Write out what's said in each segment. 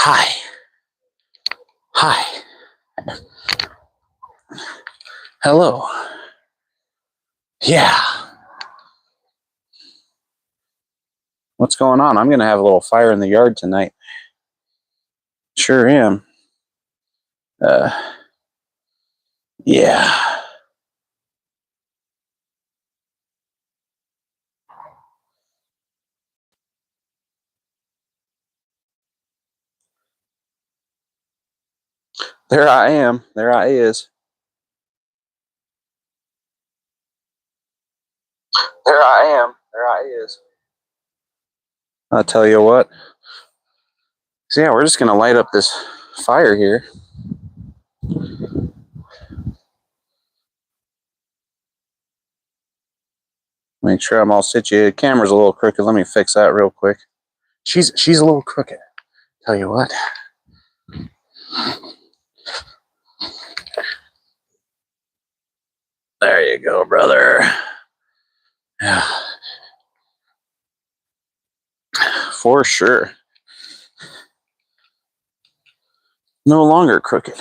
Hi. Hi. Hello. Yeah. What's going on? I'm going to have a little fire in the yard tonight. Sure am. Yeah. There I am. There I is. There I am. There I is. I'll tell you what. So yeah, we're just going to light up this fire here. Make sure I'm all situated. Camera's a little crooked. Let me fix that real quick. She's a little crooked. Tell you what. There you go, brother. Yeah. For sure. No longer crooked.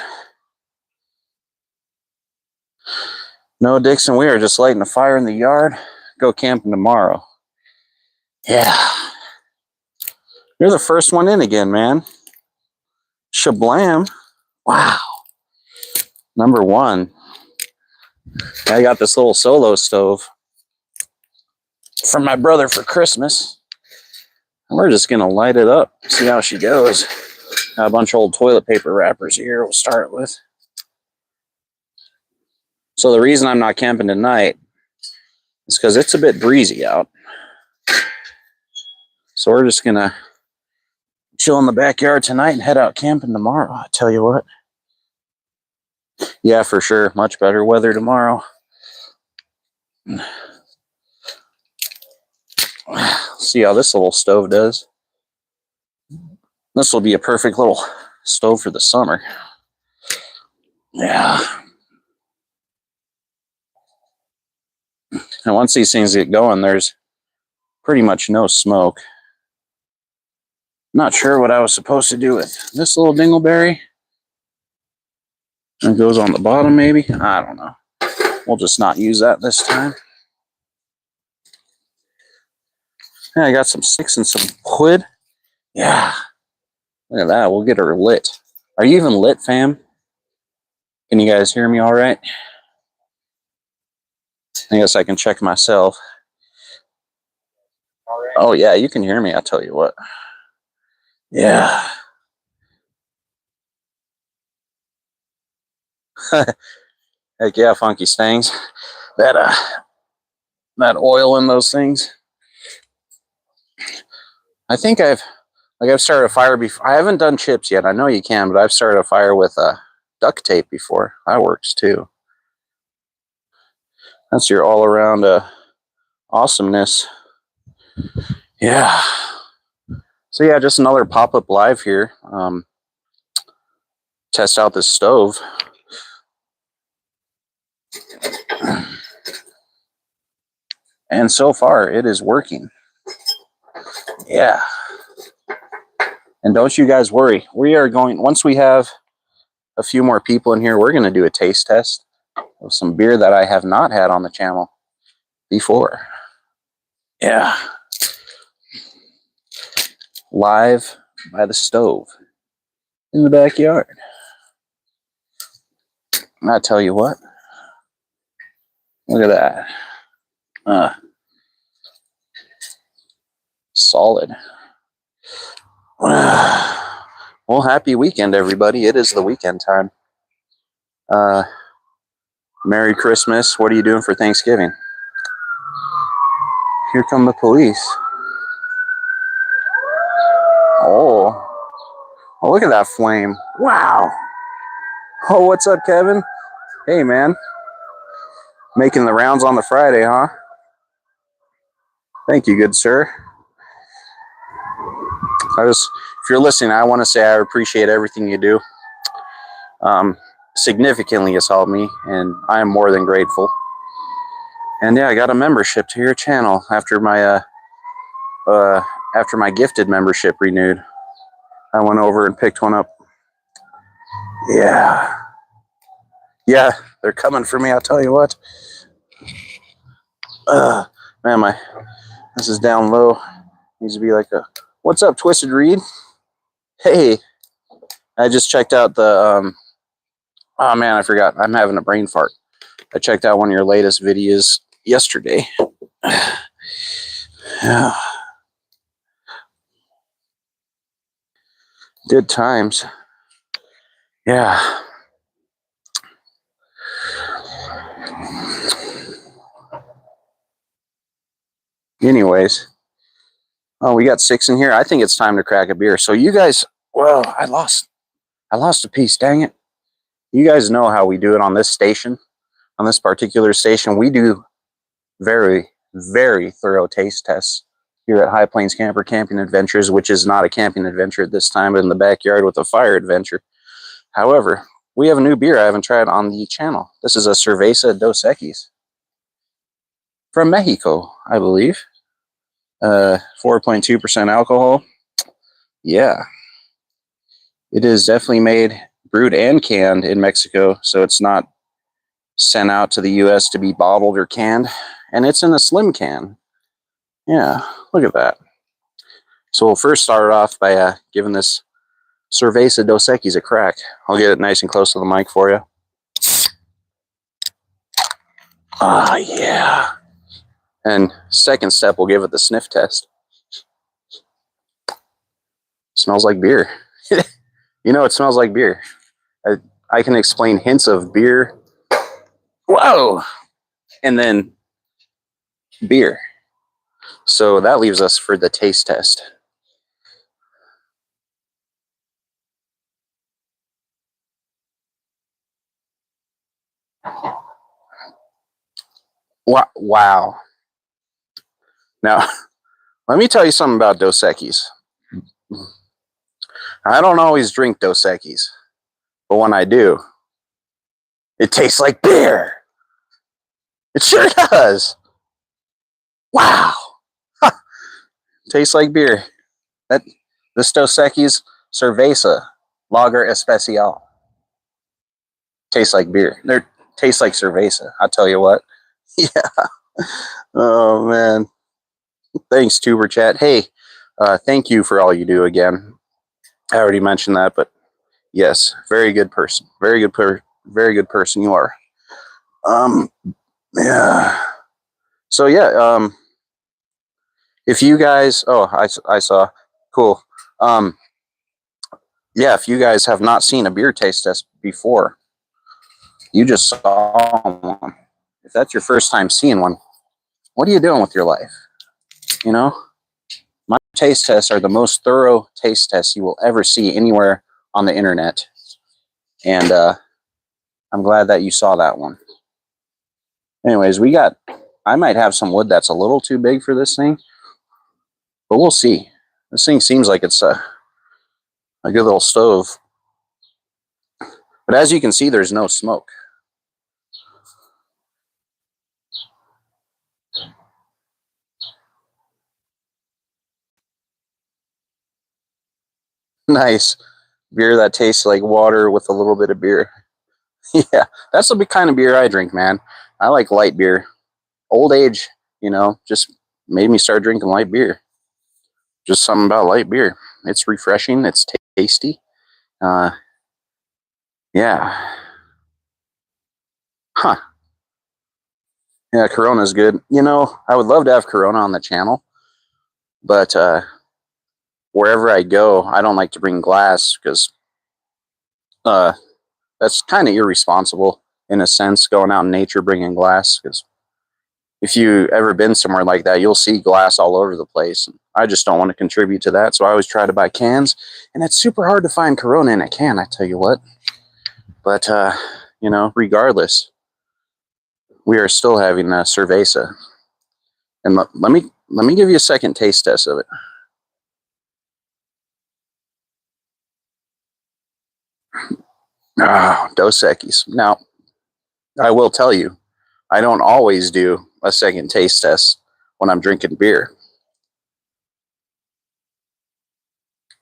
No, Dixon, we are just lighting a fire in the yard. Go camping tomorrow. Yeah. You're the first one in again, man. Shablam. Wow. Number one. I got this little solo stove from my brother for Christmas. We're just going to light it up. See how she goes. Got a bunch of old toilet paper wrappers here we'll start with. So the reason I'm not camping tonight is because it's a bit breezy out. So we're just going to chill in the backyard tonight and head out camping tomorrow. I tell you what. Yeah, for sure. Much better weather tomorrow. See how this little stove does. This will be a perfect little stove for the summer. Yeah. And once these things get going, there's pretty much no smoke. Not sure what I was supposed to do with this little dingleberry. It goes on the bottom, maybe. I don't know. We'll just not use that this time. Yeah, I got some sticks and some wood. Yeah. Look at that. We'll get her lit. Are you even lit, fam? Can you guys hear me all right? I guess I can check myself. Oh, yeah, you can hear me. I'll tell you what. Yeah. Heck yeah, funky stangs. That oil in those things. I think I've started a fire before. I haven't done chips yet. I know you can, but I've started a fire with duct tape before. That works too. That's your all-around awesomeness. Yeah. So yeah, just another pop-up live here. Test out this stove. And so far, it is working. Yeah. And don't you guys worry. We are going, once we have a few more people in here, we're going to do a taste test of some beer that I have not had on the channel before. Yeah. Live by the stove in the backyard. And I tell you what. Look at that. Solid. Well, happy weekend, everybody. It is the weekend time. Merry Christmas. What are you doing for Thanksgiving? Here come the police. Oh, look at that flame. Wow. Oh, what's up, Kevin? Hey, man. Making the rounds on the Friday, huh? Thank you, good sir. If you're listening, I want to say I appreciate everything you do. Significantly has helped me, and I am more than grateful. And yeah, I got a membership to your channel after my gifted membership renewed. I went over and picked one up. Yeah. Yeah, they're coming for me, I'll tell you what. Man, this is down low. Needs to be like a, what's up, Twisted Reed? Hey, I just checked out the, oh man, I forgot. I'm having a brain fart. I checked out one of your latest videos yesterday. Yeah. Good times. Yeah. Anyways. Oh, we got 6 in here. I think it's time to crack a beer. So you guys, well, I lost a piece, dang it. You guys know how we do it on this station. On this particular station, we do very, very thorough taste tests here at High Plains Camper Camping Adventures, which is not a camping adventure at this time, but in the backyard with a fire adventure. However, we have a new beer I haven't tried on the channel. This is a Cerveza Dos Equis from Mexico, I believe. 4.2% alcohol. Yeah. It is definitely made, brewed, and canned in Mexico, so it's not sent out to the U.S. to be bottled or canned. And it's in a slim can. Yeah, look at that. So we'll first start off by giving this Cerveza Dos Equis a crack. I'll get it nice and close to the mic for you. Ah, yeah. And second step, we'll give it the sniff test. Smells like beer. You know, it smells like beer. I can explain hints of beer. Whoa! And then beer. So that leaves us for the taste test. Wow. Now, let me tell you something about Dos Equis. I don't always drink Dos Equis, but when I do, it tastes like beer. It sure does. Wow. Huh. Tastes like beer. This Dos Equis Cerveza Lager Especial. Tastes like beer. Tastes like cerveza. I'll tell you what. Yeah. Oh man. Thanks, Tuber Chat. Hey, thank you for all you do again. I already mentioned that, but yes, very good person. Very good person you are. Yeah. So yeah, if you guys, oh, I saw, cool. Yeah, if you guys have not seen a beer taste test before, you just saw one. If that's your first time seeing one, what are you doing with your life? You know, my taste tests are the most thorough taste tests you will ever see anywhere on the internet. And I'm glad that you saw that one. Anyways, I might have some wood that's a little too big for this thing, but we'll see. This thing seems like it's a good little stove. But as you can see, there's no smoke. Nice. Beer that tastes like water with a little bit of beer. Yeah, that's the kind of beer I drink, man. I like light beer. Old age, just made me start drinking light beer. Just something about light beer. It's refreshing. It's tasty. Yeah. Huh. Yeah, Corona's good. I would love to have Corona on the channel, but wherever I go, I don't like to bring glass because that's kind of irresponsible in a sense, going out in nature bringing glass. Because if you ever been somewhere like that, you'll see glass all over the place. I just don't want to contribute to that, so I always try to buy cans, and it's super hard to find Corona in a can, I tell you what. But regardless, we are still having a Cerveza, and let me give you a second taste test of it. Ah, Dos Equis. Now, I will tell you, I don't always do a second taste test when I'm drinking beer.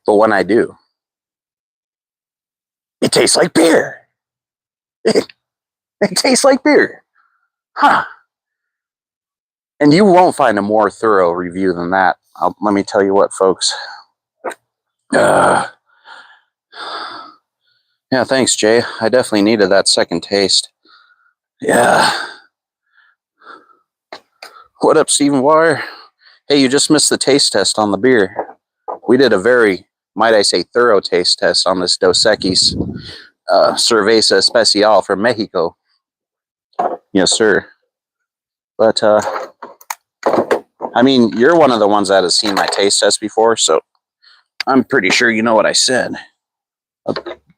But when I do, tastes like beer. It tastes like beer. Huh. And you won't find a more thorough review than that. Let me tell you what, folks. Yeah, thanks, Jay. I definitely needed that second taste. Yeah. What up, Stephen Wire? Hey, you just missed the taste test on the beer. We did a very, might I say, thorough taste test on this Dos Equis Cerveza Especial from Mexico. Yes, sir. But, I mean, you're one of the ones that has seen my taste test before, so I'm pretty sure you know what I said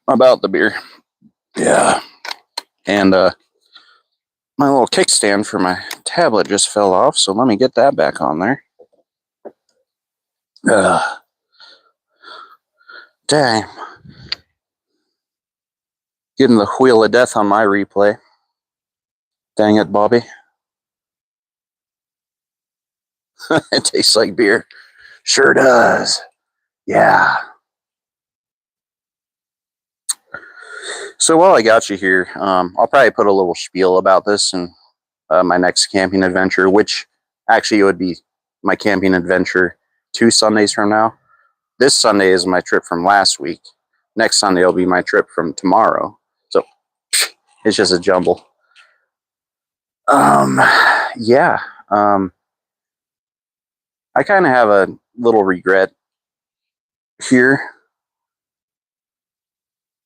about the beer. Yeah. And, my little kickstand for my tablet just fell off, so let me get that back on there. Dang. Getting the wheel of death on my replay. Dang it, Bobby. It tastes like beer. Sure does. Yeah. So while I got you here, I'll probably put a little spiel about this in my next camping adventure, which actually would be my camping adventure 2 Sundays from now. This Sunday is my trip from last week. Next Sunday will be my trip from tomorrow. So it's just a jumble. Yeah. I kind of have a little regret here.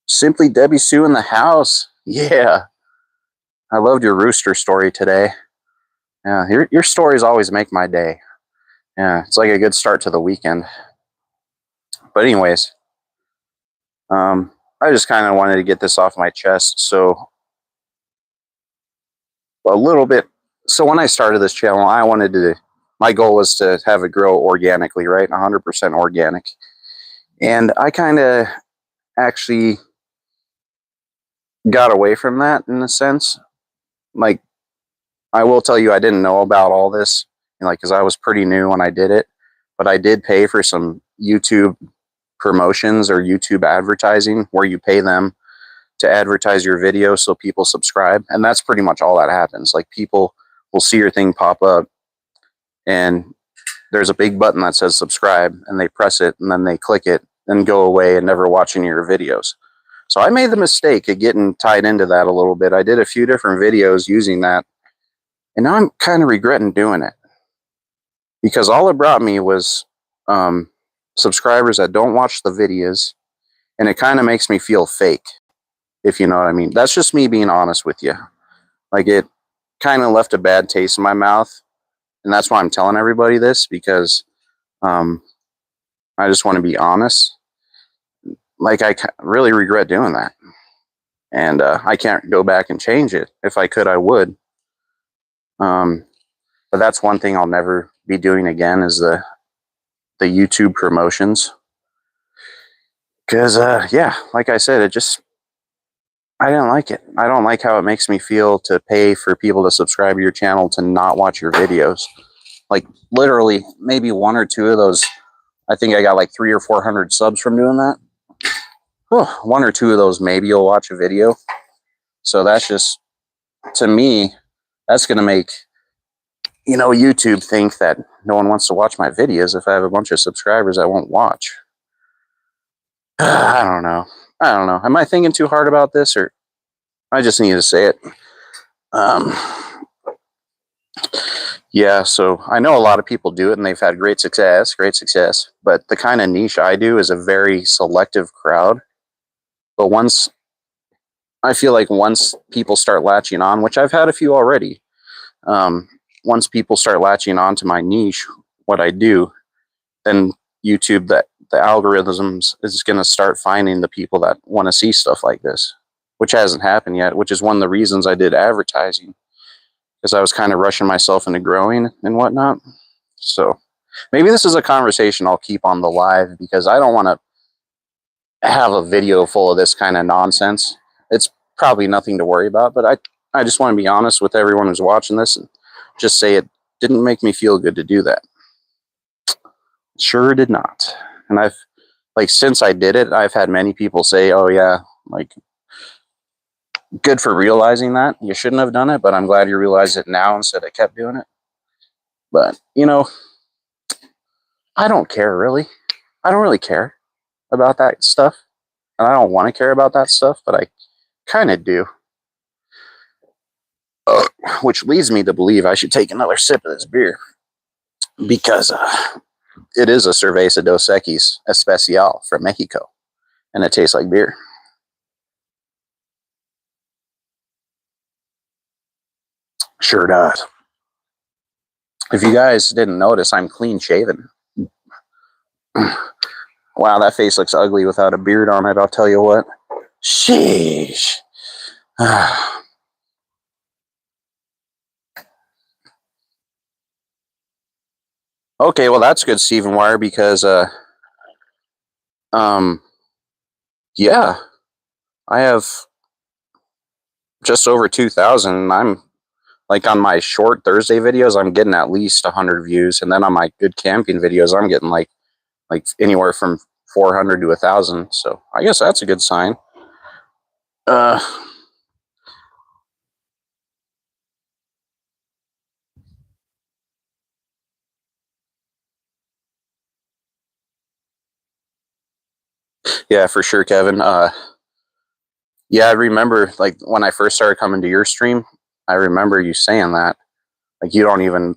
Simply Debbie Sue in the house. Yeah. I loved your rooster story today. Yeah, your stories always make my day. Yeah, it's like a good start to the weekend. But anyways, I just kind of wanted to get this off my chest. So a little bit. So when I started this channel, my goal was to have it grow organically, right? 100% organic. And I kind of actually got away from that in a sense. Like, I will tell you, I didn't know about all this, because I was pretty new when I did it. But I did pay for some YouTube promotions or YouTube advertising where you pay them to advertise your video so people subscribe. And that's pretty much all that happens. Like, people will see your thing pop up and there's a big button that says subscribe, and they press it and then they click it and go away and never watch any of your videos. So I made the mistake of getting tied into that a little bit. I did a few different videos using that, and now I'm kind of regretting doing it, because all it brought me was subscribers that don't watch the videos, and it kind of makes me feel fake, if you know what I mean. That's just me being honest with you. Like, it kind of left a bad taste in my mouth, and that's why I'm telling everybody this, because I just want to be honest. Like, I really regret doing that, and I can't go back and change it. If I could, I would. But that's one thing I'll never be doing again, is the YouTube promotions. Because, yeah, like I said, I didn't like it. I don't like how it makes me feel to pay for people to subscribe to your channel to not watch your videos. Like, literally, maybe 1 or 2 of those, I think I got like 300 or 400 subs from doing that. 1 or 2 of those, maybe you'll watch a video. So that's just, to me, that's going to make, YouTube think that no one wants to watch my videos if I have a bunch of subscribers that won't watch. I don't know. Am I thinking too hard about this, or I just need to say it? Yeah, so I know a lot of people do it and they've had great success, but the kind of niche I do is a very selective crowd. But I feel like once people start latching on, which I've had a few already, once people start latching on to my niche, what I do, then YouTube, the algorithms is going to start finding the people that want to see stuff like this, which hasn't happened yet, which is one of the reasons I did advertising, because I was kind of rushing myself into growing and whatnot. So maybe this is a conversation I'll keep on the live, because I don't want to have a video full of this kind of nonsense. It's probably nothing to worry about, but I just want to be honest with everyone who's watching this and just say it didn't make me feel good to do that. Sure did not. And since I did it, I've had many people say, oh yeah, Like, good for realizing that. You shouldn't have done it, but I'm glad you realized it now instead of kept doing it. But, you know, I don't care really. I don't really care about that stuff. And I don't want to care about that stuff, but I kind of do. Which leads me to believe I should take another sip of this beer. Because it is a Cerveza Dos Equis Especial from Mexico. And it tastes like beer. Sure does. If you guys didn't notice, I'm clean shaven. Wow, that face looks ugly without a beard on it, I'll tell you what. Sheesh. Okay, well that's good, Stephen Wire, because yeah, I have just over 2,000. I'm like, on my short Thursday videos, I'm getting at least 100 views, and then on my good camping videos, I'm getting like anywhere from 400 to 1,000. So I guess that's a good sign. Yeah, for sure, Kevin. Yeah, I remember like when I first started coming to your stream, I remember you saying that. Like, you don't even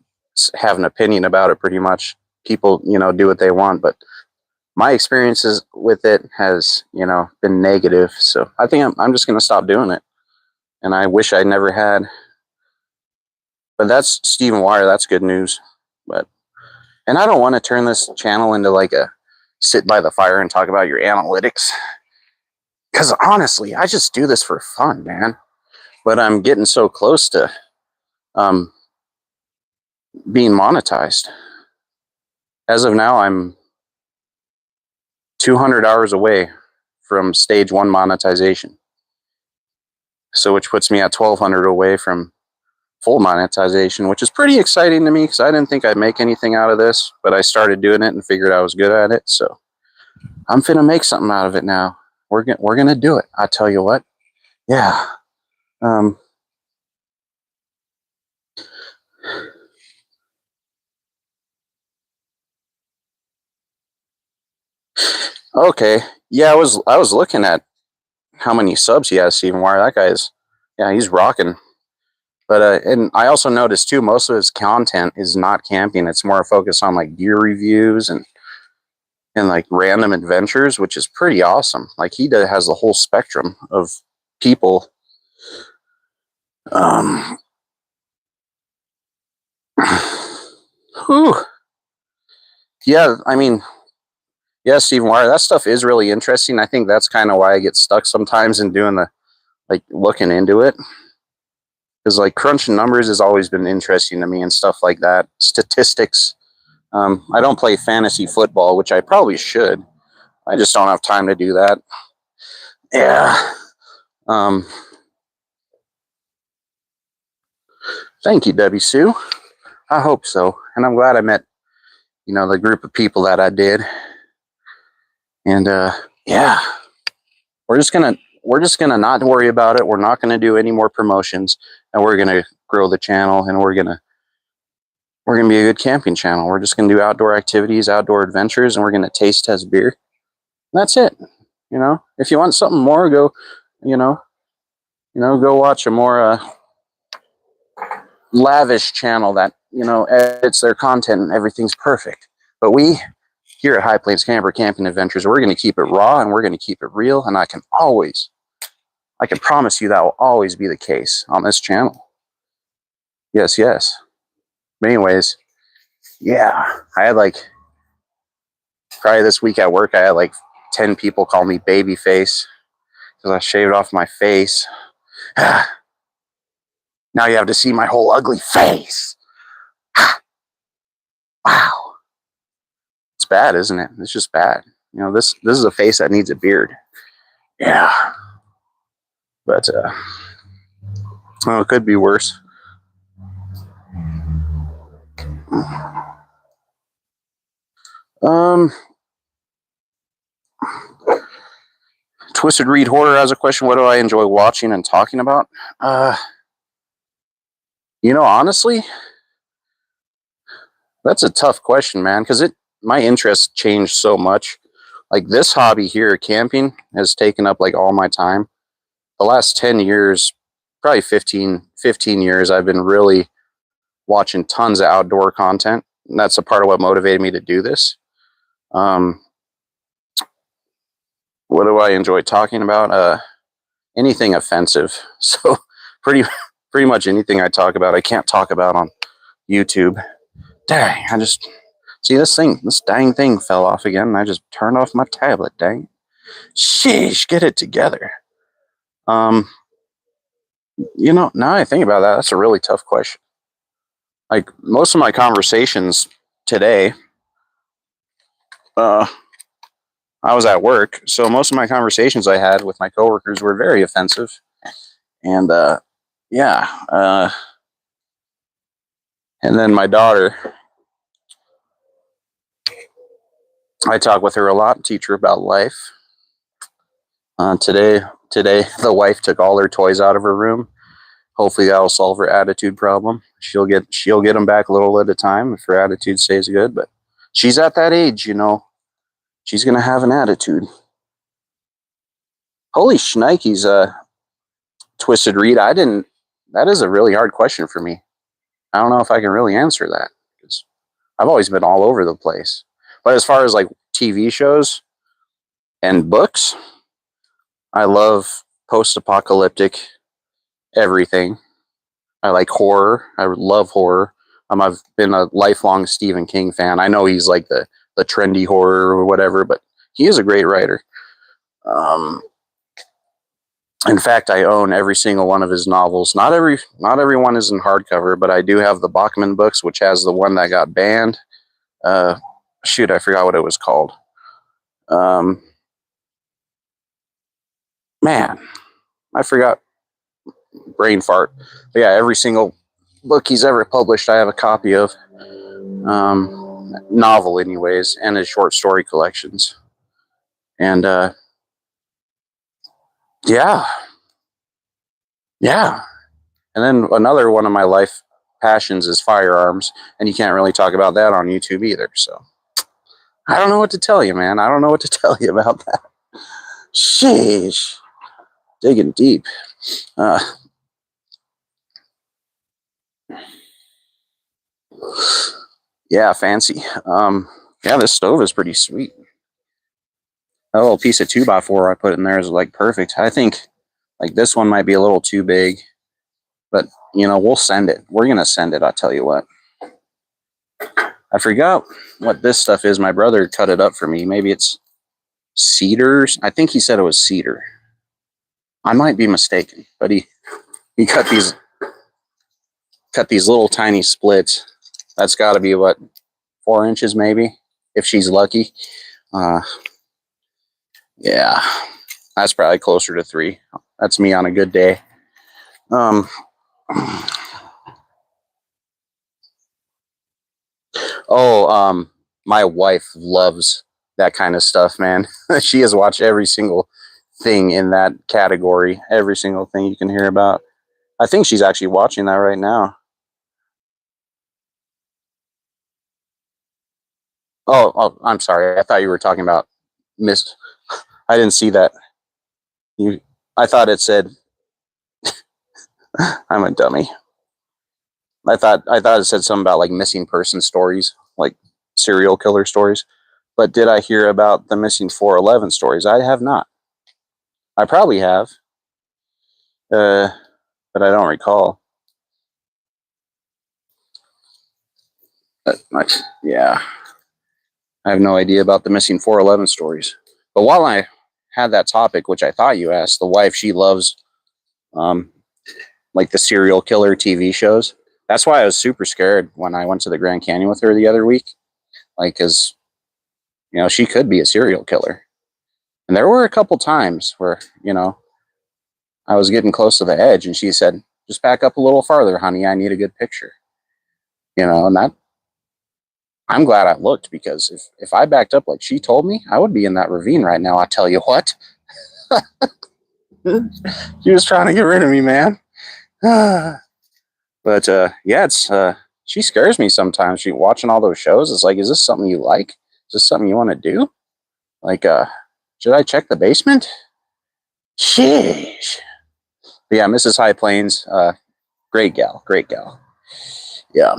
have an opinion about it pretty much. People, you know, do what they want, but my experiences with it has, you know, been negative. So I think I'm just going to stop doing it. And I wish I never had. But that's Stephen Wire. That's good news. But, and I don't want to turn this channel into like a sit by the fire and talk about your analytics. Because honestly, I just do this for fun, man. But I'm getting so close to being monetized. As of now, I'm 200 hours away from stage 1 monetization. So which puts me at 1,200 away from full monetization, which is pretty exciting to me because I didn't think I'd make anything out of this, but I started doing it and figured I was good at it. So I'm finna make something out of it now. We're gonna do it. I tell you what. Yeah. Okay. Yeah, I was looking at how many subs he has, Stephen Wire. That guy's, yeah, he's rocking. But and I also noticed too, most of his content is not camping. It's more focused on like gear reviews and like random adventures, which is pretty awesome. Like, he has the whole spectrum of people. Whew. Yeah, I mean, yeah, Stephen Wire, that stuff is really interesting. I think that's kind of why I get stuck sometimes in doing the, like, looking into it. Because, like, crunching numbers has always been interesting to me and stuff like that. Statistics. I don't play fantasy football, which I probably should. I just don't have time to do that. Yeah. Thank you, Debbie Sue. I hope so. And I'm glad I met, you know, the group of people that I did. And yeah, we're just gonna not worry about it. We're not gonna do any more promotions, and we're gonna grow the channel, and we're gonna be a good camping channel. We're just gonna do outdoor activities, outdoor adventures, and we're gonna taste test beer. That's it. You know, if you want something more, go, you know, go watch a more lavish channel that, you know, edits their content and everything's perfect. But we here at High Plains Camper Camping Adventures, we're going to keep it raw and we're going to keep it real. And I can promise you that will always be the case on this channel. Yes, yes. But anyways, yeah, I had like, probably this week at work, I had like 10 people call me baby face because I shaved off my face. Now you have to see my whole ugly face. Wow. It's bad, isn't it? It's just bad. You know, this is a face that needs a beard. Yeah. But well, it could be worse. Twisted Reed Horror has a question. What do I enjoy watching and talking about? Honestly, that's a tough question, man, because my interests changed so much. Like this hobby here, camping, has taken up like all my time. The last 10 years, probably 15 years, I've been really watching tons of outdoor content. And that's a part of what motivated me to do this. What do I enjoy talking about? Anything offensive. So pretty much anything I talk about, I can't talk about on YouTube. Dang, I just see this dang thing fell off again, and I just turned off my tablet. Dang, sheesh, get it together. Now I think about that, that's a really tough question. Like most of my conversations today, I was at work, so most of my conversations I had with my coworkers were very offensive, and and then my daughter, I talk with her a lot, teach her about life. Today, the wife took all her toys out of her room. Hopefully, that'll solve her attitude problem. She'll get them back a little at a time if her attitude stays good. But she's at that age, she's gonna have an attitude. Holy shnikes, Twisted Reed. That is a really hard question for me. I don't know if I can really answer that because I've always been all over the place. But as far as like TV shows and books, I love post-apocalyptic everything. I like horror. I love horror. I've been a lifelong Stephen King fan. I know he's like the trendy horror or whatever, but he is a great writer. In fact, I own every single one of his novels. Not every one is in hardcover, but I do have the Bachman books, which has the one that got banned. Shoot, I forgot what it was called. Man, I forgot. Brain fart. But yeah, every single book he's ever published, I have a copy of. Novel, anyways, and his short story collections. And yeah. And then another one of my life passions is firearms, and you can't really talk about that on YouTube either. So I don't know what to tell you, man. I don't know what to tell you about that. Sheesh. Digging deep. Yeah, fancy. Yeah, this stove is pretty sweet. That little piece of 2x4 I put in there is like perfect. I think like this one might be a little too big, but we'll send it. We're gonna send it. I'll tell you what. I forgot what this stuff is. My brother cut it up for me. Maybe it's cedars. I think he said it was cedar. I might be mistaken, but he cut these little tiny splits. That's got to be what, 4 inches maybe, if she's lucky. Yeah, that's probably closer to 3. That's me on a good day. My wife loves that kind of stuff, man. She has watched every single thing in that category, every single thing you can hear about. I think she's actually watching that right now. Oh, I'm sorry. I thought you were talking about Miss. I didn't see that. I thought it said. I'm a dummy. I thought it said something about like missing person stories, like serial killer stories. But did I hear about the missing 411 stories? I have not. I probably have, but I don't recall. Yeah, I have no idea about the missing 411 stories. But while I had that topic, which I thought you asked, the wife, she loves like the serial killer TV shows. That's why I was super scared when I went to the Grand Canyon with her the other week. Like, because, she could be a serial killer. And there were a couple times where, I was getting close to the edge and she said, just back up a little farther, honey. I need a good picture. And that, I'm glad I looked, because if I backed up like she told me, I would be in that ravine right now. I tell you what. She was trying to get rid of me, man. But yeah, it's she scares me sometimes. She watching all those shows. It's like, is this something you like? Is this something you want to do? Like, should I check the basement? Sheesh. But yeah, Mrs. High Plains, great gal, great gal. Yeah,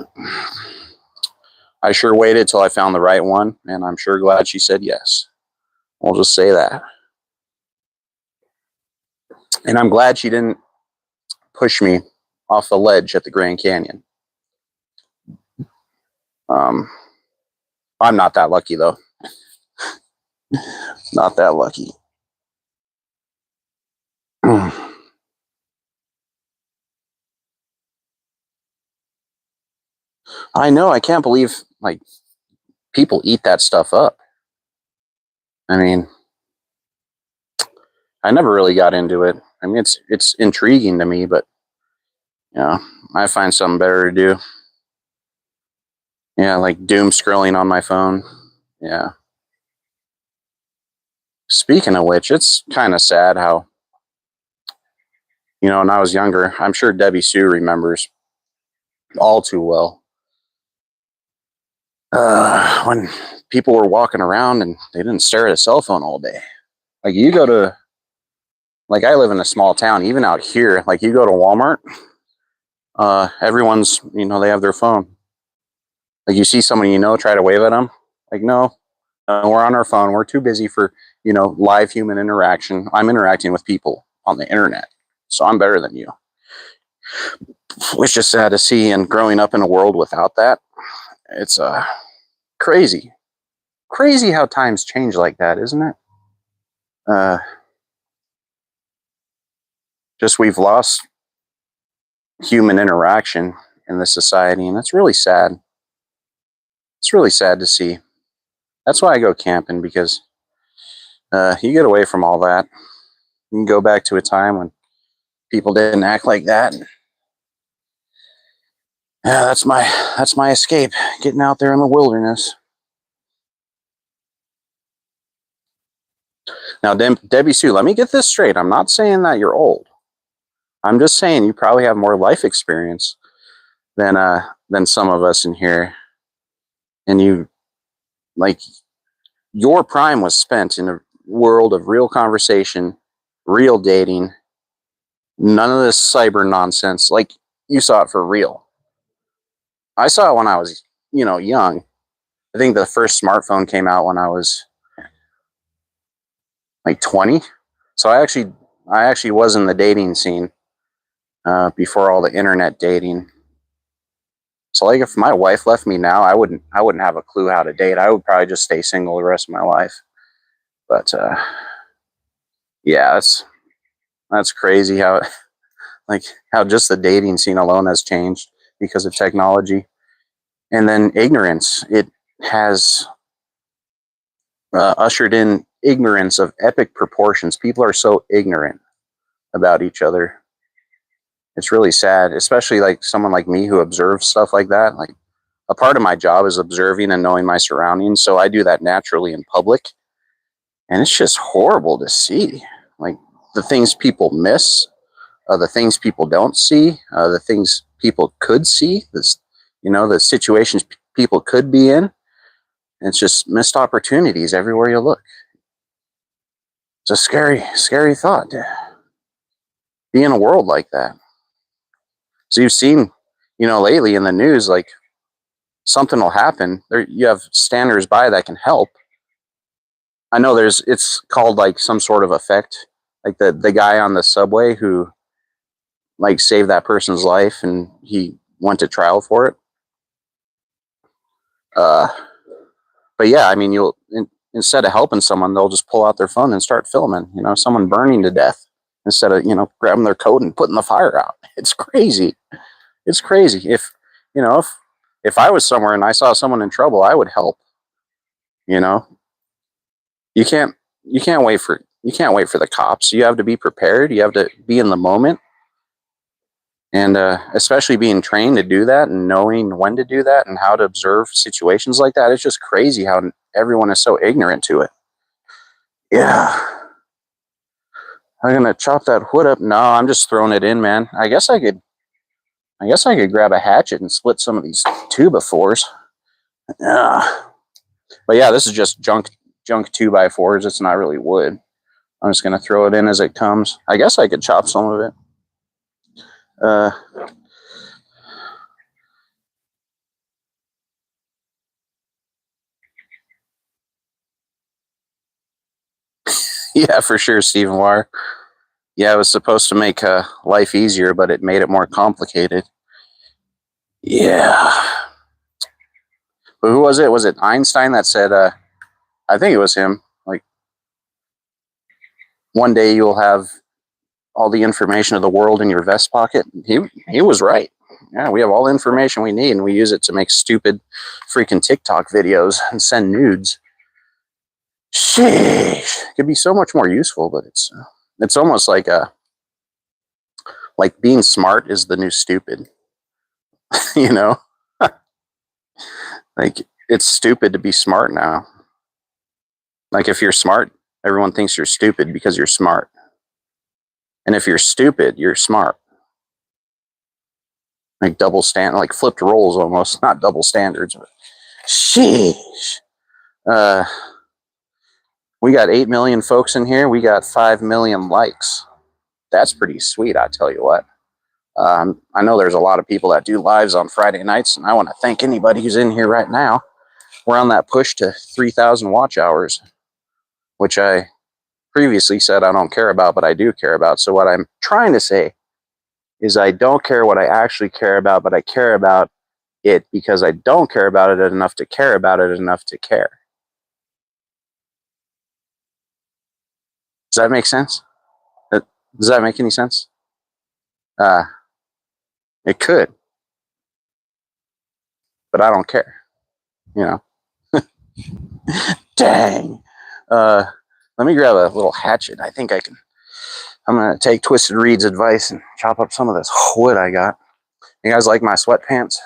I sure waited till I found the right one, and I'm sure glad she said yes. We'll just say that. And I'm glad she didn't push me off the ledge at the Grand Canyon. I'm not that lucky though. Not that lucky. I know. I can't believe like people eat that stuff up. I mean, I never really got into it. I mean, it's intriguing to me, but yeah, I find something better to do. Yeah, like doom scrolling on my phone. Yeah. Speaking of which, it's kind of sad how, when I was younger, I'm sure Debbie Sue remembers all too well. When people were walking around and they didn't stare at a cell phone all day. Like you go to, like I live in a small town, even out here, like you go to Walmart, everyone's, they have their phone. Like you see somebody, try to wave at them. Like, no, we're on our phone. We're too busy for, live human interaction. I'm interacting with people on the internet, so I'm better than you. It's just sad to see. And growing up in a world without that, it's crazy. Crazy how times change like that, isn't it? Just we've lost human interaction in this society, and it's really sad. It's really sad to see. That's why I go camping, because you get away from all that. You can go back to a time when people didn't act like that. Yeah, that's my escape, getting out there in the wilderness. Now, Debbie Sue, let me get this straight. I'm not saying that you're old. I'm just saying you probably have more life experience than some of us in here. And you, like, your prime was spent in a world of real conversation, real dating, none of this cyber nonsense. Like, you saw it for real. I saw it when I was, young. I think the first smartphone came out when I was like 20. So I actually was in the dating scene before all the internet dating. So like if my wife left me now, I wouldn't have a clue how to date. I would probably just stay single the rest of my life. But yeah, that's crazy how how just the dating scene alone has changed because of technology. And then ignorance. It has ushered in ignorance of epic proportions. People are so ignorant about each other. It's really sad, especially like someone like me who observes stuff like that. Like a part of my job is observing and knowing my surroundings. So I do that naturally in public. And it's just horrible to see. Like the things people miss, the things people don't see, the things people could see, the situations people could be in. It's just missed opportunities everywhere you look. It's a scary, scary thought to be in a world like that. So you've seen, lately in the news, like something will happen. There, you have standers by that can help. I know it's called like some sort of effect, like the guy on the subway who like saved that person's life and he went to trial for it. But yeah, I mean, instead of helping someone, they'll just pull out their phone and start filming, someone burning to death instead of, grabbing their coat and putting the fire out. It's crazy. It's crazy. If I was somewhere and I saw someone in trouble, I would help. You know, you can't wait for the cops. You have to be prepared. You have to be in the moment, and especially being trained to do that and knowing when to do that and how to observe situations like that. It's just crazy how everyone is so ignorant to it. Yeah. I'm gonna chop that wood up. No, I'm just throwing it in, man. I guess I could grab a hatchet and split some of these 2x4s. But yeah, this is just junk 2x4s. It's not really wood. I'm just gonna throw it in as it comes. I guess I could chop some of it. Yeah, for sure, Stephen Wire. Yeah, it was supposed to make life easier, but it made it more complicated. Yeah. But who was it? Was it Einstein that said, I think it was him, like, one day you'll have all the information of the world in your vest pocket? He was right. Yeah, we have all the information we need, and we use it to make stupid freaking TikTok videos and send nudes. Sheesh. It could be so much more useful, but it's almost like being smart is the new stupid. You know? Like, it's stupid to be smart now. Like, if you're smart, everyone thinks you're stupid because you're smart. And if you're stupid, you're smart. Like like flipped roles almost. Not double standards, but sheesh. We got 8 million folks in here. We got 5 million likes. That's pretty sweet, I tell you what. I know there's a lot of people that do lives on Friday nights, and I want to thank anybody who's in here right now. We're on that push to 3,000 watch hours, which I previously said I don't care about, but I do care about. So what I'm trying to say is I don't care what I actually care about, but I care about it because I don't care about it enough to care about it enough to care. Does that make sense? Does that make any sense? It could, but I don't care, you know. Dang. Let me grab a little hatchet. I think I'm going to take Twisted Reed's advice and chop up some of this wood I got. You guys like my sweatpants?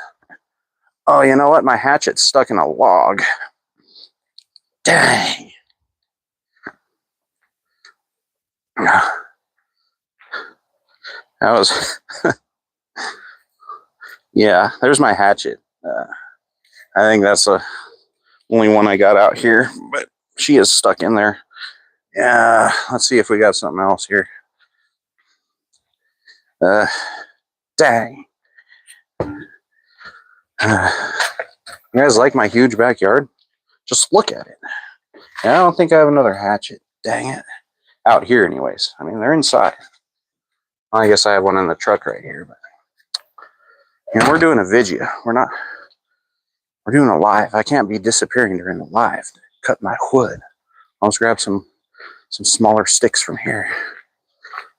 Oh, you know what? My hatchet's stuck in a log. Dang. That was... Yeah, there's my hatchet. I think that's the only one I got out here, but she is stuck in there. Yeah, let's see if we got something else here. Dang. You guys like my huge backyard? Just look at it. And I don't think I have another hatchet. Dang it. Out here anyways. I mean, they're inside. Well, I guess I have one in the truck right here, but you know, we're doing a video. We're doing a live. I can't be disappearing during the live to cut my wood. I'll just grab some smaller sticks from here.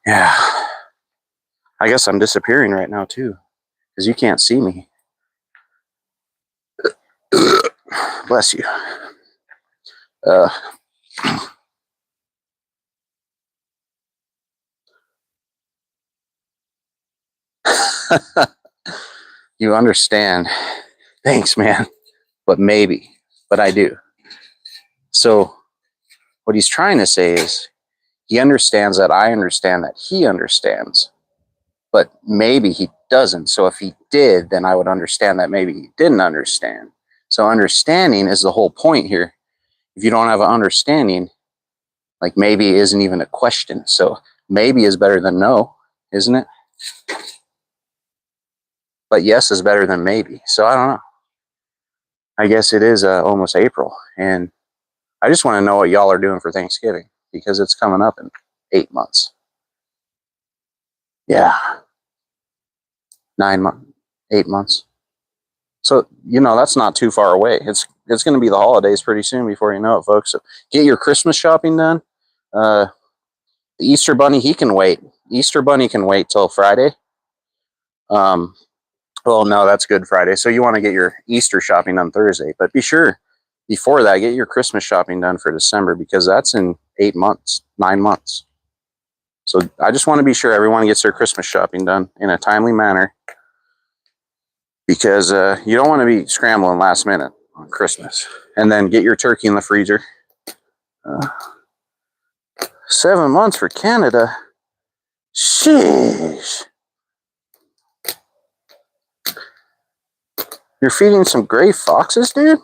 Yeah. I guess I'm disappearing right now too, because you can't see me. Bless you. You understand. Thanks, man. But maybe. But I do. So what he's trying to say is he understands that I understand that he understands. But maybe he doesn't. So if he did, then I would understand that maybe he didn't understand. So understanding is the whole point here. If you don't have an understanding, like maybe isn't even a question. So maybe is better than no, isn't it? But yes is better than maybe. So I don't know. I guess it is almost April. And I just want to know what y'all are doing for Thanksgiving, because it's coming up in 8 months. Yeah. 9 months, 8 months. So, you know, that's not too far away. It's going to be the holidays pretty soon before you know it, folks. So get your Christmas shopping done. The Easter Bunny, he can wait. Easter Bunny can wait till Friday. Well, no, that's Good Friday. So you want to get your Easter shopping done Thursday. But be sure, before that, get your Christmas shopping done for December, because that's in 8 months, 9 months. So I just want to be sure everyone gets their Christmas shopping done in a timely manner, because you don't want to be scrambling last minute on Christmas. And then get your turkey in the freezer. 7 months for Canada. Sheesh. You're feeding some gray foxes, dude?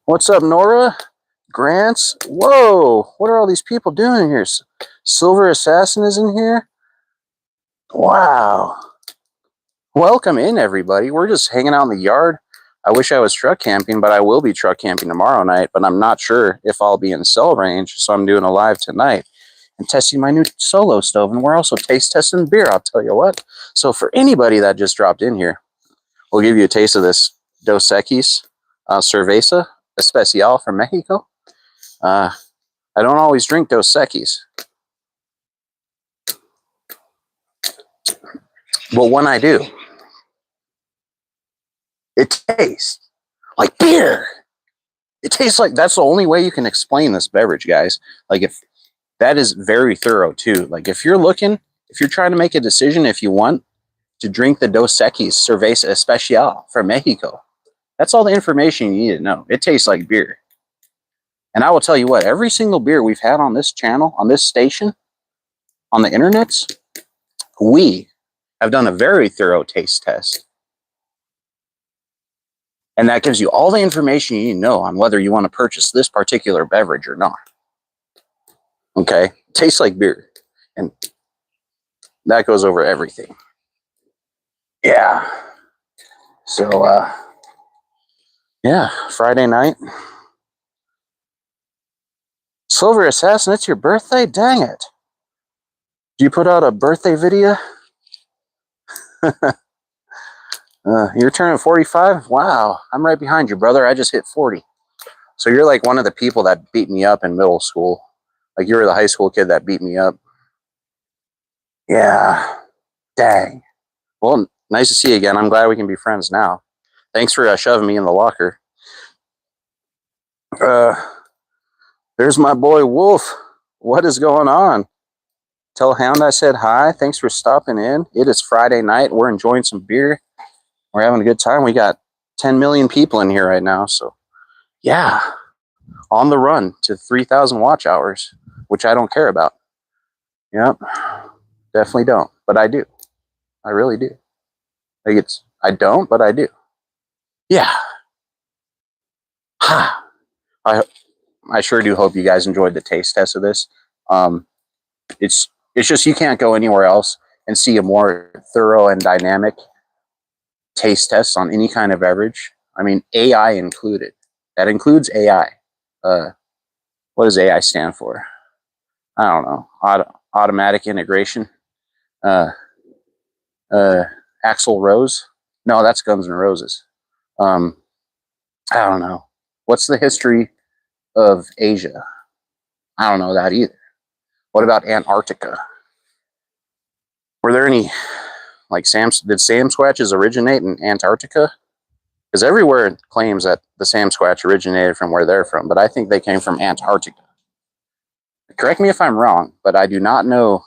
What's up, Nora? Grants? Whoa, what are all these people doing here? Silver Assassin is in here? Wow. Welcome in, everybody. We're just hanging out in the yard. I wish I was truck camping, but I will be truck camping tomorrow night, but I'm not sure if I'll be in cell range, so I'm doing a live tonight and testing my new solo stove, and we're also taste testing beer, I'll tell you what. So for anybody that just dropped in here, we'll give you a taste of this Dos Equis Cerveza Especial from Mexico. I don't always drink Dos Equis, but when I do, it tastes like beer. It tastes like, that's the only way you can explain this beverage, guys. Like, if that is very thorough too. Like, if you're trying to make a decision, if you want to drink the Dos Equis Cerveza Especial from Mexico, that's all the information you need to know. It tastes like beer. And I will tell you what, every single beer we've had on this channel, on this station, on the internets, we have done a very thorough taste test. And that gives you all the information you need to know on whether you want to purchase this particular beverage or not. Okay? Tastes like beer. And that goes over everything. Yeah. So, yeah, Friday night. Silver Assassin, it's your birthday? Dang it. Did you put out a birthday video? You're turning 45? Wow, I'm right behind you, brother. I just hit 40. So you're like one of the people that beat me up in middle school. Like, you were the high school kid that beat me up. Yeah, dang. Well, nice to see you again. I'm glad we can be friends now. Thanks for shoving me in the locker. There's my boy Wolf. What is going on? Tell Hound I said hi. Thanks for stopping in. It is Friday night. We're enjoying some beer. We're having a good time. We got 10 million people in here right now. So, yeah, on the run to 3,000 watch hours, which I don't care about. Yep, definitely don't. But I do. I really do. Like, I don't, but I do. Yeah. I sure do hope you guys enjoyed the taste test of this. It's just, you can't go anywhere else and see a more thorough and dynamic taste tests on any kind of beverage. I mean, AI included. That includes AI. What does AI stand for? I don't know. Automatic integration. Axl Rose. No, that's Guns N' Roses. I don't know. What's the history of Asia? I don't know that either. What about Antarctica? Were there any, like, did Sam Squatches originate in Antarctica? Because everywhere claims that the Sam Squatch originated from where they're from, but I think they came from Antarctica. Correct me if I'm wrong, but I do not know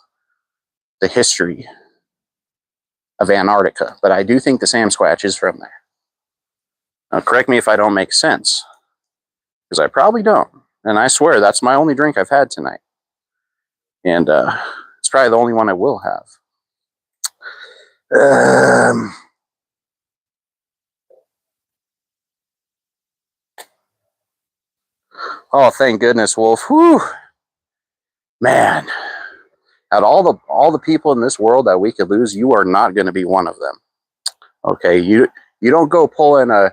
the history of Antarctica, but I do think the Sam Squatch is from there. Now, correct me if I don't make sense, because I probably don't. And I swear that's my only drink I've had tonight. And it's probably the only one I will have. Oh, thank goodness, Wolf. Whew. Man, out of all the people in this world that we could lose, you are not going to be one of them. Okay, you don't go pulling a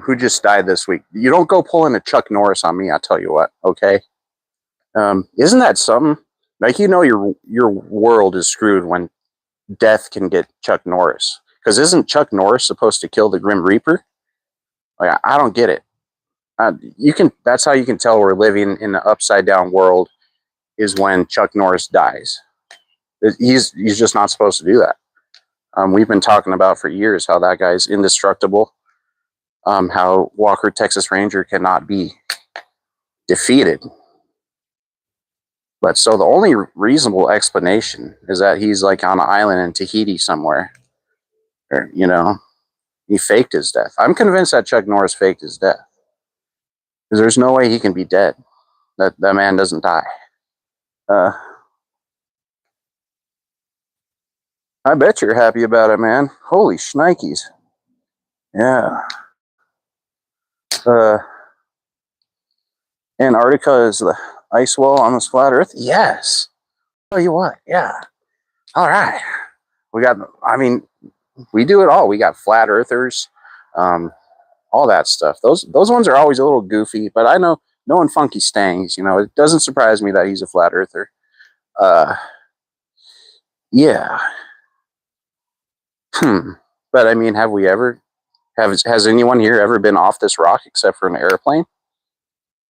who just died this week. You don't go pulling a Chuck Norris on me. I tell you what. Okay, isn't that something? Like, you know, your world is screwed when death can get Chuck Norris. Because isn't Chuck Norris supposed to kill the Grim Reaper? Like, I don't get it. That's how you can tell we're living in an upside down world, is when Chuck Norris dies. He's just not supposed to do that. We've been talking about for years how that guy's indestructible. How Walker Texas Ranger cannot be defeated. But so the only reasonable explanation is that he's like on an island in Tahiti somewhere. Or, you know, he faked his death. I'm convinced that Chuck Norris faked his death. Because there's no way he can be dead. That man doesn't die. Uh, I bet you're happy about it, man. Holy shnikes. Yeah. Uh, Antarctica is the ice wall on this flat Earth? Yes. Tell you what, yeah. All right. We got, I mean, we do it all. We got flat earthers, all that stuff. Those ones are always a little goofy, but I know knowing Funky Stangs, you know, it doesn't surprise me that he's a flat earther. Uh, yeah. But I mean, have we ever, has anyone here ever been off this rock except for an airplane?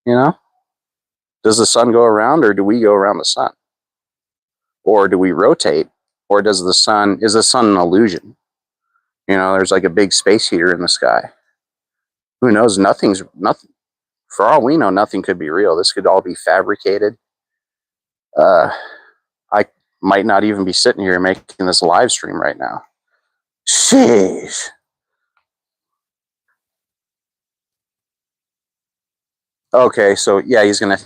You know, does the sun go around or do we go around the sun? Or do we rotate? Or is the sun an illusion? You know, there's like a big space heater in the sky. Who knows? Nothing. For all we know, nothing could be real. This could all be fabricated. I might not even be sitting here making this live stream right now. Sheesh. Okay, so yeah, he's gonna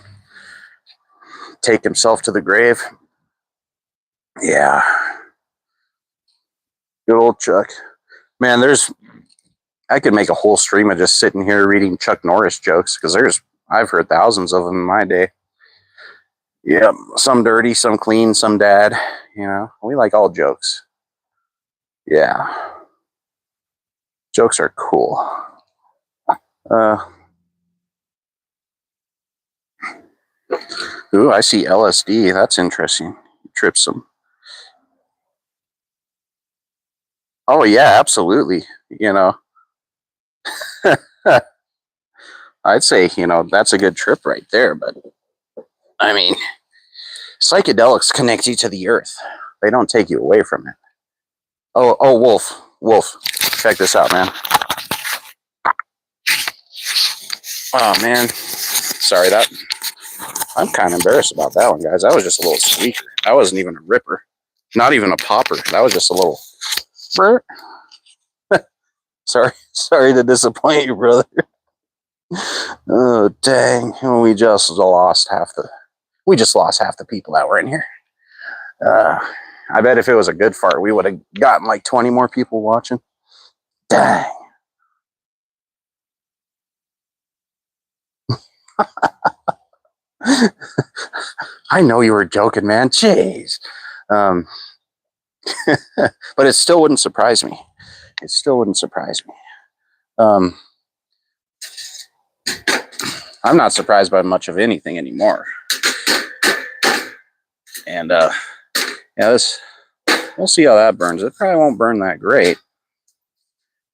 take himself to the grave. Yeah. Good old Chuck. Man, I could make a whole stream of just sitting here reading Chuck Norris jokes because I've heard thousands of them in my day. Yep, some dirty, some clean, some dad. You know, we like all jokes. Yeah, jokes are cool. Ooh, I see LSD. That's interesting. Trip some. Oh yeah, absolutely. You know, I'd say that's a good trip right there. But I mean, psychedelics connect you to the earth. They don't take you away from it. Oh, Wolf, check this out, man. Oh man, sorry that. I'm kind of embarrassed about that one, guys. That was just a little squeaker. That wasn't even a ripper. Not even a popper. That was just a little. Sorry to disappoint you, brother. Oh dang! We just lost half the people that were in here. I bet if it was a good fart, we would have gotten like 20 more people watching. Dang. I know you were joking, man. Jeez. But it still wouldn't surprise me. It still wouldn't surprise me. I'm not surprised by much of anything anymore. And yeah, we'll see how that burns. It probably won't burn that great.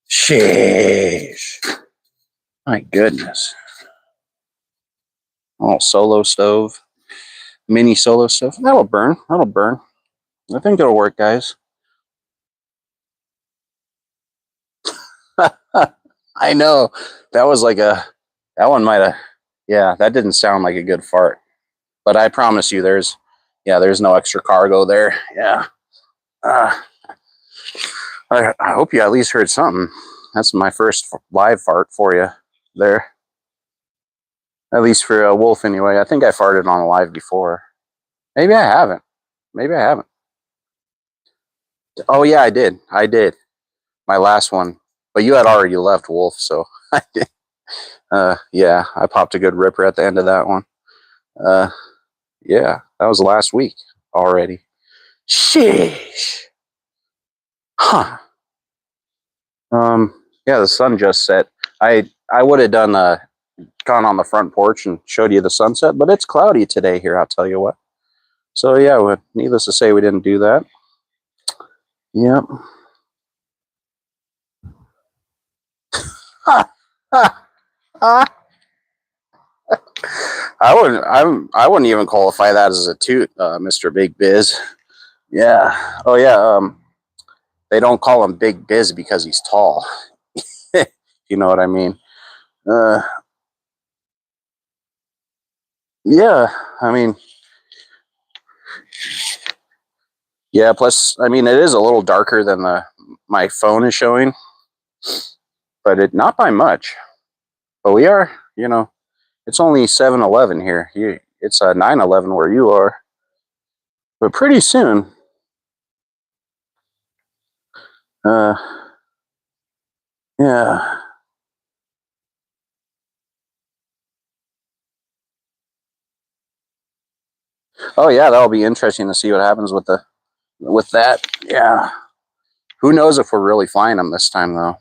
Sheesh. My goodness. Oh, solo stove. Mini solo stove. That'll burn. That'll burn. I think it'll work, guys. I know. That was like that one might have, yeah, that didn't sound like a good fart. But I promise you there's no extra cargo there. Yeah. I hope you at least heard something. That's my first live fart for you there. At least for a Wolf anyway. I think I farted on a live before. Maybe I haven't. Oh yeah, I did. My last one. But you had already left, Wolf, so I did. Yeah, I popped a good ripper at the end of that one. Yeah, that was last week already. Sheesh. Huh. Yeah, the sun just set. I would have done gone on the front porch and showed you the sunset, but it's cloudy today here, I'll tell you what. So yeah, needless to say, we didn't do that. Yep. I wouldn't even qualify that as a toot, Mr. Big Biz. Yeah. Oh yeah. They don't call him Big Biz because he's tall. You know what I mean? Yeah. I mean, yeah. Plus, I mean, it is a little darker than my phone is showing, but not by much. But we are, it's only 7-11 here. It's 9-11 where you are. But pretty soon, yeah. Oh yeah, that'll be interesting to see what happens with that. Yeah. Who knows if we're really flying them this time though?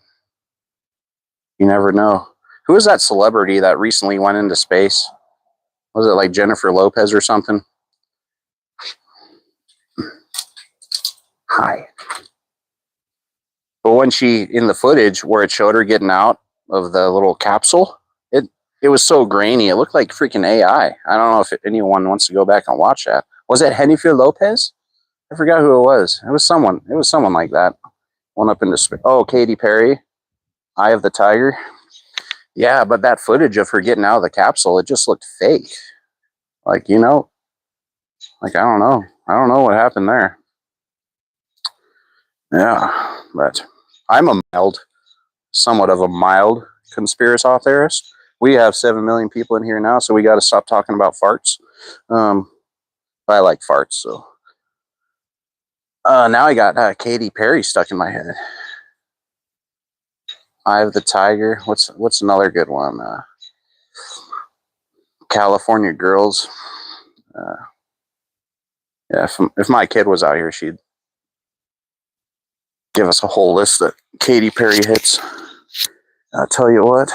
You never know. Who is that celebrity that recently went into space? Was it like Jennifer Lopez or something? Hi. But when she, in the footage where it showed her getting out of the little capsule, it was so grainy. It looked like freaking AI. I don't know if anyone wants to go back and watch that. Was it Jennifer Lopez? I forgot who it was. It was someone. It was someone like that. Went up into space. Oh, Katy Perry, Eye of the Tiger. Yeah, but that footage of her getting out of the capsule, it just looked fake. Like, like I don't know. I don't know what happened there. Yeah, but I'm somewhat of a mild conspiracy theorist. We have 7 million people in here now, so we got to stop talking about farts. I like farts, so. Now I got Katy Perry stuck in my head. Eye of the Tiger. What's another good one? California Girls. Yeah, if my kid was out here, she'd give us a whole list of Katy Perry hits. I'll tell you what.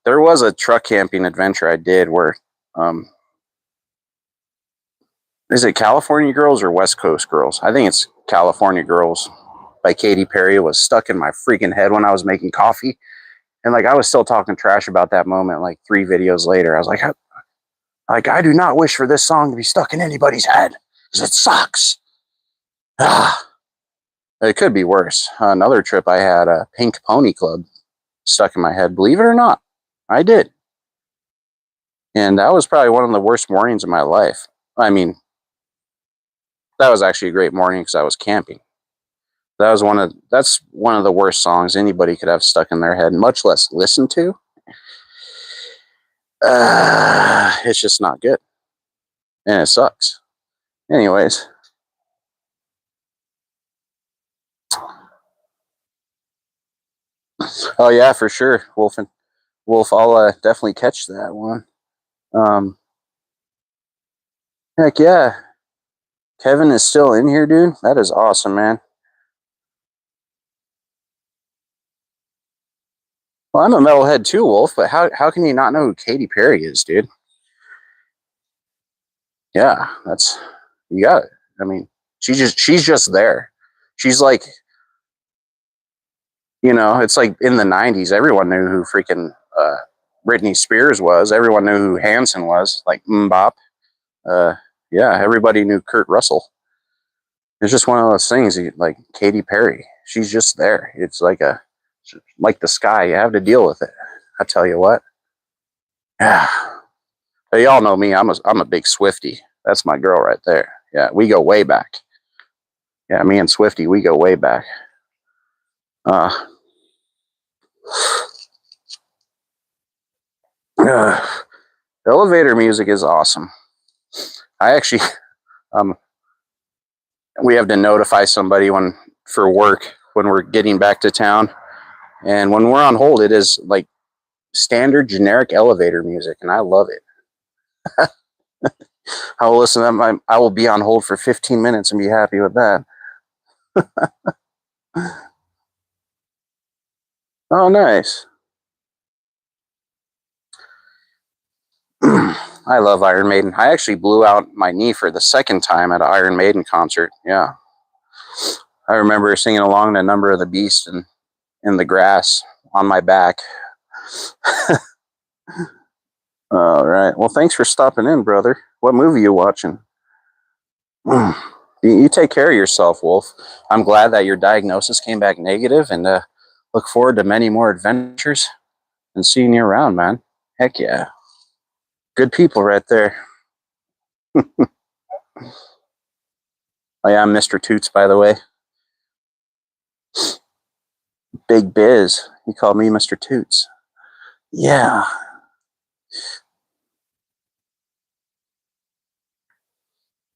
There was a truck camping adventure I did where, is it California Girls or West Coast Girls? I think it's California Girls by Katy Perry. It was stuck in my freaking head when I was making coffee. And like, I was still talking trash about that moment, like 3 videos later. I was like, I do not wish for this song to be stuck in anybody's head because it sucks. It could be worse. Another trip I had a Pink Pony Club stuck in my head. Believe it or not, I did. And that was probably one of the worst mornings of my life. I mean, that was actually a great morning because I was camping. That's one of the worst songs anybody could have stuck in their head, much less listen to. It's just not good. And it sucks. Anyways. Oh yeah, for sure. Wolf, I'll definitely catch that one. Heck yeah. Kevin is still in here, dude. That is awesome, man. Well, I'm a metalhead too, Wolf, but how can you not know who Katy Perry is, dude? Yeah, you got it. I mean, she's just there. She's like, it's like in the 90s, everyone knew who freaking Britney Spears was. Everyone knew who Hanson was, like Mbop. Yeah, everybody knew Kurt Russell. It's just one of those things, like Katy Perry. She's just there. It's like the sky. You have to deal with it. I tell you what. Yeah. But y'all know me. I'm a big Swiftie. That's my girl right there. Yeah, we go way back. Yeah, me and Swiftie, we go way back. Elevator music is awesome. I actually, we have to notify somebody for work when we're getting back to town, and when we're on hold, it is like standard generic elevator music, and I love it. I will listen to them. I will be on hold for 15 minutes and be happy with that. Oh, nice. I love Iron Maiden. I actually blew out my knee for the second time at an Iron Maiden concert. Yeah. I remember singing along to Number of the Beast and in the grass on my back. All right. Well, thanks for stopping in, brother. What movie you watching? You take care of yourself, Wolf. I'm glad that your diagnosis came back negative, and look forward to many more adventures and seeing you around, man. Heck yeah. Good people right there. Oh, yeah, I'm Mr. Toots, by the way. Big Biz. He called me Mr. Toots. Yeah.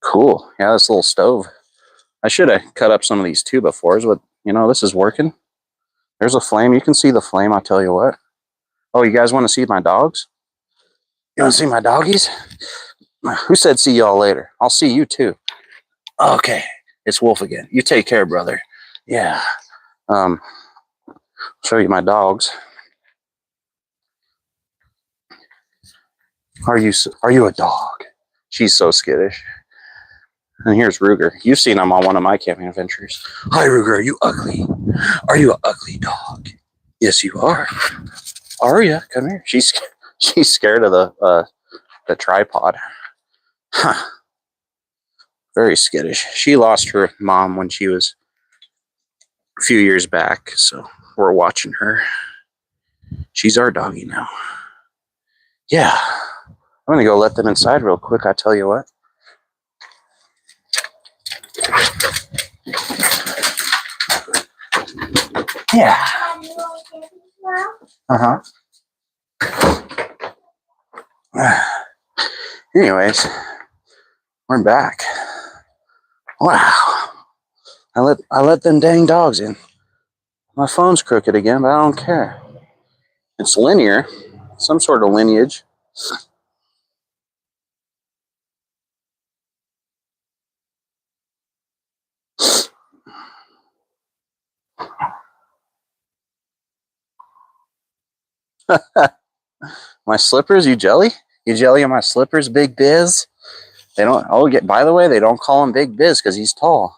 Cool. Yeah, this little stove. I should have cut up some of these 2x4s, but you know, this is working. There's a flame. You can see the flame, I'll tell you what. Oh, you guys want to see my dogs? You want to see my doggies? Who said see y'all later? I'll see you too. Okay. It's Wolf again. You take care, brother. Yeah. Show you my dogs. Are you a dog? She's so skittish. And here's Ruger. You've seen him on one of my camping adventures. Hi, Ruger. Are you ugly? Are you an ugly dog? Yes, you are. Are you? Come here. She's scared of the tripod. Huh. Very skittish. She lost her mom when she was a few years back, so we're watching her. She's our doggy now. Yeah. I'm going to go let them inside real quick, I tell you what. Yeah. Uh-huh. Anyways, we're back. Wow. I let them dang dogs in. My phone's crooked again, but I don't care. It's linear. Some sort of lineage. My slippers, you jelly? You jelly on my slippers, Big Biz? They don't, by the way, they don't call him Big Biz because he's tall.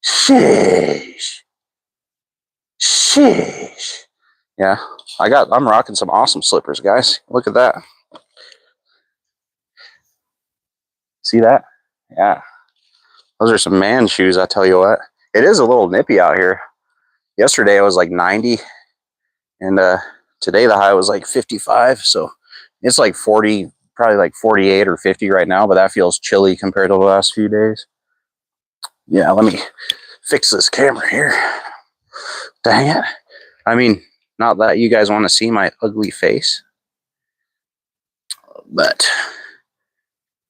Sheesh. Sheesh. Yeah, I'm rocking some awesome slippers, guys. Look at that. See that? Yeah. Those are some man shoes, I tell you what. It is a little nippy out here. Yesterday it was like 90, and today the high was like 55, so it's like 40, probably like 48 or 50 right now, but that feels chilly compared to the last few days. Yeah, let me fix this camera here. Dang it. I mean, not that you guys want to see my ugly face, but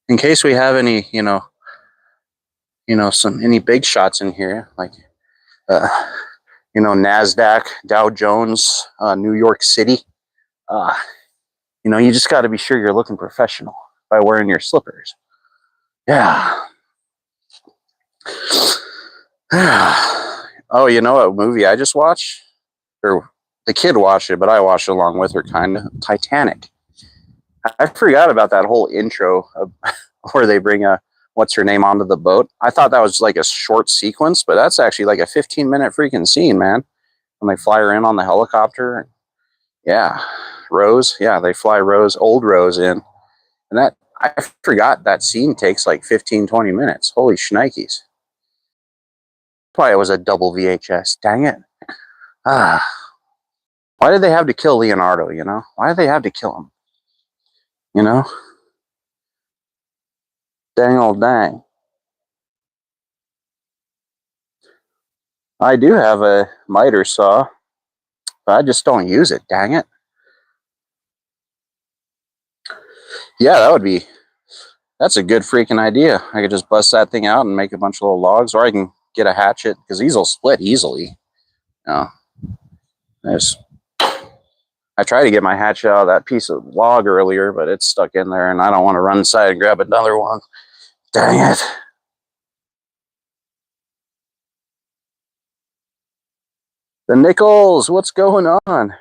in case we have any, any big shots in here, like, NASDAQ, Dow Jones, New York City, you just got to be sure you're looking professional by wearing your slippers. Yeah. Oh, you know what movie I just watched? Or the kid watched it, but I watched it along with her, kind of. Titanic. I forgot about that whole intro of where they bring what's her name onto the boat. I thought that was like a short sequence, but that's actually like a 15-minute freaking scene, man. When they fly her in on the helicopter. Yeah. Rose. Yeah, they fly old Rose in. And that, I forgot that scene takes like 15, 20 minutes. Holy shnikes. Why it was a double VHS. Dang it. Why did they have to kill Leonardo, Why did they have to kill him? Dang old dang. I do have a miter saw, but I just don't use it, dang it. Yeah, that's a good freaking idea. I could just bust that thing out and make a bunch of little logs, or I can get a hatchet, because these will split easily. I tried to get my hatchet out of that piece of log earlier, but it's stuck in there, and I don't want to run inside and grab another one. Dang it. The Nichols, what's going on?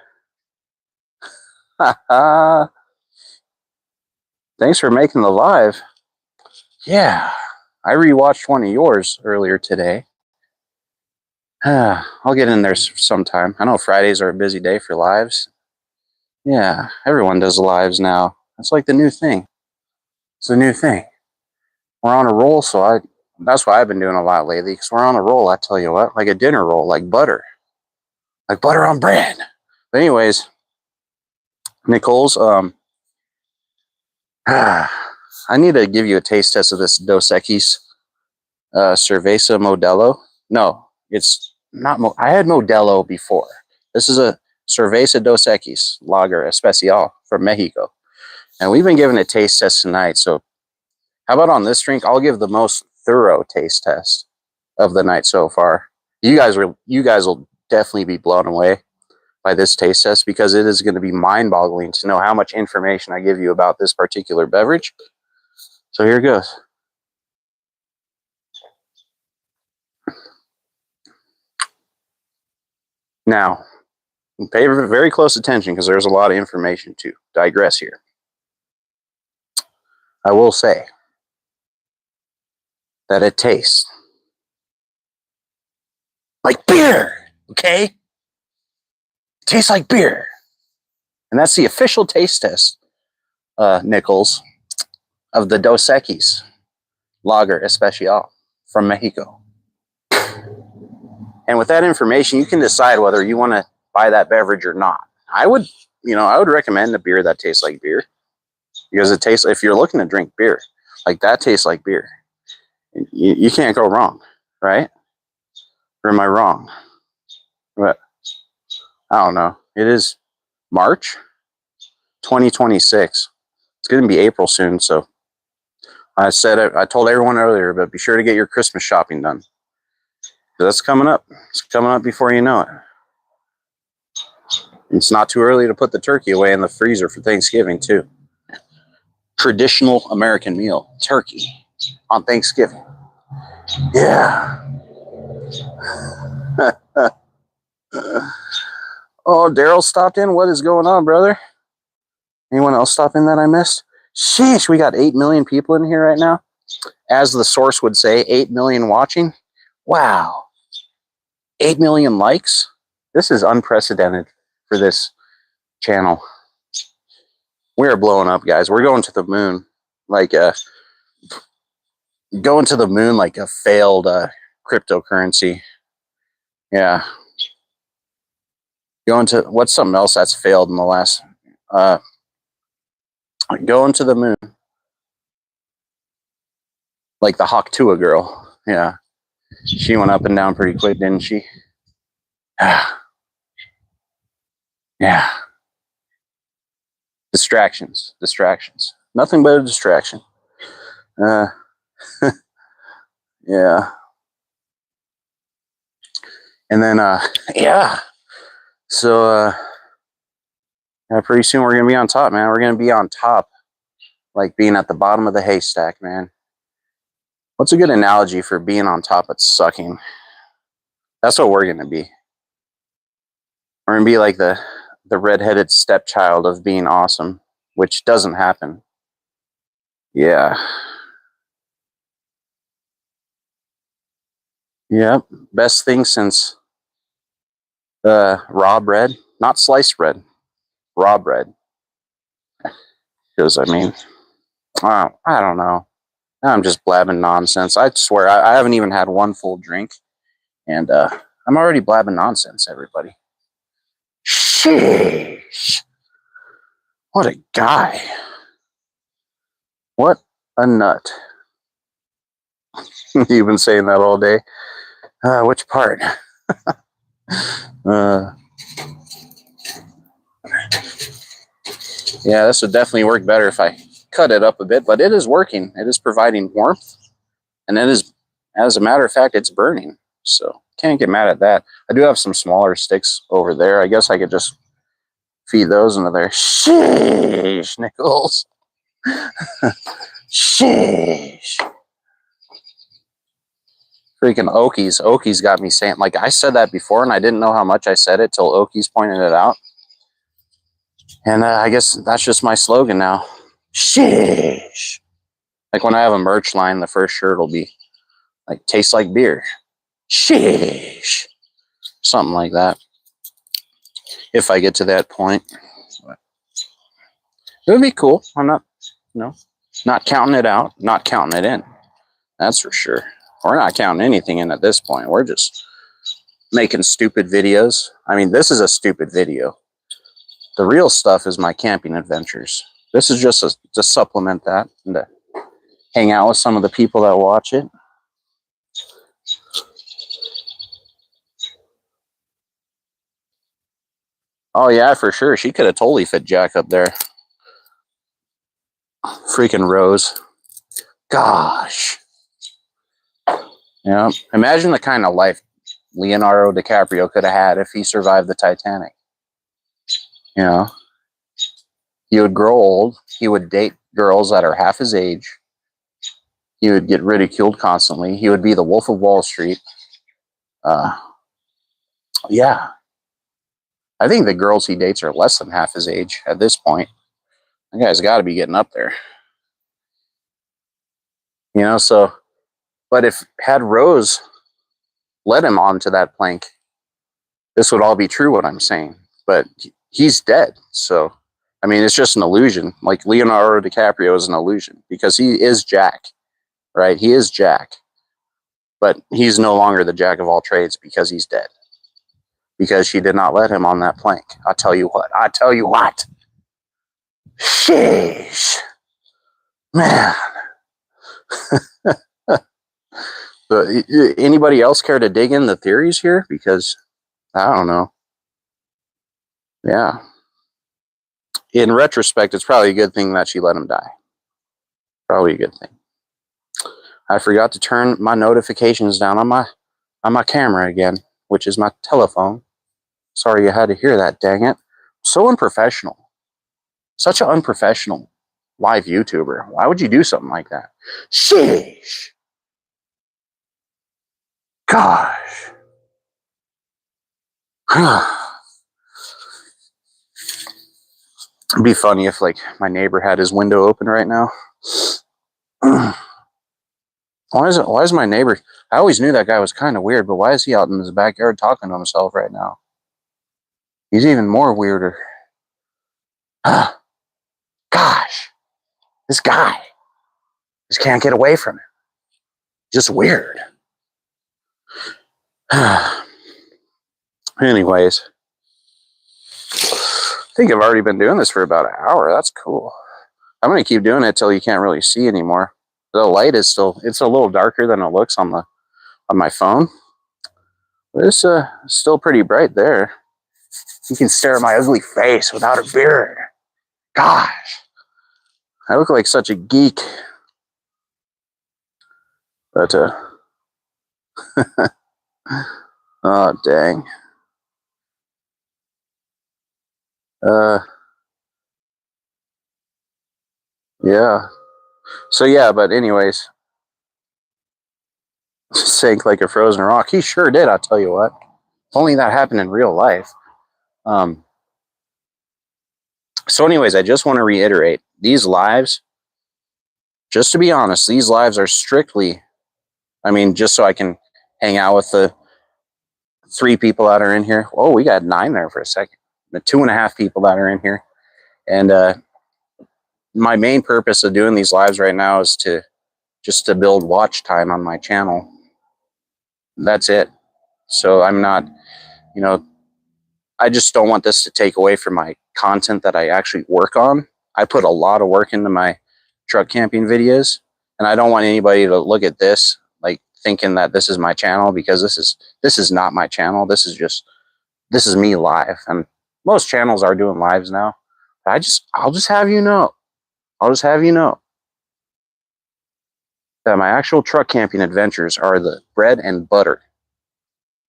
Thanks for making the live. Yeah, I rewatched one of yours earlier today. I'll get in there sometime. I know Fridays are a busy day for lives. Yeah, everyone does lives now. That's like the new thing. It's the new thing. We're on a roll, so that's why I've been doing a lot lately, because we're on a roll, I tell you what, like a dinner roll, like butter. Like butter on bread. But anyways, Nichols, I need to give you a taste test of this Dos Equis Cerveza Modelo. No, it's not. I had Modelo before. This is a Cerveza Dos Equis Lager Especial from Mexico. And we've been giving a taste test tonight, so How about on this drink? I'll give the most thorough taste test of the night so far. You guys will definitely be blown away by this taste test, because it is going to be mind-boggling to know how much information I give you about this particular beverage. So here goes. Now, pay very close attention, because there's a lot of information to digress here. I will say that it tastes like beer, okay? It tastes like beer. And that's the official taste test, Nichols, of the Dos Equis Lager Especial from Mexico. And with that information, you can decide whether you want to buy that beverage or not. I would recommend a beer that tastes like beer, because it tastes, if you're looking to drink beer, like that tastes like beer. You can't go wrong, right? Or am I wrong? But I don't know. It is March 2026. It's going to be April soon, so I told everyone earlier, but be sure to get your Christmas shopping done. That's coming up. It's coming up before you know it. It's not too early to put the turkey away in the freezer for Thanksgiving, too. Traditional American meal, turkey on Thanksgiving. Yeah. Oh, Daryl stopped in. What is going on, brother? Anyone else stop in that I missed? Sheesh, we got 8 million people in here right now. As the source would say, 8 million watching. Wow. 8 million likes. This is unprecedented for this channel. We are blowing up, guys. We're going to the moon. Going to the moon like a failed cryptocurrency. Yeah. Going to, what's something else that's failed in the last, going to the moon. Like the Hawktua girl. Yeah. She went up and down pretty quick, didn't she? Yeah. Distractions. Nothing but a distraction. Yeah. And then, yeah. So, yeah, pretty soon we're going to be on top, man. We're going to be on top, like being at the bottom of the haystack, man. What's a good analogy for being on top but sucking? That's what we're going to be. We're going to be like the redheaded stepchild of being awesome, which doesn't happen. Yeah. Yep. Best thing since raw bread, not sliced bread, raw bread. Because, I mean, I don't know. I'm just blabbing nonsense. I swear, I haven't even had one full drink, and I'm already blabbing nonsense, everybody. Sheesh. What a guy. What a nut. You've been saying that all day. Which part? Yeah, this would definitely work better if I cut it up a bit, but it is working. It is providing warmth, and it is, as a matter of fact, it's burning. So can't get mad at that. I do have some smaller sticks over there. I guess I could just feed those into there. Sheesh, Nichols. Sheesh. Freaking Okies. Okies got me saying, like, I said that before, and I didn't know how much I said it till Okies pointed it out. And I guess that's just my slogan now. Sheesh. Like when I have a merch line, the first shirt will be like, tastes like beer. Sheesh. Something like that. If I get to that point. It would be cool. I'm not, not counting it out, not counting it in. That's for sure. We're not counting anything in at this point. We're just making stupid videos. I mean, this is a stupid video. The real stuff is my camping adventures. This is just to supplement that and to hang out with some of the people that watch it. Oh, yeah, for sure. She could have totally fit Jack up there. Freaking Rose. Gosh. Imagine the kind of life Leonardo DiCaprio could have had if he survived the Titanic. He would grow old. He would date girls that are half his age. He would get ridiculed constantly. He would be the Wolf of Wall Street. Yeah. I think the girls he dates are less than half his age at this point. That guy's got to be getting up there. But had Rose led him onto that plank, this would all be true, what I'm saying. But he's dead. So, I mean, it's just an illusion. Like Leonardo DiCaprio is an illusion because he is Jack, right? He is Jack. But he's no longer the Jack of all trades because he's dead. Because she did not let him on that plank. I'll tell you what. Sheesh. Man. But anybody else care to dig in the theories here? Because I don't know. Yeah. In retrospect, it's probably a good thing that she let him die. Probably a good thing. I forgot to turn my notifications down on my camera again, which is my telephone. Sorry you had to hear that, dang it. So unprofessional. Such an unprofessional live YouTuber. Why would you do something like that? Sheesh. Gosh. It'd be funny if, like, my neighbor had his window open right now. Why is my neighbor... I always knew that guy was kind of weird, but why is he out in his backyard talking to himself right now? He's even more weirder. Gosh. This guy just can't get away from it. Just weird. Anyways. I think I've already been doing this for about an hour. That's cool. I'm going to keep doing it till you can't really see anymore. The light is it's a little darker than it looks on my phone. But it's still pretty bright there. You can stare at my ugly face without a beard. Gosh. I look like such a geek. But, oh, dang. Yeah. So, yeah, but anyways. Sank like a frozen rock. He sure did, I'll tell you what. If only that happened in real life. So anyways, I just want to reiterate, these lives, just to be honest, these lives are strictly, I mean, just so I can hang out with the 3 people that are in here. Oh, we got 9 there for a second. The 2.5 people that are in here. And my main purpose of doing these lives right now is to build watch time on my channel. That's it. So I'm not, I just don't want this to take away from my content that I actually work on. I put a lot of work into my truck camping videos, and I don't want anybody to look at this like thinking that this is my channel, because this is not my channel. This is me live, and most channels are doing lives now. I'll just have you know that my actual truck camping adventures are the bread and butter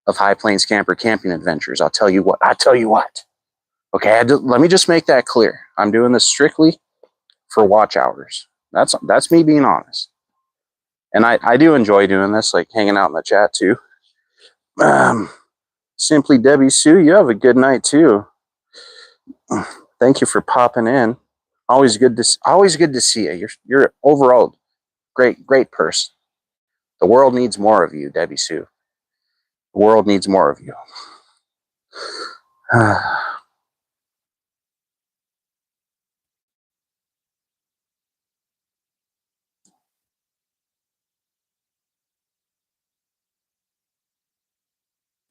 of High Plains Camper camping adventures. I'll tell you what. Okay, let me just make that clear. I'm doing this strictly for watch hours. That's me being honest. And I do enjoy doing this, like hanging out in the chat too. Simply Debbie Sue, you have a good night too. Thank you for popping in. Always good to see you. You're overall great person. The world needs more of you, Debbie Sue. The world needs more of you.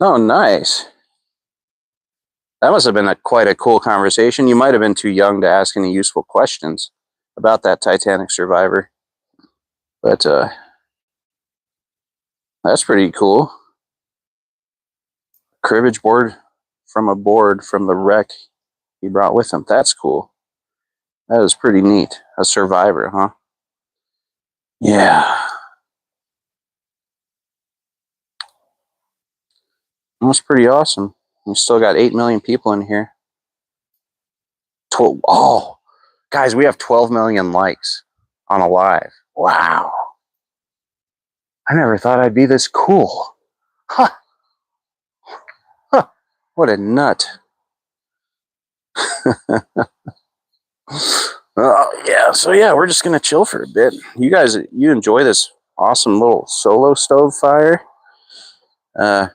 Oh, nice. That must have been quite a cool conversation. You might have been too young to ask any useful questions about that Titanic survivor. But that's pretty cool. Cribbage board from the wreck he brought with him. That's cool. That is pretty neat. A survivor, huh? Yeah. That's pretty awesome. We still got 8 million people in here. Oh, guys, we have 12 million likes on a live. Wow. I never thought I'd be this cool. Huh. Huh. What a nut. Yeah, so yeah, we're just going to chill for a bit. You guys, you enjoy this awesome little solo stove fire? Yeah,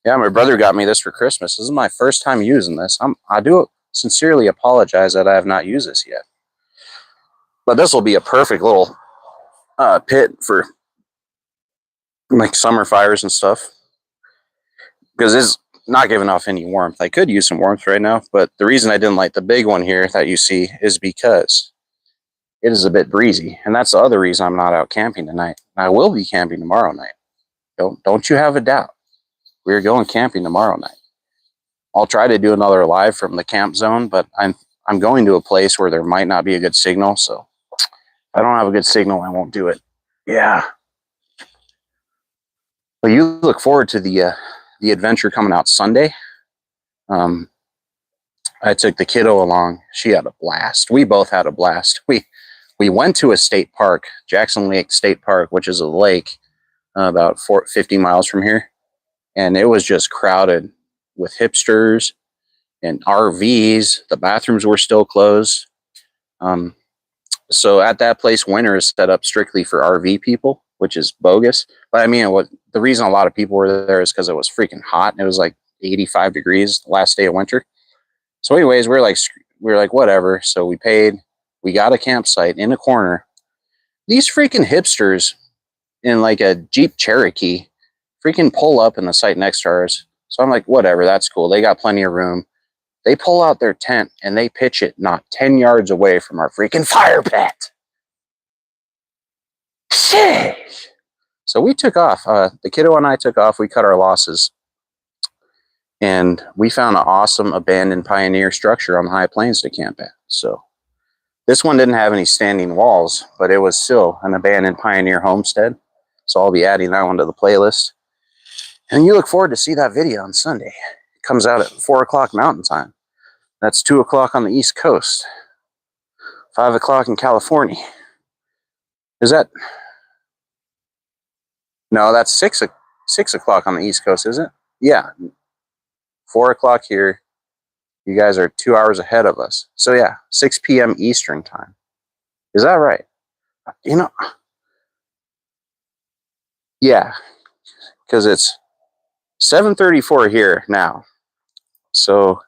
my brother got me this for Christmas. This is my first time using this. I do sincerely apologize that I have not used this yet. But this will be a perfect little pit for like summer fires and stuff. Because it's not giving off any warmth. I could use some warmth right now, but the reason I didn't light the big one here that you see is because it is a bit breezy. And that's the other reason I'm not out camping tonight. I will be camping tomorrow night. Don't you have a doubt. We're going camping tomorrow night. I'll try to do another live from the camp zone, but I'm going to a place where there might not be a good signal, so if I don't have a good signal, I won't do it. Yeah. But you look forward to the adventure coming out Sunday. I took the kiddo along. She had a blast. We both had a blast. We went to a state park, Jackson Lake State Park, which is a lake about 50 miles from here. And it was just crowded with hipsters and RVs. The bathrooms were still closed. So at that place, winter is set up strictly for RV people, which is bogus. But I mean, the reason a lot of people were there is because it was freaking hot. It was like 85 degrees the last day of winter. So anyways, we're like, whatever. So we paid. We got a campsite in a corner. These freaking hipsters in like a Jeep Cherokee freaking pull up in the site next to ours. So I'm like, whatever, that's cool. They got plenty of room. They pull out their tent and they pitch it not 10 yards away from our freaking fire pit. Sheesh. So we took off. The kiddo and I took off. We cut our losses. And we found an awesome abandoned pioneer structure on the high plains to camp at. So this one didn't have any standing walls, but it was still an abandoned pioneer homestead. So I'll be adding that one to the playlist. And you look forward to see that video on Sunday. It comes out at 4 o'clock Mountain Time. That's 2 o'clock on the East Coast. 5 o'clock in California. Is that? No, that's 6 o'clock on the East Coast, is it? Yeah. 4 o'clock here. You guys are 2 hours ahead of us. So yeah, 6 p.m. Eastern time. Is that right? You know, yeah, because it's 7:34 here now. So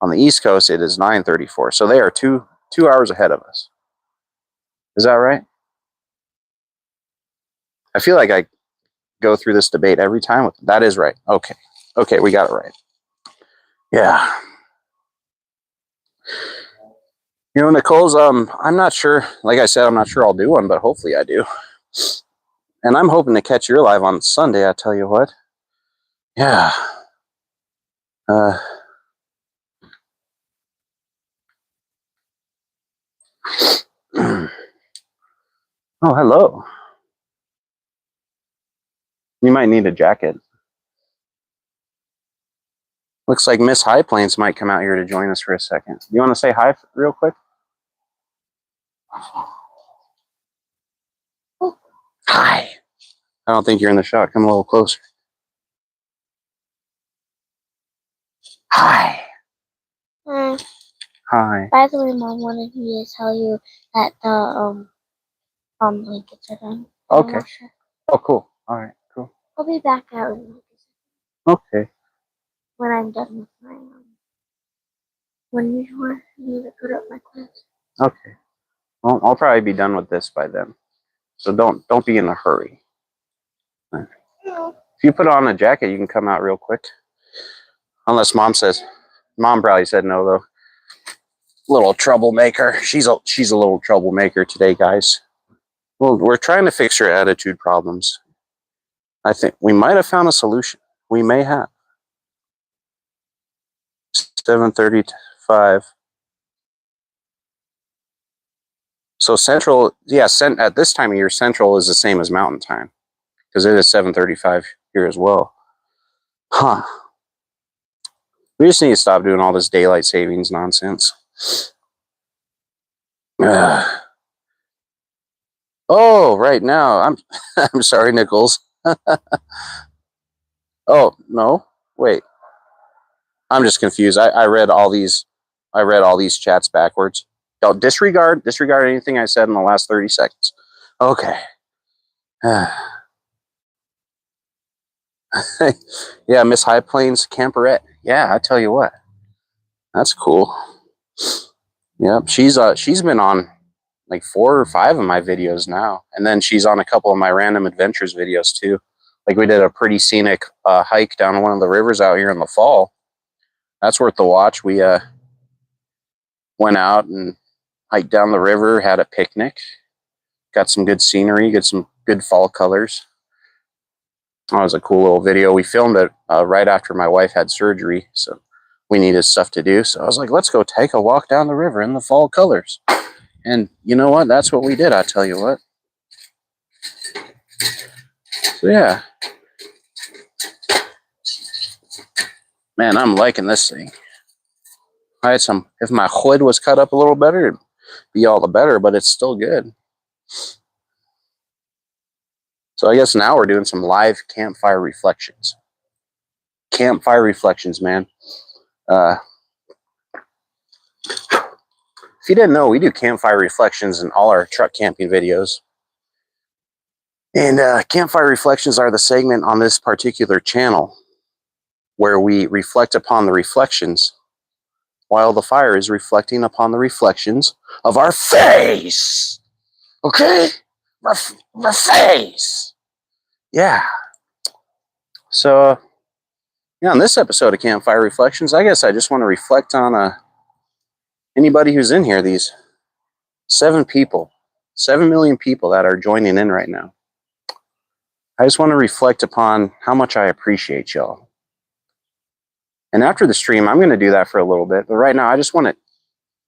on the East Coast, it is 9:34. So they are two hours ahead of us. Is that right? I feel like I go through this debate every time. That is right. Okay. Okay, we got it right. Yeah. You know, Nicole's, I'm not sure. Like I said, I'm not sure I'll do one, but hopefully I do. And I'm hoping to catch your live on Sunday, I tell you what. Yeah. Oh, hello. You might need a jacket. Looks like Miss High Plains might come out here to join us for a second. You want to say hi real quick? Hi. I don't think you're in the shot. Come a little closer. Hi. Hi. Hi. By the way, Mom wanted me to tell you that the blankets are done. Okay. Oh, cool. All right. Cool. I'll be back out in like a second. Okay. When I'm done with my when you want me to put up my clothes. Okay. Well, I'll probably be done with this by then. So don't be in a hurry. Right. No. If you put on a jacket, you can come out real quick. Unless Mom says. Mom probably said no though. Little troublemaker. She's a little troublemaker today, guys. Well, we're trying to fix her attitude problems. I think we might have found a solution. We may have. 7:35. So Central, yeah, at this time of year, Central is the same as Mountain Time because it is 7:35 here as well. Huh. We just need to stop doing all this daylight savings nonsense. Oh, right now I'm sorry, Nichols. Oh no, wait. I'm just confused. I read all these chats backwards. Don't disregard anything I said in the last 30 seconds. Okay. Yeah, Miss High Plains Camperette. Yeah, I tell you what. That's cool. Yep, she's been on like 4 or 5 of my videos now. And then she's on a couple of my random adventures videos too. Like we did a pretty scenic hike down one of the rivers out here in the fall. That's worth the watch. We went out and hiked down the river, had a picnic, got some good scenery, got some good fall colors. That was a cool little video. We filmed it right after my wife had surgery, so we needed stuff to do. So I was like, let's go take a walk down the river in the fall colors. And you know what? That's what we did, I tell you what. So yeah. Man, I'm liking this thing. I had some, if my hood was cut up a little better, it'd be all the better, but it's still good. So I guess now we're doing some live campfire reflections. Campfire reflections, man. If you didn't know, we do campfire reflections in all our truck camping videos. And campfire reflections are the segment on this particular channel where we reflect upon the reflections while the fire is reflecting upon the reflections of our face. Okay? Our face. Yeah. So, yeah, on this episode of Campfire Reflections, I guess I just want to reflect on anybody who's in here, these 7 million people that are joining in right now. I just want to reflect upon how much I appreciate y'all. And after the stream, I'm going to do that for a little bit. But right now, I just want to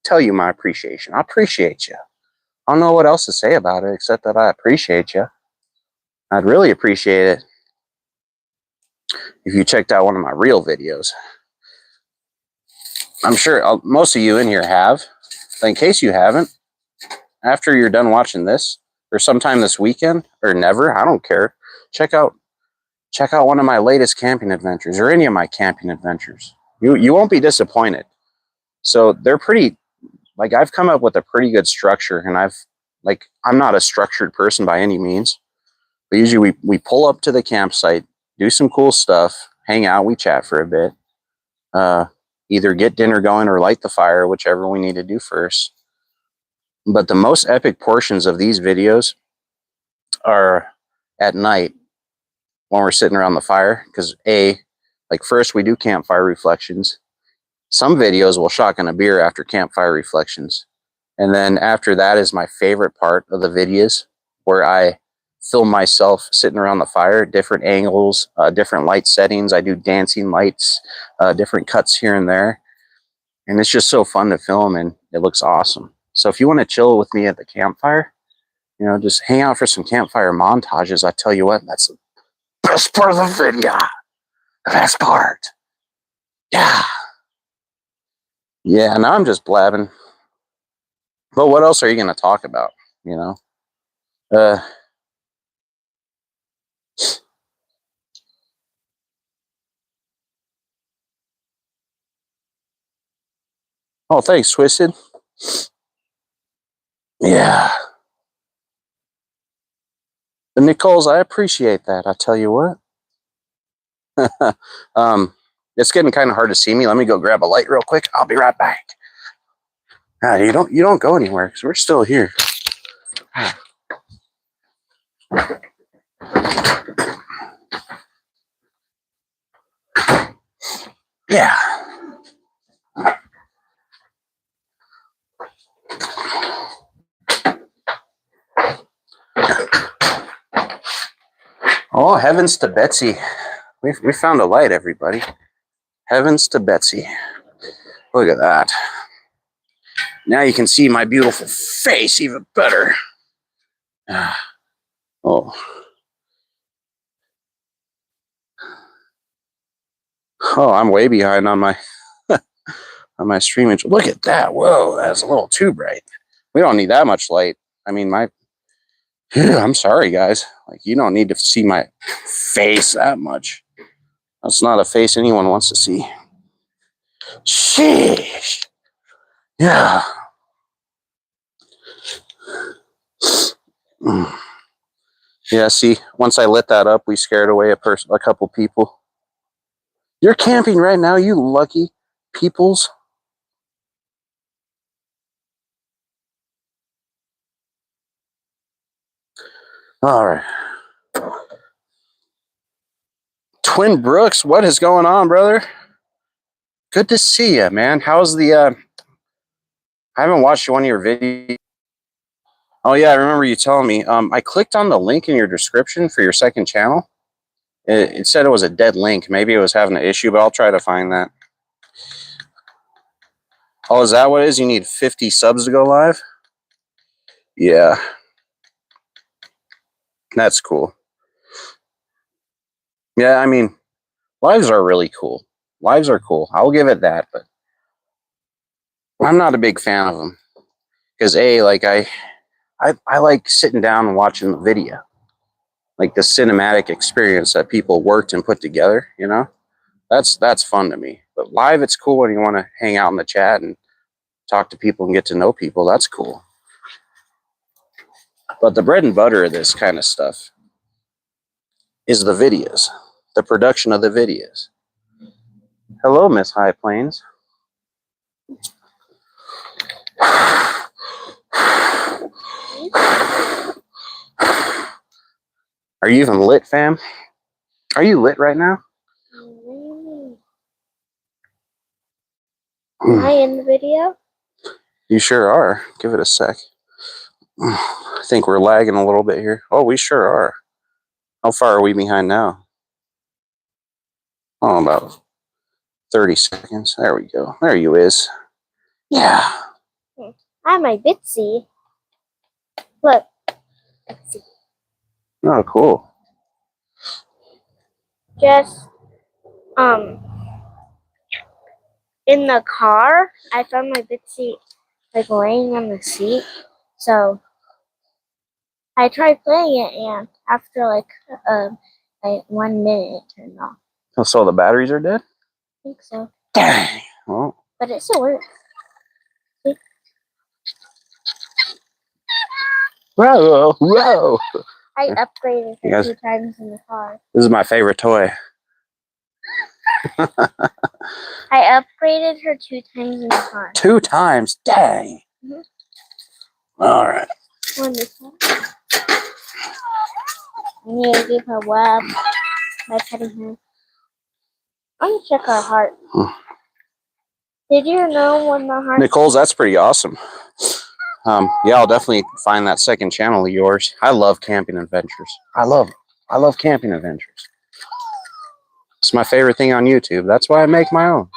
tell you my appreciation. I appreciate you. I don't know what else to say about it except that I appreciate you. I'd really appreciate it if you checked out one of my real videos. I'm sure most of you in here have. But in case you haven't, after you're done watching this, or sometime this weekend, or never, I don't care, check out one of my latest camping adventures, or any of my camping adventures. You won't be disappointed. So they're pretty, like, I've come up with a pretty good structure, and I'm not a structured person by any means, but usually we pull up to the campsite, do some cool stuff, hang out, we chat for a bit, either get dinner going or light the fire, whichever we need to do first. But the most epic portions of these videos are at night when we're sitting around the fire, because like first we do campfire reflections. Some videos will shotgun a beer after campfire reflections. And then after that is my favorite part of the videos, where I film myself sitting around the fire, different angles, different light settings. I do dancing lights, different cuts here and there. And it's just so fun to film, and it looks awesome. So if you want to chill with me at the campfire, just hang out for some campfire montages. I tell you what, that's the best part of the video. The best part. Yeah. Yeah, now I'm just blabbing. But what else are you going to talk about, Oh, thanks, Twisted. Yeah. The Nicoles, I appreciate that. I tell you what. It's getting kind of hard to see me. Let me go grab a light real quick. I'll be right back. You don't go anywhere because we're still here. Yeah. Oh, heavens to Betsy. We found a light, everybody. Heavens to Betsy. Look at that. Now you can see my beautiful face even better. Oh. Oh, I'm way behind on my on my streaming. Look at that. Whoa, that's a little too bright. We don't need that much light. I mean, I'm sorry, guys. Like, you don't need to see my face that much. That's not a face anyone wants to see. Sheesh. Yeah. Yeah, see, once I lit that up, we scared away a couple people. You're camping right now, you lucky peoples. All right. Twin Brooks, what is going on, brother? Good to see you, man. How's the, I haven't watched one of your videos. Oh, yeah, I remember you telling me. I clicked on the link in your description for your second channel. It said it was a dead link. Maybe it was having an issue, but I'll try to find that. Oh, is that what it is? You need 50 subs to go live? Yeah. That's cool. Yeah, I mean, lives are really cool. Lives are cool. I'll give it that, but I'm not a big fan of them. Because like I like sitting down and watching the video. Like the cinematic experience that people worked and put together, you know? That's fun to me. But live, it's cool when you want to hang out in the chat and talk to people and get to know people. That's cool. But the bread and butter of this kind of stuff is the videos, the production of the videos. Hello, Miss High Plains. Are you even lit, fam? Are you lit right now? Am I in the video? You sure are. Give it a sec. I think we're lagging a little bit here. Oh, we sure are. How far are we behind now? Oh, about 30 seconds. There we go. There you is. Yeah. I have my Bitsy. Look. Bitsy. Oh, cool. Just, in the car, I found my Bitsy, like, laying on the seat. So, I tried playing it, and after, like 1 minute, it turned off. Oh, so the batteries are dead? I think so. Dang. Well. But it still works. See? Whoa, whoa. I upgraded You her guys- 2 times in the car. This is my favorite toy. I upgraded her 2 times in the car. 2 times? Dang. Mhm. All right. One this one. I need to give her web by petting her. I'm gonna check her heart. Did you know when the heart? Nicole's, that's pretty awesome. Yeah, I'll definitely find that second channel of yours. I love camping adventures. I love camping adventures. It's my favorite thing on YouTube. That's why I make my own.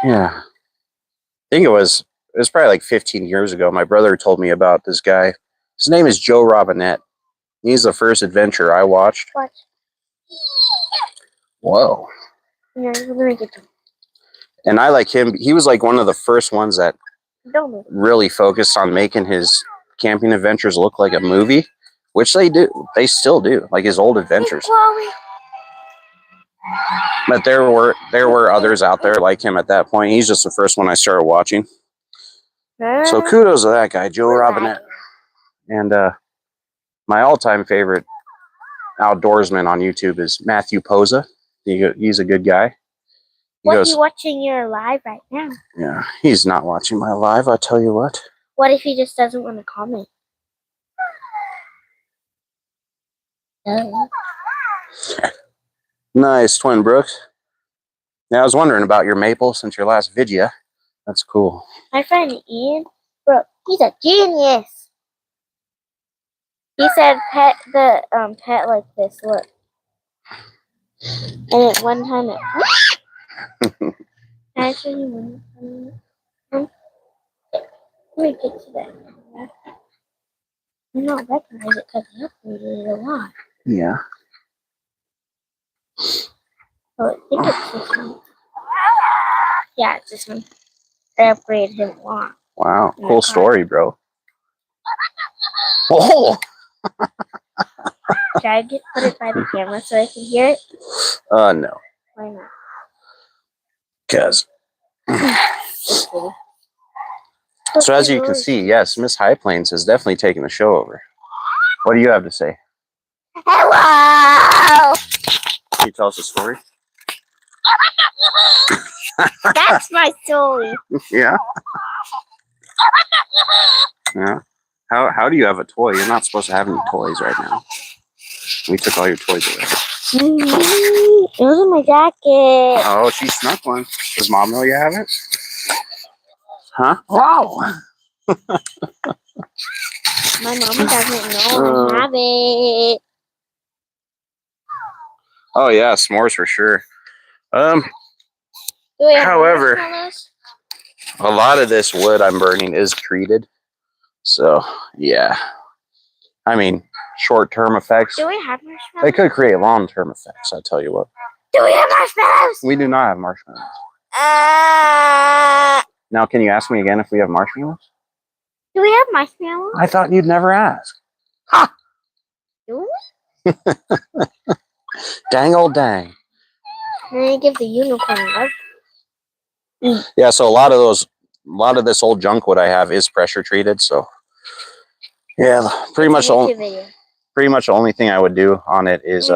Yeah. I think it was probably like 15 years ago. My brother told me about this guy. His name is Joe Robinette. He's the first adventure I watched. Watch. Whoa. No, let me get them. And I like him. He was like one of the first ones that Don't move. really focused on making his camping adventures look like a movie, which they do. They still do, like his old adventures. Hey, Chloe. But there were others out there like him at that point. He's just the first one I started watching. So kudos to that guy, Joe Robinette. And my all-time favorite outdoorsman on YouTube is Matthew Poza. He's a good guy. What if you watching your live right now? Yeah, he's not watching my live, I'll tell you what. What if he just doesn't want to comment? Nice, Twin Brooks. Now, I was wondering about your maple since your last video. That's cool. My friend Ian, bro, he's a genius. He said pet the pet like this, look. And at one time it actually Let me get to that. I don't recognize it because I uploaded it a lot. Yeah. Oh, I think it's this one. Yeah, it's this one. I upgraded him a lot. Wow. Cool story, bro. Oh! Should I put it by the camera so I can hear it? No. Why not? Because. Just kidding. So as you can see, yes, Miss High Plains has definitely taken the show over. What do you have to say? Hello! Can you tell us a story? That's my story. Yeah. Yeah. How do you have a toy? You're not supposed to have any toys right now. We took all your toys away. It was in my jacket. Oh, she snuck one. Does Mom know you have it? Huh? Wow. My mama doesn't know I have it. Oh yeah, s'mores for sure. Do we have However, marshmallows? a lot of this wood I'm burning is treated. So yeah. I mean, short-term effects. Do we have marshmallows? They could create long-term effects, I tell you what. Do we have marshmallows? We do not have marshmallows. Now, can you ask me again if we have marshmallows? Do we have marshmallows? I thought you'd never ask. Ha! Do we? Dang old dang. I'm gonna give the unicorn love. Yeah, so a lot of this old junk wood I have is pressure treated, so yeah, pretty much the only thing I would do on it is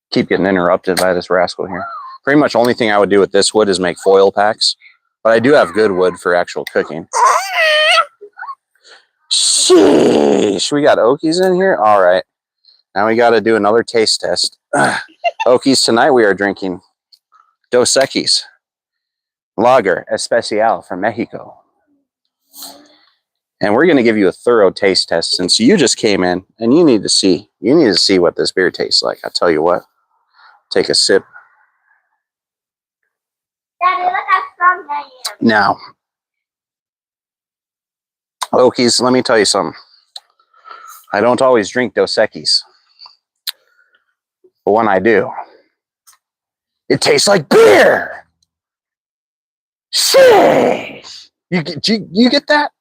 keep getting interrupted by this rascal here. Pretty much only thing I would do with this wood is make foil packs, but I do have good wood for actual cooking. Sheesh, we got Okies in here. All right, now we got to do another taste test. Okies, tonight we are drinking Dos Equis Lager Especial from Mexico. And we're going to give you a thorough taste test since you just came in and you need to see what this beer tastes like. I tell you what, take a sip. Daddy, look how strong I am. Now, Okies, let me tell you something. I don't always drink Dos Equis, but when I do, it tastes like beer. Sheesh. You get that?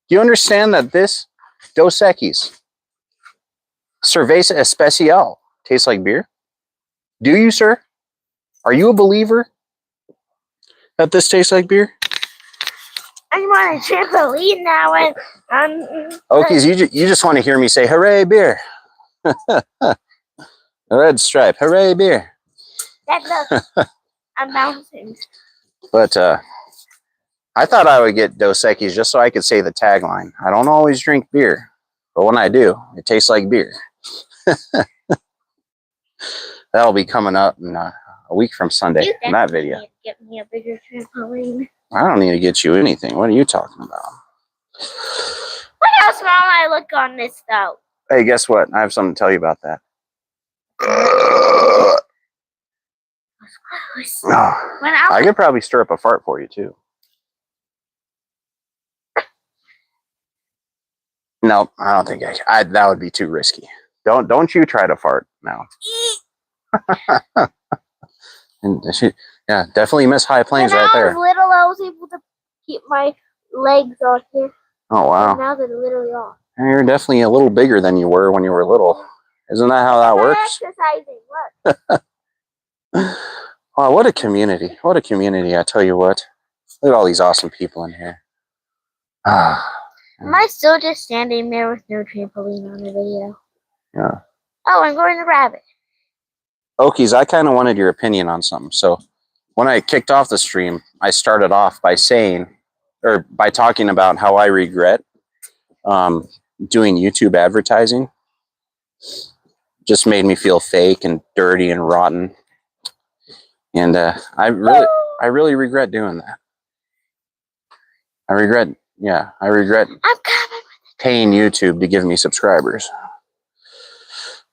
Do you understand that this Dos Equis Cerveza Especial tastes like beer? Do you, sir? Are you a believer that this tastes like beer? I'm on a trampoline now and Okies, you just want to hear me say, hooray, beer. A red stripe, hooray, beer. look, I'm bouncing. But I thought I would get Dos Equis just so I could say the tagline. I don't always drink beer, but when I do, it tastes like beer. That'll be coming up in a week from Sunday in that video. Get me a bigger trampoline. I don't need to get you anything. What are you talking about? Look how small I look on this though. Hey, guess what? I have something to tell you about that. I could probably stir up a fart for you too. No, I don't think that would be too risky. Don't you try to fart now. And yeah, definitely Miss High Plains right there. When I was little, I was able to keep my legs on here. Oh wow! And now they're literally off. You're definitely a little bigger than you were when you were little. Isn't that how that works? Exercising. Look. Wow, what a community! What a community! I tell you what. Look at all these awesome people in here. Am I still just standing there with no trampoline on the video? Yeah. Oh, I'm going to rabbit. Okies, I kind of wanted your opinion on something. So when I kicked off the stream, I started off by by talking about how I regret doing YouTube advertising. Just made me feel fake and dirty and rotten. And I really regret doing that. I regret paying YouTube to give me subscribers.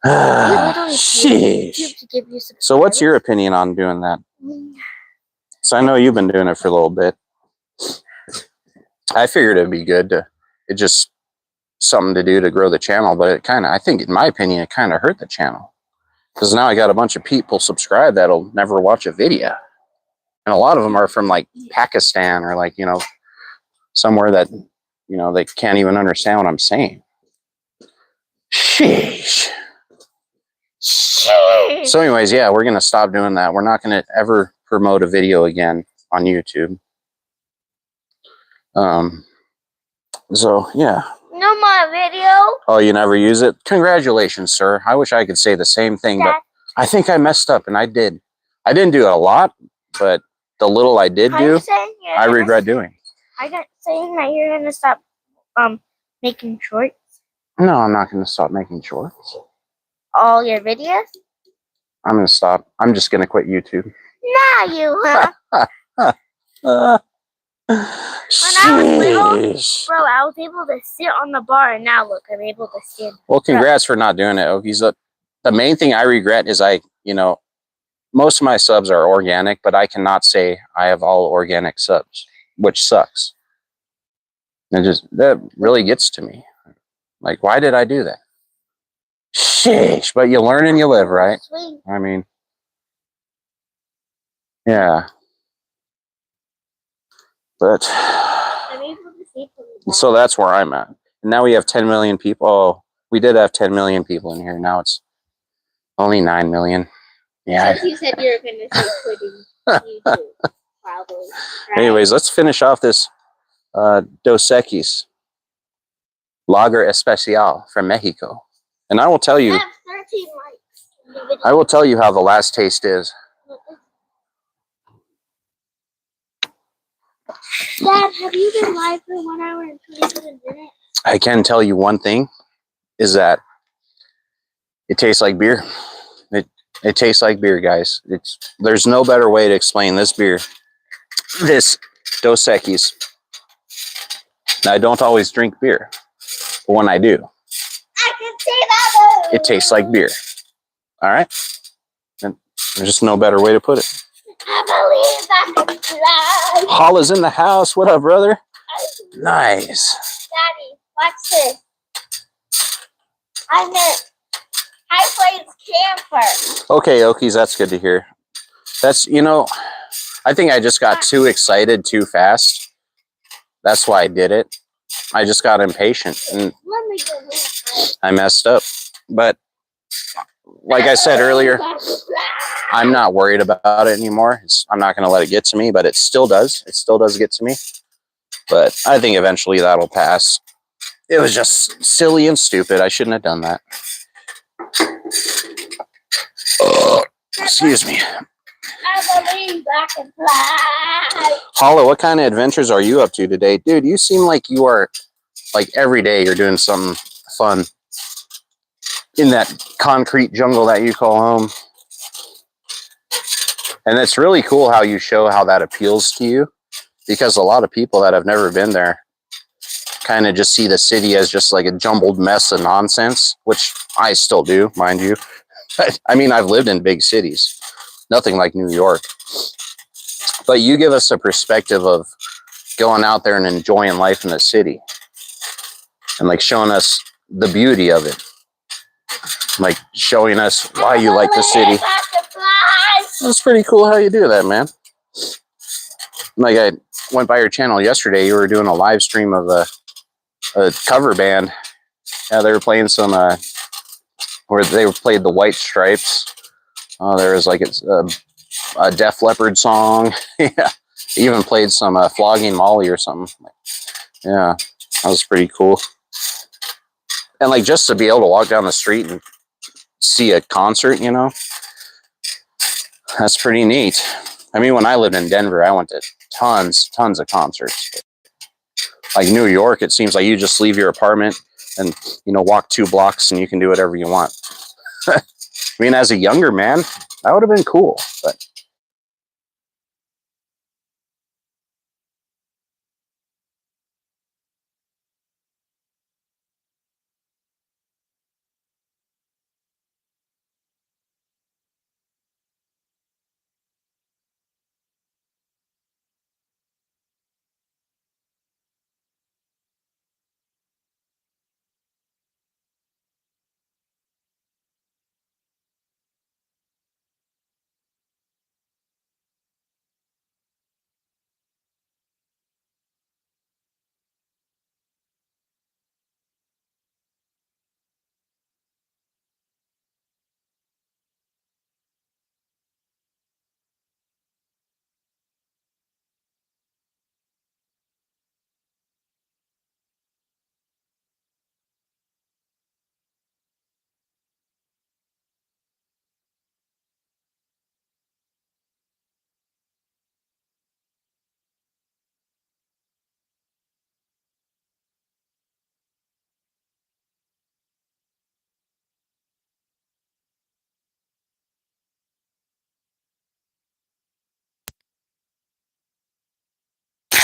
Sheesh. So what's your opinion on doing that? So I know you've been doing it for a little bit. I figured it'd be good to, it just something to do to grow the channel, but it kind of, I think in my opinion, it kind of hurt the channel because now I got a bunch of people subscribed that'll never watch a video. And a lot of them are from like Pakistan or like, you know, somewhere that, you know, they can't even understand what I'm saying. Sheesh. So anyways, yeah, we're going to stop doing that. We're not going to ever promote a video again on YouTube. So yeah. No more video. Oh, you never use it? Congratulations, sir. I wish I could say the same thing, Dad. but I think I messed up, and I did. I didn't do a lot, but the little I did do, I regret doing. I'm not saying that you're gonna stop making shorts. No, I'm not going to stop making shorts. All your videos? I'm going to stop. I'm just going to quit YouTube. Nah, you huh? When I was little, bro, I was able to sit on the bar, and now look, I'm able to stand. Well, congrats for not doing it, Okies. The main thing I regret is you know, most of my subs are organic, but I cannot say I have all organic subs, which sucks. That really gets to me. Like, why did I do that? Sheesh, but you learn and you live, right? Sweet. I mean, yeah. But, I'm able to see from the so that's where I'm at. And now we have 10 million people. Oh, we did have 10 million people in here. Now it's only 9 million. Yeah. Since you said you were going to say quitting YouTube, probably. Right? Anyways, let's finish off this Dos Equis Lager Especial from Mexico. And I will tell you, I have 13 likes. I will tell you how the last taste is. Dad, have you been live for 1 hour and 27 minutes? I can tell you one thing is that it tastes like beer. It tastes like beer, guys. There's no better way to explain this beer. This Dos Equis. Now, I don't always drink beer, but when I do, I can see that. it tastes like beer. All right? And there's just no better way to put it. I believe I can fly. Holla's in the house. What up, brother? Nice. Daddy, watch this. I played camper. Okay, Okies, that's good to hear. That's, you know, I think I just got too excited too fast. That's why I did it. I just got impatient and Let me go with I messed up. But like I said earlier, I'm not worried about it anymore. I'm not going to let it get to me, but it still does. It still does get to me. But I think eventually that'll pass. It was just silly and stupid. I shouldn't have done that. Excuse me. I believe I can fly. Holla, what kind of adventures are you up to today? Dude, you seem like you are, like every day you're doing something fun in that concrete jungle that you call home. And it's really cool how you show how that appeals to you, because a lot of people that have never been there kind of just see the city as just like a jumbled mess of nonsense, which I still do, mind you. But I mean, I've lived in big cities, nothing like New York. But you give us a perspective of going out there and enjoying life in the city and like showing us the beauty of it, like showing us why you like the city. That's pretty cool how you do that, man. Like, I went by your channel yesterday, you were doing a live stream of a cover band. Yeah, they were playing some where they played the White Stripes. There was like a Def Leppard song. Yeah, even played some Flogging Molly or something. Yeah, that was pretty cool. And like just to be able to walk down the street and see a concert, you know, that's pretty neat. I mean, when I lived in Denver, I went to tons of concerts. Like New York, it seems like you just leave your apartment and, you know, walk 2 blocks and you can do whatever you want. I mean, as a younger man, that would have been cool, but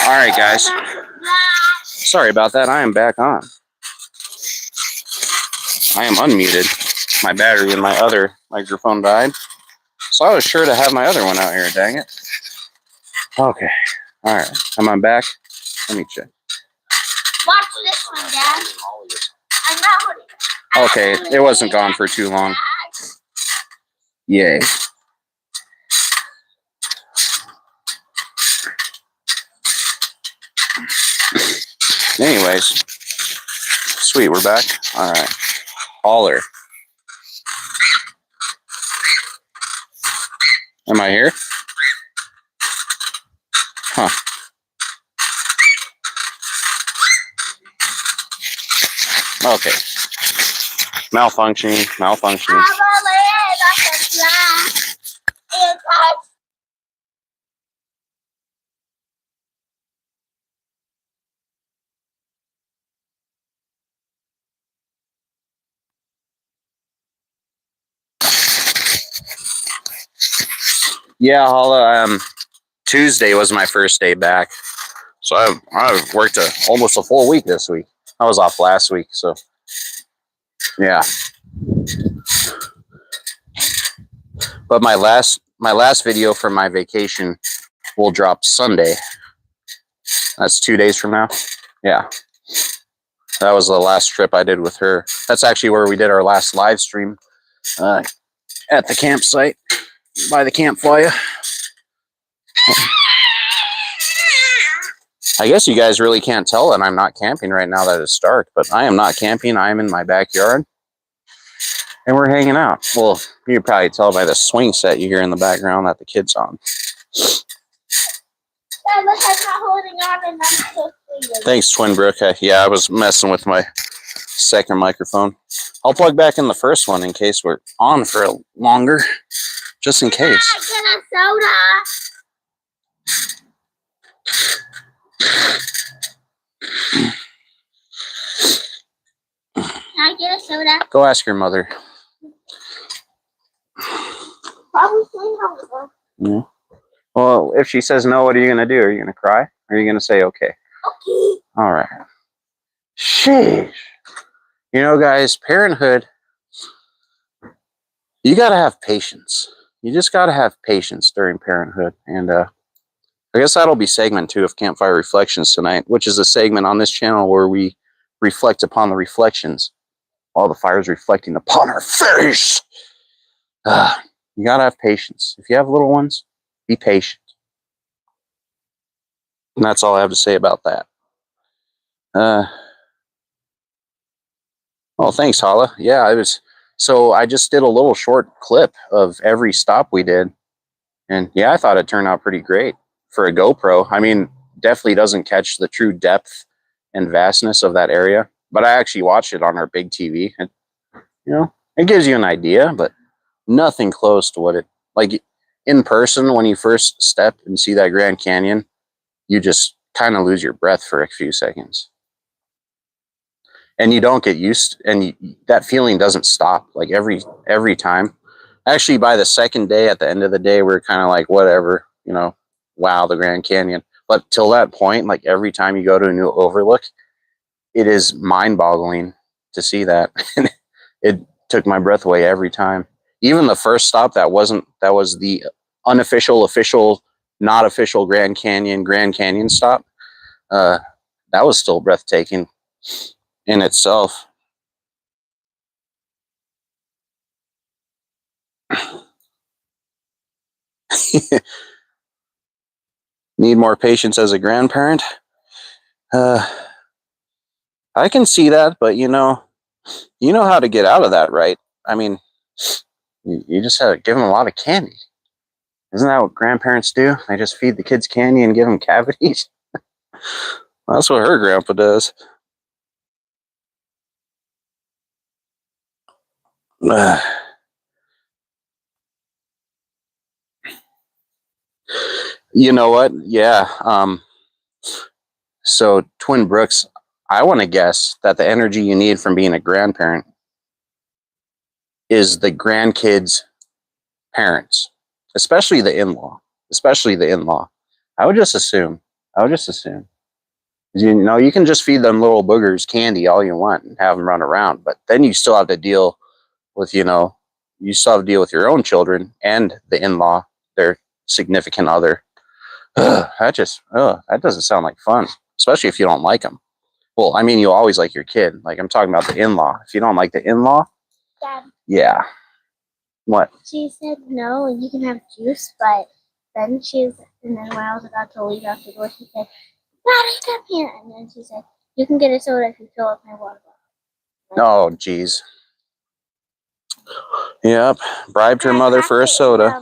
All right, guys. Sorry about that. I am back on. I am unmuted. My battery in my other microphone died. So I was sure to have my other one out here, dang it. Okay. All right. Am I back? Let me check. Watch this one, Dad. I'm not holding. Okay, it wasn't gone for too long. Yay. Anyways. Sweet, we're back. All right. Holler. Am I here? Huh. Okay. Malfunctioning. Yeah, Holla, Tuesday was my first day back. So I worked almost a full week this week. I was off last week, so yeah. But my last video from my vacation will drop Sunday. That's 2 days from now. Yeah. That was the last trip I did with her. That's actually where we did our last live stream at the campsite by the campfire. I guess you guys really can't tell that I'm not camping right now that it's dark, but I am not camping. I am in my backyard and we're hanging out. Well, you can probably tell by the swing set you hear in the background that the kid's on. Dad, look, I'm not holding on and I'm so sweet. Thanks, Twin Brook. Yeah, I was messing with my second microphone. I'll plug back in the first one in case we're on for longer, just in case. Can I get a soda? Can I get a soda? Go ask your mother. Probably hungry. Yeah. Well, if she says no, what are you going to do? Are you going to cry? Or are you going to say okay? Okay. All right. Sheesh. You know, guys, parenthood, you got to have patience. You just got to have patience during parenthood. And I guess that'll be segment 2 of Campfire Reflections tonight, which is a segment on this channel where we reflect upon the reflections. All the fires reflecting upon our face. You got to have patience. If you have little ones, be patient. And that's all I have to say about that. Oh, thanks, Hala. Yeah, so I just did a little short clip of every stop we did. And yeah, I thought it turned out pretty great for a GoPro. I mean, definitely doesn't catch the true depth and vastness of that area. But I actually watched it on our big TV. And, you know, it gives you an idea, but nothing close to what it, like in person, when you first step and see that Grand Canyon, you just kind of lose your breath for a few seconds. And you don't get used, and that feeling doesn't stop, like every time. Actually, by the second day, at the end of the day, we're kind of like, whatever, you know, wow, the Grand Canyon. But till that point, like every time you go to a new overlook, it is mind-boggling to see that. It took my breath away every time. Even the first stop that was the unofficial, official, not official Grand Canyon stop. That was still breathtaking in itself. Need more patience as a grandparent. I can see that, but you know how to get out of that, right? I mean, you just have to give them a lot of candy. Isn't that what grandparents do? They just feed the kids candy and give them cavities. That's what her grandpa does. You know what? Yeah. So Twin Brooks, I want to guess that the energy you need from being a grandparent is the grandkids' parents, especially the in-law. I would just assume. I would just assume. You know, you can just feed them little boogers candy all you want and have them run around, but then you still have to deal with, you know, you still have to deal with your own children and the in-law, their significant other. That doesn't sound like fun, especially if you don't like them. Well, I mean, you always like your kid. Like, I'm talking about the in-law. If you don't like the in-law, Dad, yeah. What? she said no, you can have juice, but then and then when I was about to leave out the door, she said, Daddy, come here. And then she said, you can get a soda if you fill up my water bottle. Oh, geez. Yep. Bribed her mother for a soda.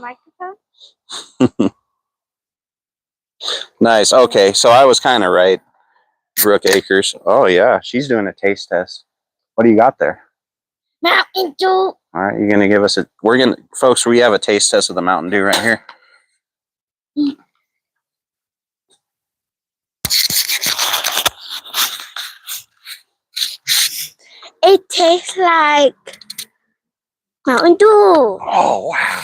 Nice. Okay, so I was kind of right. Brooke Acres. Oh, yeah. She's doing a taste test. What do you got there? Mountain Dew. All right, you're going to give us a... Folks, we have a taste test of the Mountain Dew right here. It tastes like Mountain Dew. Oh, wow.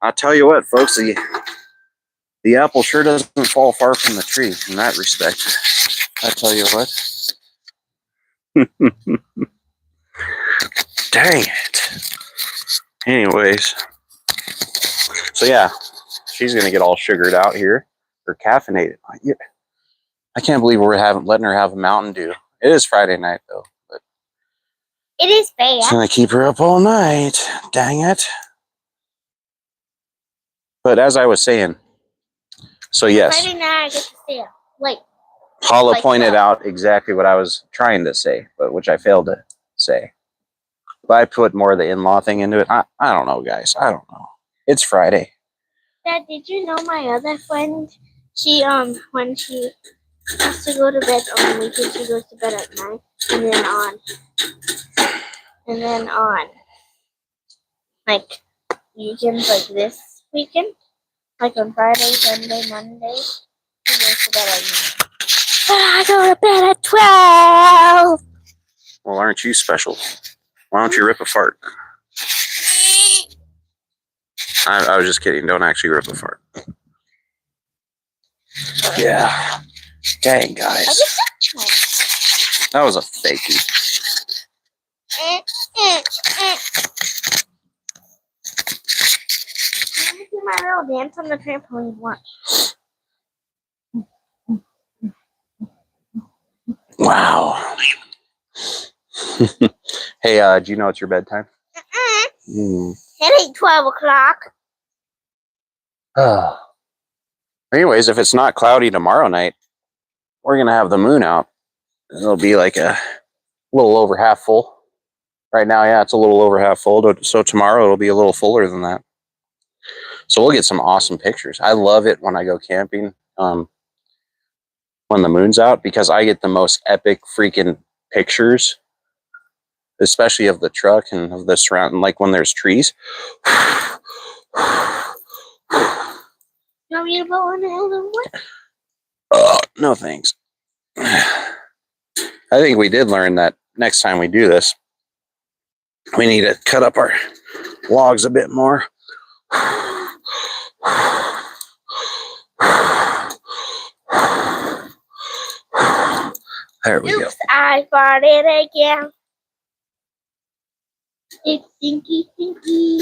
I'll tell you what, folks, the apple sure doesn't fall far from the tree in that respect. I tell you what. Dang it. Anyways. So, yeah, she's going to get all sugared out here, or caffeinated. I can't believe we're letting her have a Mountain Dew. It is Friday night, though. But it is bad. it's going to keep her up all night. Dang it. But as I was saying, so yes. Friday night I get to stay up late. Paula pointed out exactly what I was trying to say, but which I failed to say. But I put more of the in-law thing into it. I don't know, guys. I don't know. It's Friday. Dad, did you know my other friend? She when she has to go to bed on the weekend, she goes to bed at 9, and then on like weekends like this weekend, like on Friday, Sunday, Monday, she goes to bed at 9. But I go to bed at 12. Well, aren't you special? Why don't you rip a fart? I was just kidding. Don't actually rip a fart. Yeah. Dang, guys. That was a fakie. Let me do my little dance on the trampoline. Watch. Wow. Hey, do you know it's your bedtime? It ain't 12 o'clock. Anyways, if it's not cloudy tomorrow night, we're going to have the moon out. It'll be like a little over half full. Right now, yeah, it's a little over half full. So tomorrow it'll be a little fuller than that. So we'll get some awesome pictures. I love it when I go camping when the moon's out, because I get the most epic freaking pictures, especially of the truck and of the surrounding, like when there's trees. You want me to put one in the wood? Oh, no thanks. I think we did learn that next time we do this, we need to cut up our logs a bit more. There we go. I farted again. It's stinky, stinky.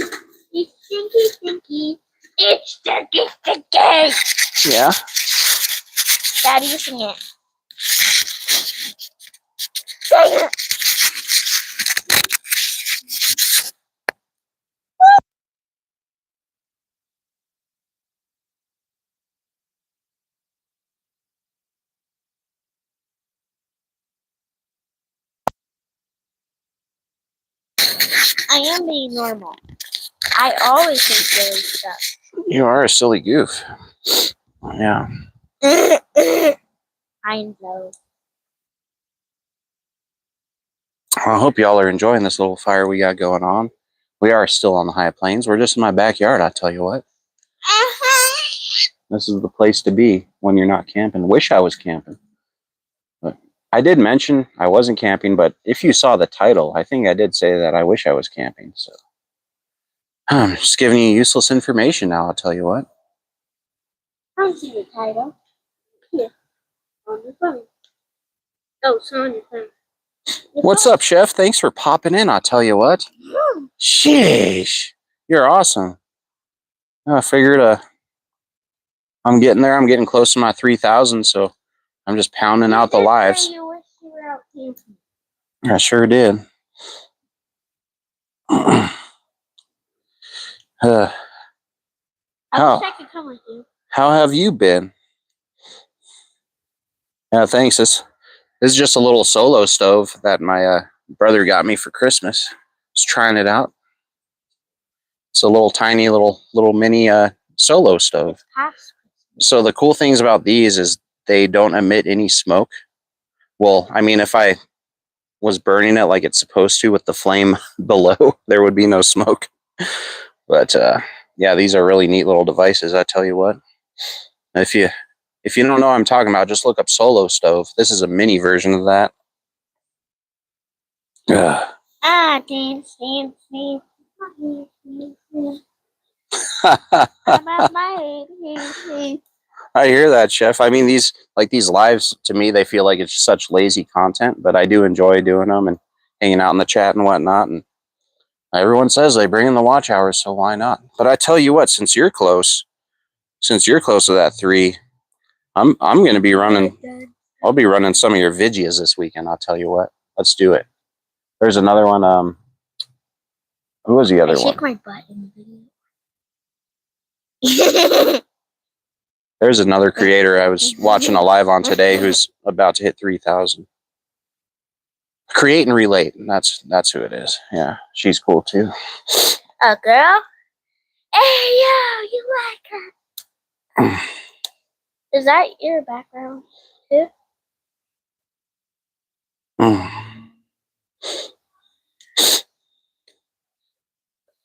It's stinky, stinky. It's stinky, stinky. Yeah? Daddy, you sing it. Sing it. I am being normal. I always think silly stuff. You are a silly goof. Yeah. I know. I hope y'all are enjoying this little fire we got going on. We are still on the high plains. We're just in my backyard, I tell you what. This is the place to be when you're not camping. Wish I was camping. But I did mention I wasn't camping, but if you saw the title, I think I did say that I wish I was camping. So I'm just giving you useless information now, I'll tell you what. I don't see the title. Here. On your phone. Oh, it's on your phone. What's up, Chef? Thanks for popping in. I'll tell you what. Sheesh. You're awesome. I figured I'm getting there. I'm getting close to my 3,000, so I'm just pounding out the lives. You wish you were out camping. I sure did. I How wish I could come with you. how have you been? Yeah, thanks. This is just a little solo stove that my brother got me for Christmas. Just trying it out. It's a little tiny little mini solo stove. Past. So the cool things about these is they don't emit any smoke. Well, I mean, if I was burning it like it's supposed to with the flame below, there would be no smoke. But yeah, these are really neat little devices. I tell you what. If you don't know what I'm talking about, just look up solo stove. This is a mini version of that. Dance. About my I hear that, Chef. I mean, these lives to me, they feel like it's such lazy content, but I do enjoy doing them and hanging out in the chat and whatnot. And everyone says they bring in the watch hours, so why not? But I tell you what, since you're close to that 3, I'm gonna be running. I'll be running some of your Vigias this weekend. I'll tell you what. Let's do it. There's another one. Who was the other I one? shake my butt in the video. There's another creator I was watching a live on today who's about to hit 3,000. Create and Relate. That's who it is. Yeah, she's cool too. A girl? Hey, yo, you like her? Is that your background too?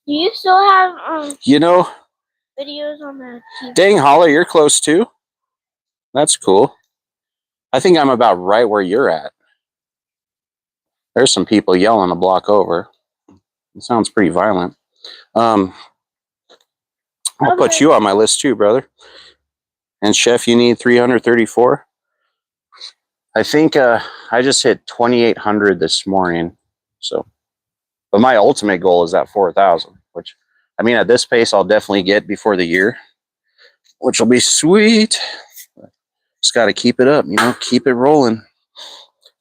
Do you still have videos on the TV? Dang, Holla, you're close too. That's cool. I think I'm about right where you're at. There's some people yelling a block over. It sounds pretty violent. I'll put you on my list too, brother. And Chef, you need 334. I think I just hit 2,800 this morning. So, but my ultimate goal is at 4,000, which, I mean, at this pace, I'll definitely get before the year, which will be sweet. Just got to keep it up, keep it rolling.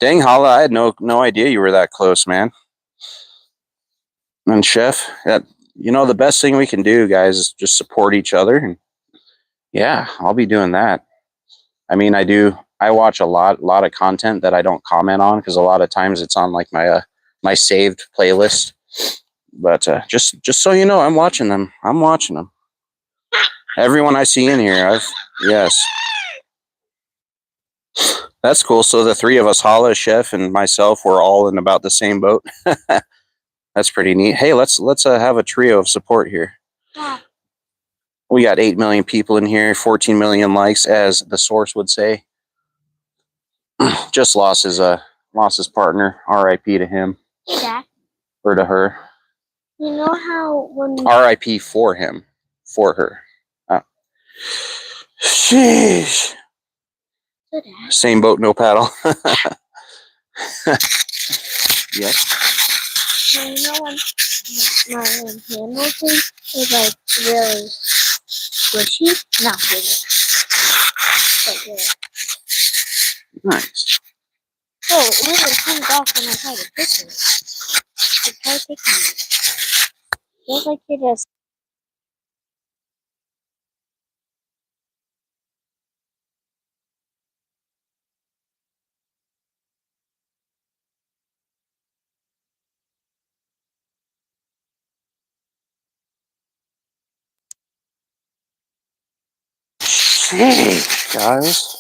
Dang, Holla, I had no idea you were that close, man. And Chef, the best thing we can do, guys, is just support each other. And yeah, I'll be doing that. I mean, I watch a lot of content that I don't comment on because a lot of times it's on like my saved playlist. But just so you know, I'm watching them. Everyone I see in here, yes. That's cool. So the 3 of us, Holla, Chef, and myself, we're all in about the same boat. That's pretty neat. Hey, let's have a trio of support here. Yeah. We got 8 million people in here, 14 million likes, as the source would say. Just lost his partner. R.I.P. to him. Hey, Dad. Or to her. You know how when R.I.P. for him. For her. Sheesh. So, Dad. Same boat, no paddle. Yep. You know when my handle thing is like really squishy? Not really. But yeah. Nice. Oh, it really comes off when I try to pick it. So try picking it. Feels like you're just Sheesh, guys.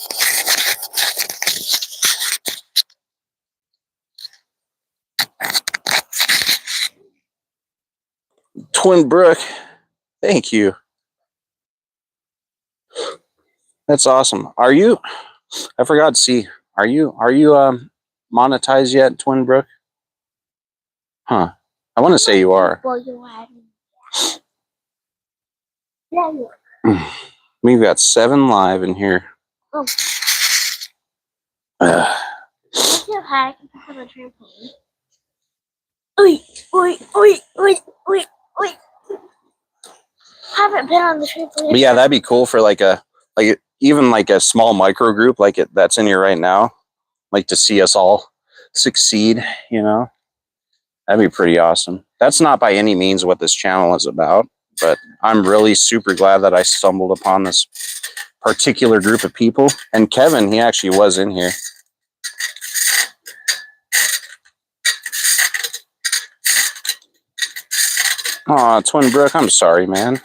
Twin Brook, thank you. That's awesome. Are you? I forgot to see. Are you monetized yet, Twin Brook? Huh. I want to say you are. well, you had. Yeah, you are. We've got 7 live in here. Oh. Uh, Let's see how high I can put on the trampoline. Oi, oi, oi, oi, oi, oi. I haven't been on the trampoline. but yeah, that'd be cool for like even like a small micro group like it that's in here right now. Like to see us all succeed, you know. That'd be pretty awesome. That's not by any means what this channel is about, but I'm really super glad that I stumbled upon this particular group of people. And Kevin, he actually was in here. Aw, Twin Brook, I'm sorry, man.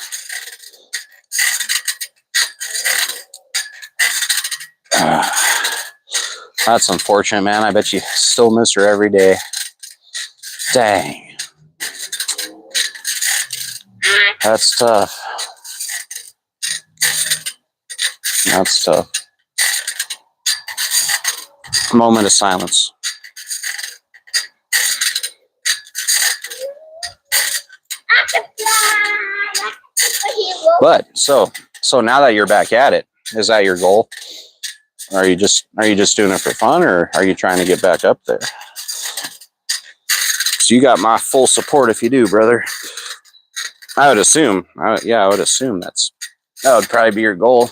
That's unfortunate, man. I bet you still miss her every day. Dang. That's tough. That's tough. Moment of silence. But so now that you're back at it, is that your goal? Are you just doing it for fun, or are you trying to get back up there? So you got my full support if you do, brother. I would assume. I would assume that would probably be your goal.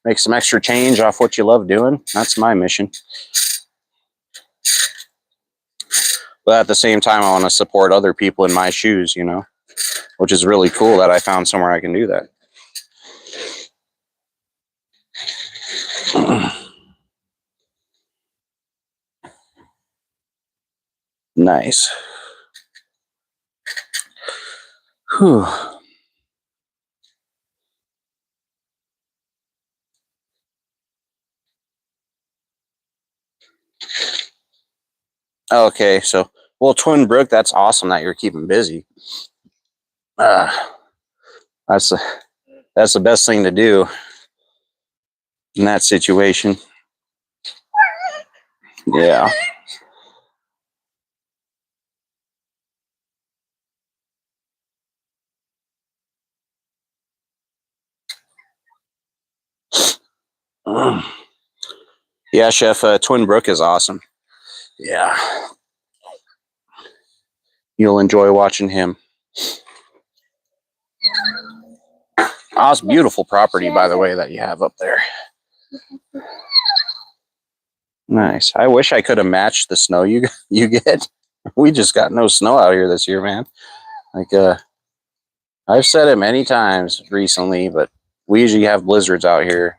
Make some extra change off what you love doing. That's my mission. But at the same time, I want to support other people in my shoes, you know, which is really cool that I found somewhere I can do that. Nice. Whew. Okay, so, well, Twin Brook, that's awesome that you're keeping busy. That's the best thing to do in that situation. Yeah. Yeah, Chef, Twin Brook is awesome. Yeah. You'll enjoy watching him. Awesome, beautiful property, by the way, that you have up there. Nice. I wish I could have matched the snow you get. We just got no snow out here this year, man. Like, I've said it many times recently, but we usually have blizzards out here,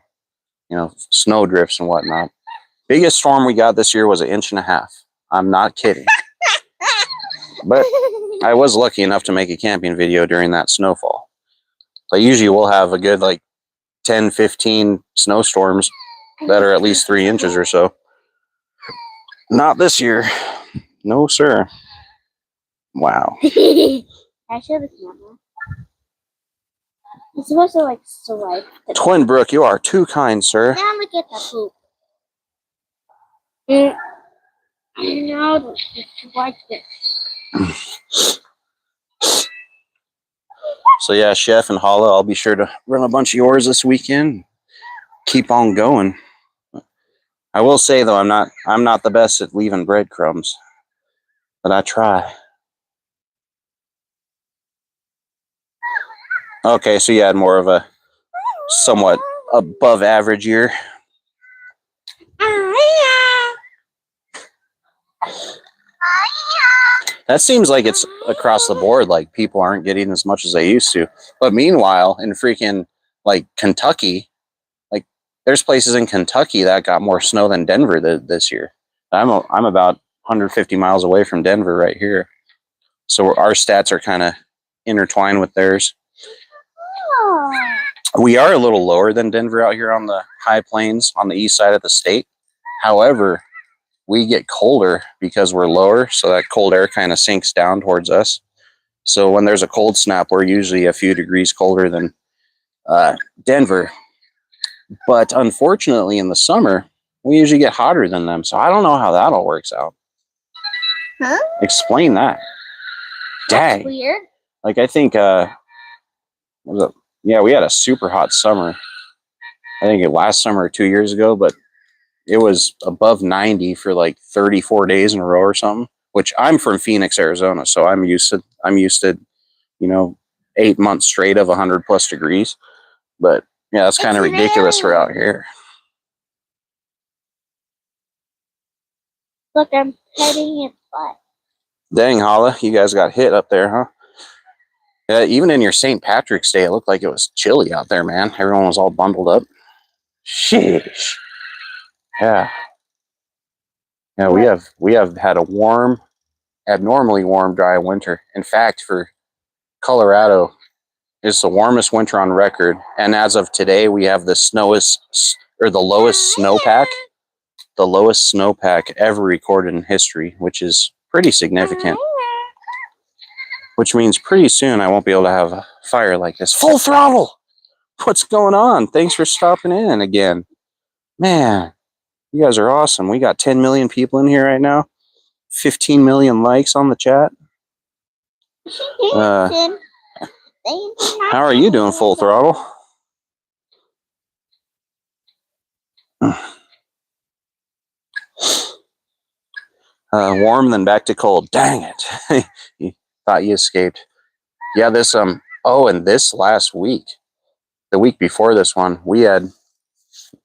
you know, snow drifts and whatnot. Biggest storm we got this year was 1.5 inches. I'm not kidding. But I was lucky enough to make a camping video during that snowfall. But usually we'll have a good like 10, 15 snowstorms that are at least 3 inches or so. Not this year. No, sir. Wow. I show the camera. It's supposed to like swipe. Twin Brook, you are too kind, sir. Now look at the poop. No, swipe it. So yeah, Chef and Hala, I'll be sure to run a bunch of yours this weekend. Keep on going. I will say though, I'm not the best at leaving breadcrumbs, but I try. Okay, so you had more of a somewhat above average year. That seems like it's across the board, like people aren't getting as much as they used to. But meanwhile, in freaking like Kentucky, like there's places in Kentucky that got more snow than Denver this year. I'm about 150 miles away from Denver right here. So our stats are kind of intertwined with theirs. We are a little lower than Denver out here on the high plains on the east side of the state. However, we get colder because we're lower, so that cold air kind of sinks down towards us. So when there's a cold snap, we're usually a few degrees colder than Denver. But unfortunately, in the summer, we usually get hotter than them. So I don't know how that all works out. Huh? Explain that. Dang. That's weird. Like I think, yeah, we had a super hot summer. I think it last summer or 2 years ago, but it was above 90 for like 34 days in a row or something. Which I'm from Phoenix, Arizona, so I'm used to. You know, 8 months straight of 100+ degrees. But yeah, that's kind of ridiculous for out here. Look, I'm petting its butt. Dang, Holla, you guys got hit up there, huh? Yeah, even in your St. Patrick's Day, it looked like it was chilly out there, man. Everyone was all bundled up. Sheesh. Yeah. Yeah, we have had a warm, abnormally warm, dry winter. In fact, for Colorado, it's the warmest winter on record. And as of today, we have the lowest snowpack, ever recorded in history, which is pretty significant. Which means pretty soon I won't be able to have a fire like this. Full throttle! What's going on? Thanks for stopping in again. Man, you guys are awesome. We got 10 million people in here right now. 15 million likes on the chat. How are you doing, Full Throttle? Warm, then back to cold. Dang it. You thought you escaped. Yeah, and this last week, the week before this one, we had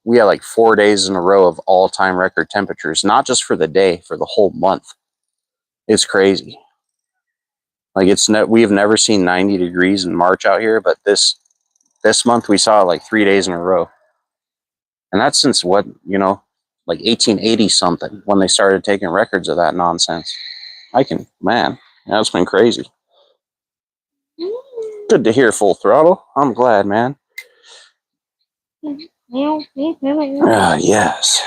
like 4 days in a row of all-time record temperatures, not just for the day, for the whole month. It's crazy. Like we have never seen 90 degrees in March out here, but this month we saw it like 3 days in a row. And that's since like 1880 something, when they started taking records of that nonsense. Man, that's been crazy. Good to hear, Full Throttle. I'm glad, man. Yes.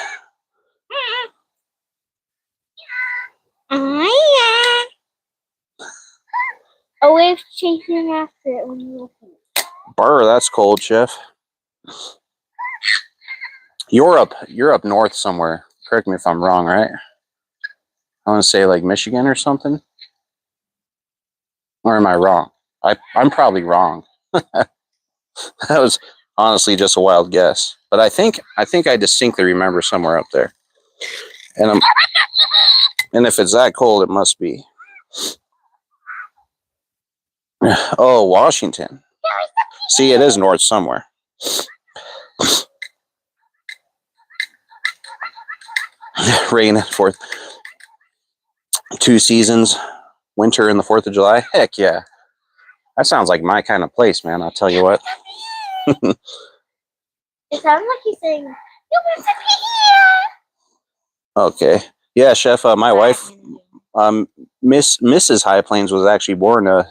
A wave's chasing after it when you open it. Brr, that's cold, Chef. You're up north somewhere. Correct me if I'm wrong, right? I want to say like Michigan or something. Or am I wrong? I'm probably wrong. That was honestly just a wild guess. But I think I distinctly remember somewhere up there. And if it's that cold, it must be. Oh, Washington. See, it is north somewhere. Rain, 4th. 2 seasons, winter and the 4th of July. Heck yeah. That sounds like my kind of place, man. I'll tell you what. It sounds like he's saying, "You want to be here." Okay. Yeah, Chef, my wife, Mrs. High Plains, was actually born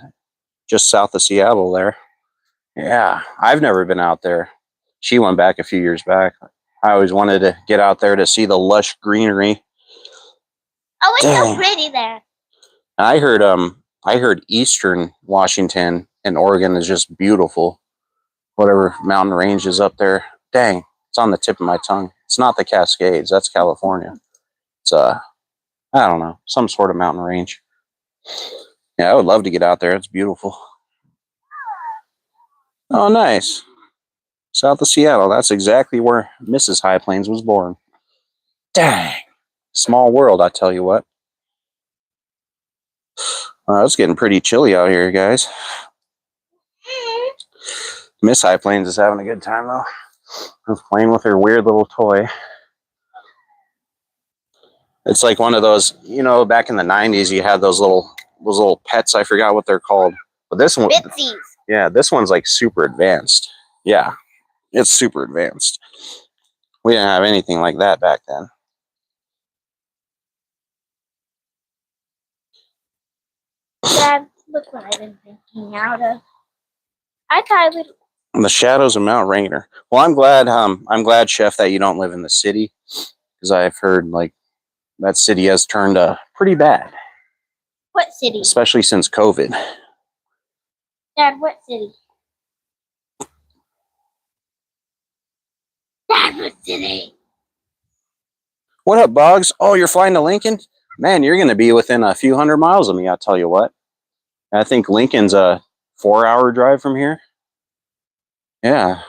just south of Seattle there. Yeah, I've never been out there. She went back a few years back. I always wanted to get out there to see the lush greenery. Oh, it's so pretty there. I heard Eastern Washington and Oregon is just beautiful. Whatever mountain range is up there. Dang, it's on the tip of my tongue. It's not the Cascades. That's California. It's I don't know, some sort of mountain range. Yeah, I would love to get out there. It's beautiful. Oh, nice. South of Seattle. That's exactly where Mrs. High Plains was born. Dang. Small world, I tell you what. It's getting pretty chilly out here, guys. Miss High Plains is having a good time, though. I was playing with her weird little toy. It's like one of those, back in the 90s, you had those little pets. I forgot what they're called. But this one, Bitsies. Yeah, this one's like super advanced. Yeah, it's super advanced. We didn't have anything like that back then. Dad, look what I've been thinking out of. I thought I would. The shadows of Mount Rainier. Well, I'm glad, Chef, that you don't live in the city, because I've heard like that city has turned pretty bad. What city? Especially since COVID. Dad, what city? Dad, what city? What up, Boggs? Oh, you're flying to Lincoln? Man, you're going to be within a few hundred miles of me, I'll tell you what. I think Lincoln's a 4-hour drive from here. Yeah.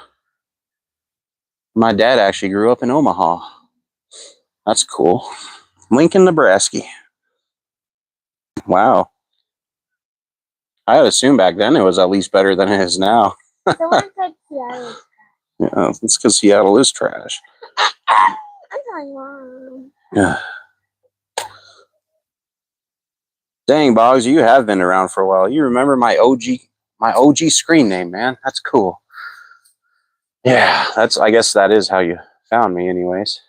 My dad actually grew up in Omaha. That's cool. Lincoln, Nebraska. Wow. I would assume back then it was at least better than it is now. Someone said Seattle. Yeah, it's because Seattle is trash. I'm telling Mom. Yeah. Dang, Boggs, you have been around for a while. You remember my OG screen name, man. That's cool. Yeah, I guess that is how you found me anyways.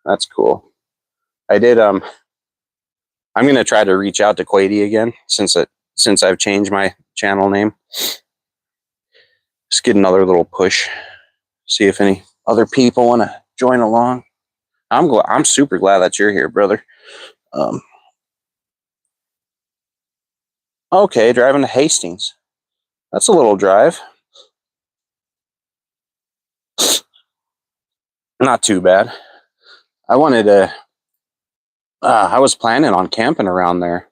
That's cool. I did I'm gonna try to reach out to Quady again since I've changed my channel name. Just get another little push. See if any other people want to join along. I'm super glad that you're here, brother. Okay, driving to Hastings. That's a little drive. Not too bad. I wanted to. I was planning on camping around there,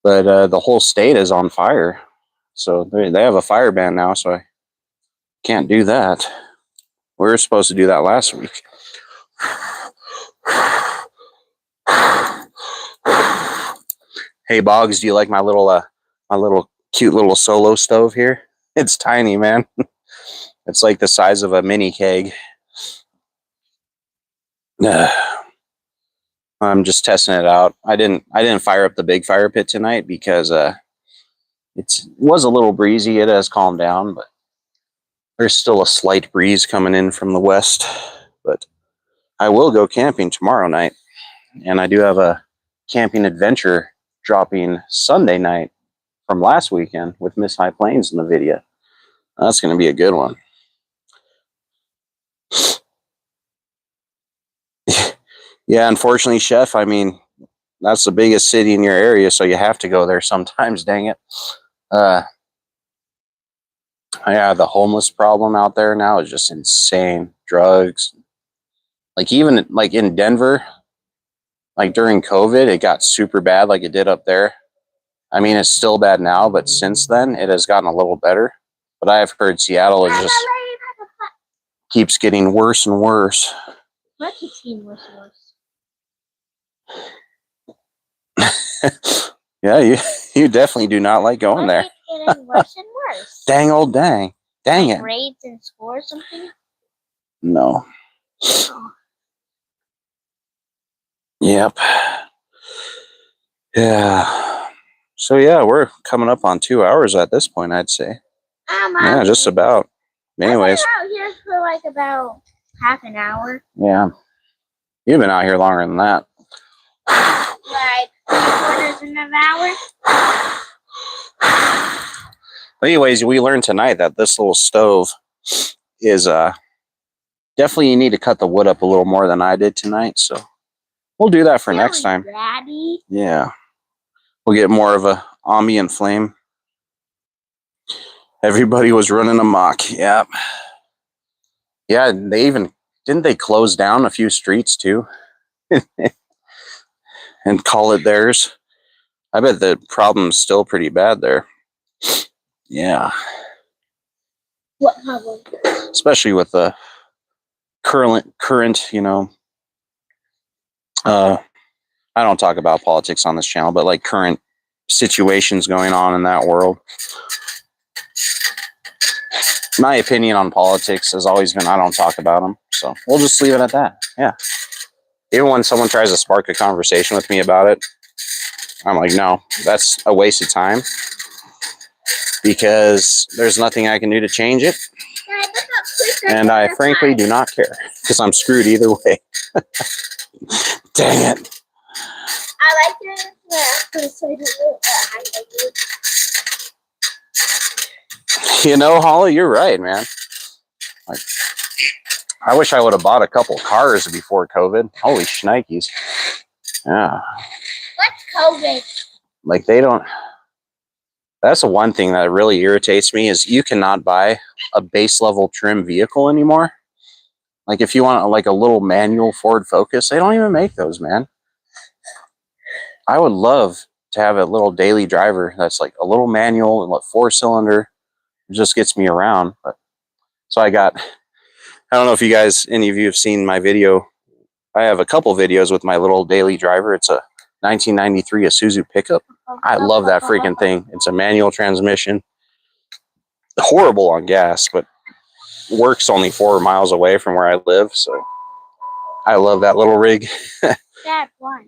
but the whole state is on fire. So they have a fire ban now, so I can't do that. We were supposed to do that last week. Hey Boggs, do you like my little cute little solo stove here? It's tiny, man. It's like the size of a mini keg. I'm just testing it out. I didn't fire up the big fire pit tonight because it was a little breezy. It has calmed down, but there's still a slight breeze coming in from the west. But I will go camping tomorrow night, and I do have a camping adventure dropping Sunday night from last weekend with Miss High Plains in the video. That's going to be a good one. Yeah, unfortunately, Chef, I mean, that's the biggest city in your area, so you have to go there sometimes, dang it. Yeah, the homeless problem out there now is just insane. Drugs. Like even like in Denver, like during COVID, it got super bad like it did up there. I mean, it's still bad now, but since then it has gotten a little better. But I have heard Seattle is just keeps getting worse and worse. What keeps getting worse and worse? Yeah, you definitely do not like going there. It's getting worse and worse. Dang old dang. Dang like it. Grades in school or something? No. Oh. Yep. Yeah. So yeah, we're coming up on 2 hours at this point, I'd say. Yeah, just about. Anyways. I've been out here for like about half an hour. Yeah. You've been out here longer than that. Like 3/4 of an hour. But anyways, we learned tonight that this little stove is definitely you need to cut the wood up a little more than I did tonight, so we'll do that for next time. Daddy. Yeah. We'll get more of a ambient flame. Everybody was running amok. Yeah. Yeah, didn't they close down a few streets too? And call it theirs? I bet the problem's still pretty bad there. Yeah. What problem? Especially with the current, you know, I don't talk about politics on this channel, but like current situations going on in that world. My opinion on politics has always been I don't talk about them. So we'll just leave it at that. Yeah. Even when someone tries to spark a conversation with me about it, I'm like, no, that's a waste of time because there's nothing I can do to change it. And I frankly do not care because I'm screwed either way. Dang it. I like it. You know, Holly, you're right, man. Like, I wish I would have bought a couple cars before COVID. Holy shnikes. Yeah. What's COVID? Like they don't. That's the one thing that really irritates me is you cannot buy a base level trim vehicle anymore. Like if you want like a little manual Ford Focus, they don't even make those, man. I would love to have a little daily driver that's like a little manual and 4-cylinder. It just gets me around. But so I got I don't know if you guys, any of you have seen my video. I have a couple videos with my little daily driver. It's a 1993 Isuzu pickup. I love that freaking thing. It's a manual transmission. Horrible on gas, but works only 4 miles away from where I live. So I love that little rig. Dad, why?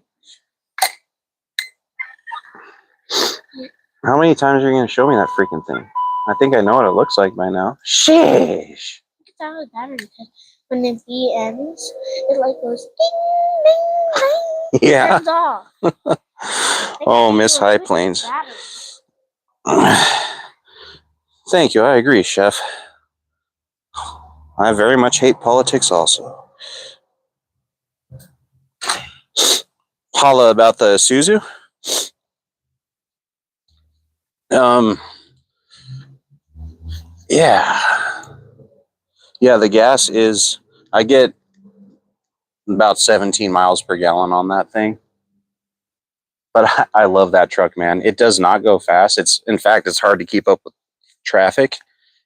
How many times are you going to show me that freaking thing? I think I know what it looks like by now. Sheesh. It's out of battery because when the V ends, it like goes ding, ding, ding. Yeah. Turns off. Oh, Miss High Plains. Thank you. I agree, Chef. I very much hate politics also. Holla about the Isuzu. Yeah, the gas is, I get about 17 miles per gallon on that thing. But I love that truck, man. It does not go fast. In fact, it's hard to keep up with traffic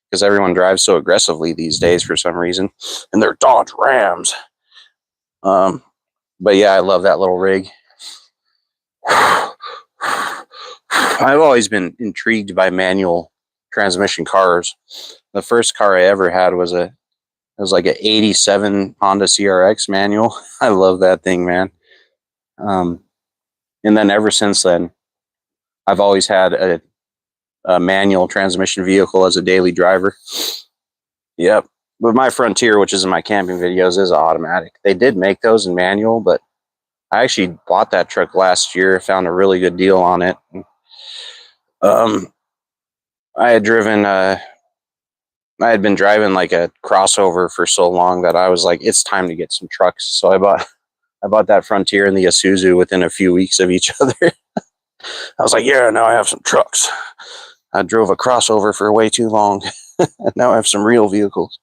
because everyone drives so aggressively these days for some reason. And they're Dodge Rams. But yeah, I love that little rig. I've always been intrigued by manual transmission cars. The first car I ever had was like an 87 Honda CRX manual. I love that thing, man. And then ever since then, I've always had a manual transmission vehicle as a daily driver. Yep. But my Frontier, which is in my camping videos, is automatic. They did make those in manual, but I actually bought that truck last year. Found a really good deal on it. I had been driving like a crossover for so long that I was like, it's time to get some trucks. So I bought that Frontier and the Isuzu within a few weeks of each other. I was like, yeah, now I have some trucks. I drove a crossover for way too long. And now I have some real vehicles.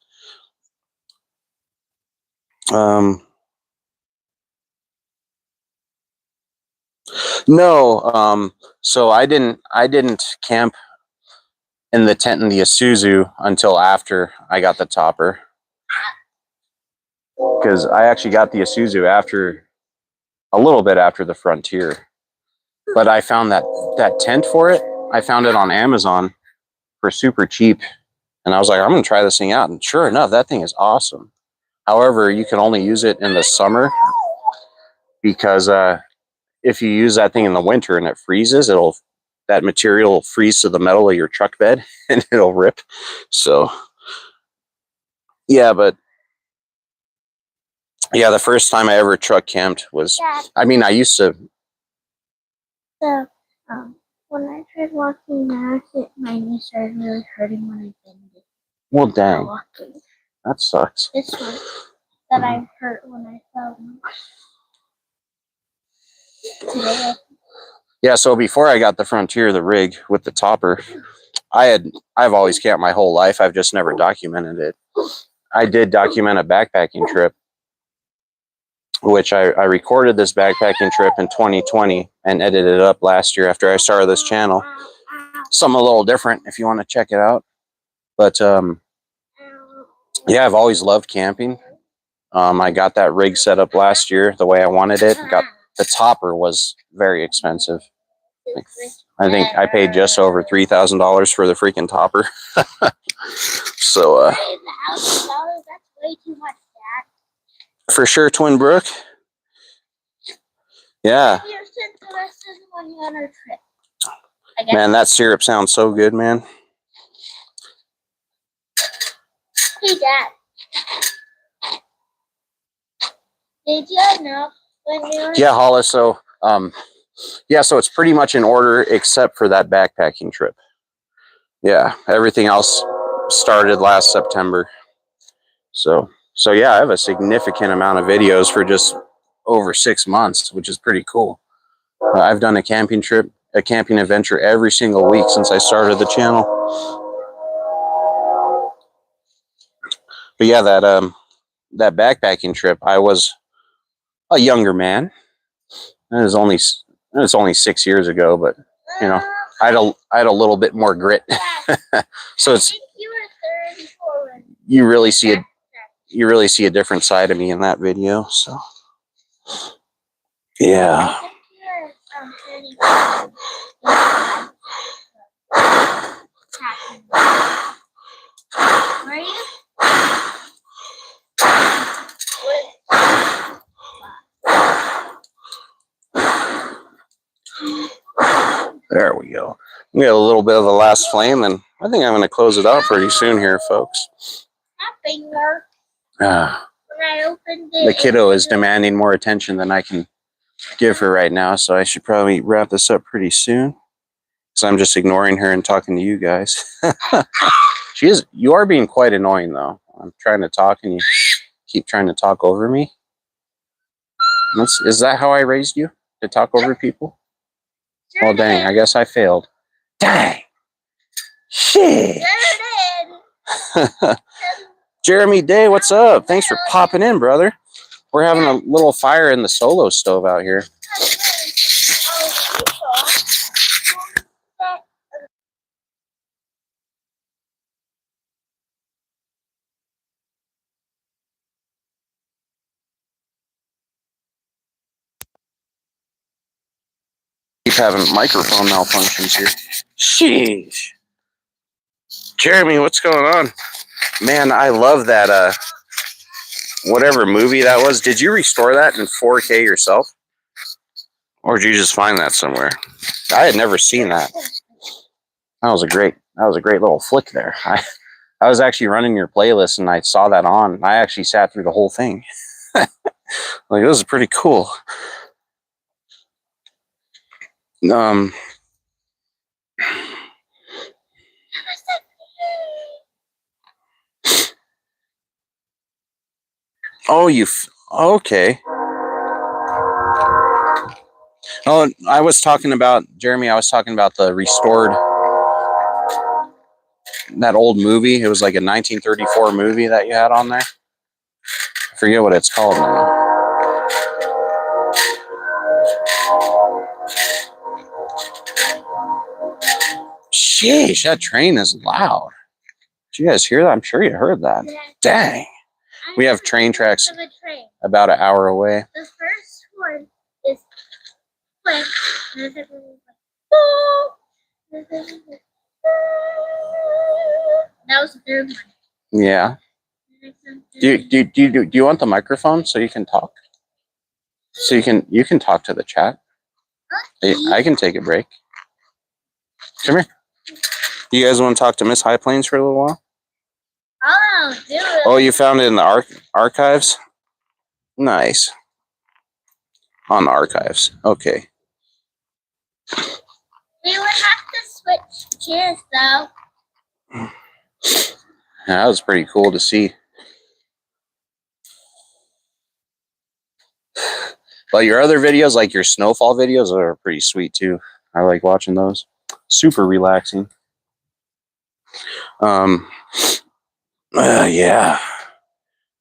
No, so I didn't camp in the tent in the Isuzu until after I got the topper. Because I actually got the Isuzu a little bit after the Frontier. But I found that tent for it. I found it on Amazon for super cheap. And I was like, I'm going to try this thing out. And sure enough, that thing is awesome. However, you can only use it in the summer because if you use that thing in the winter and it freezes, that material will freeze to the metal of your truck bed and it'll rip. So, yeah, but yeah, the first time I ever truck camped was, I mean, I used to. So, when I tried walking back, my knee started really hurting when I bended. Well, dang. That sucks. This one that I hurt when I fell. Today. Yeah, so before I got the Frontier, the rig with the topper, I've always camped my whole life. I've just never documented it. I did document a backpacking trip, which I recorded this backpacking trip in 2020 and edited it up last year after I started this channel. Something a little different if you want to check it out. But yeah, I've always loved camping. I got that rig set up last year the way I wanted it. The topper was very expensive. I think I paid just over $3,000 for the freaking topper. So, That's way too much, Dad. For sure, Twin Brook. Yeah. You're sent the rest of the money on our trip. Man, that syrup sounds so good, man. Hey, Dad. Did you know when you were... Yeah, Hollis. So, yeah, so it's pretty much in order except for that backpacking trip. Yeah, everything else started last September. So yeah, I have a significant amount of videos for just over 6 months, which is pretty cool. I've done a camping trip, a camping adventure every single week since I started the channel. But yeah, that backpacking trip, I was a younger man. It was only 6 years ago, but you know, I had a little bit more grit. So it's, I think you were 34. you really see it. you really see a different side of me in that video. So, yeah. There we go. We got a little bit of the last flame, and I think I'm going to close it out pretty soon here, folks. The kiddo is demanding more attention than I can give her right now, so I should probably wrap this up pretty soon. Because I'm just ignoring her and talking to you guys. You are being quite annoying, though. I'm trying to talk, and you keep trying to talk over me. Is that how I raised you? To talk over people? Well, dang, I guess I failed. Dang! Shit! Jeremy Day, what's up? Thanks for popping in, brother. We're having a little fire in the solo stove out here. Keep having microphone malfunctions here. Sheesh. Jeremy, what's going on? Man, I love that, whatever movie that was. Did you restore that in 4K yourself? Or did you just find that somewhere? I had never seen that. That was a great little flick there. I was actually running your playlist and I saw that on. I actually sat through the whole thing. Like, this is pretty cool. Oh, okay. Oh, I was talking about, Jeremy, I was talking about the restored, that old movie. It was like a 1934 movie that you had on there. I forget what it's called now. Sheesh, that train is loud. Did you guys hear that? I'm sure you heard that. Dang. We have train tracks about an hour away. The first one is quick. That was the third one. Yeah. Do you want the microphone so you can talk? So you can talk to the chat. I can take a break. Come here. You guys want to talk to Miss High Plains for a little while? Oh, do it. Oh, you found it in the archives? Nice. On the archives. Okay. We would have to switch chairs, though. Yeah, that was pretty cool to see. But your other videos, like your snowfall videos, are pretty sweet too. I like watching those. Super relaxing. Yeah.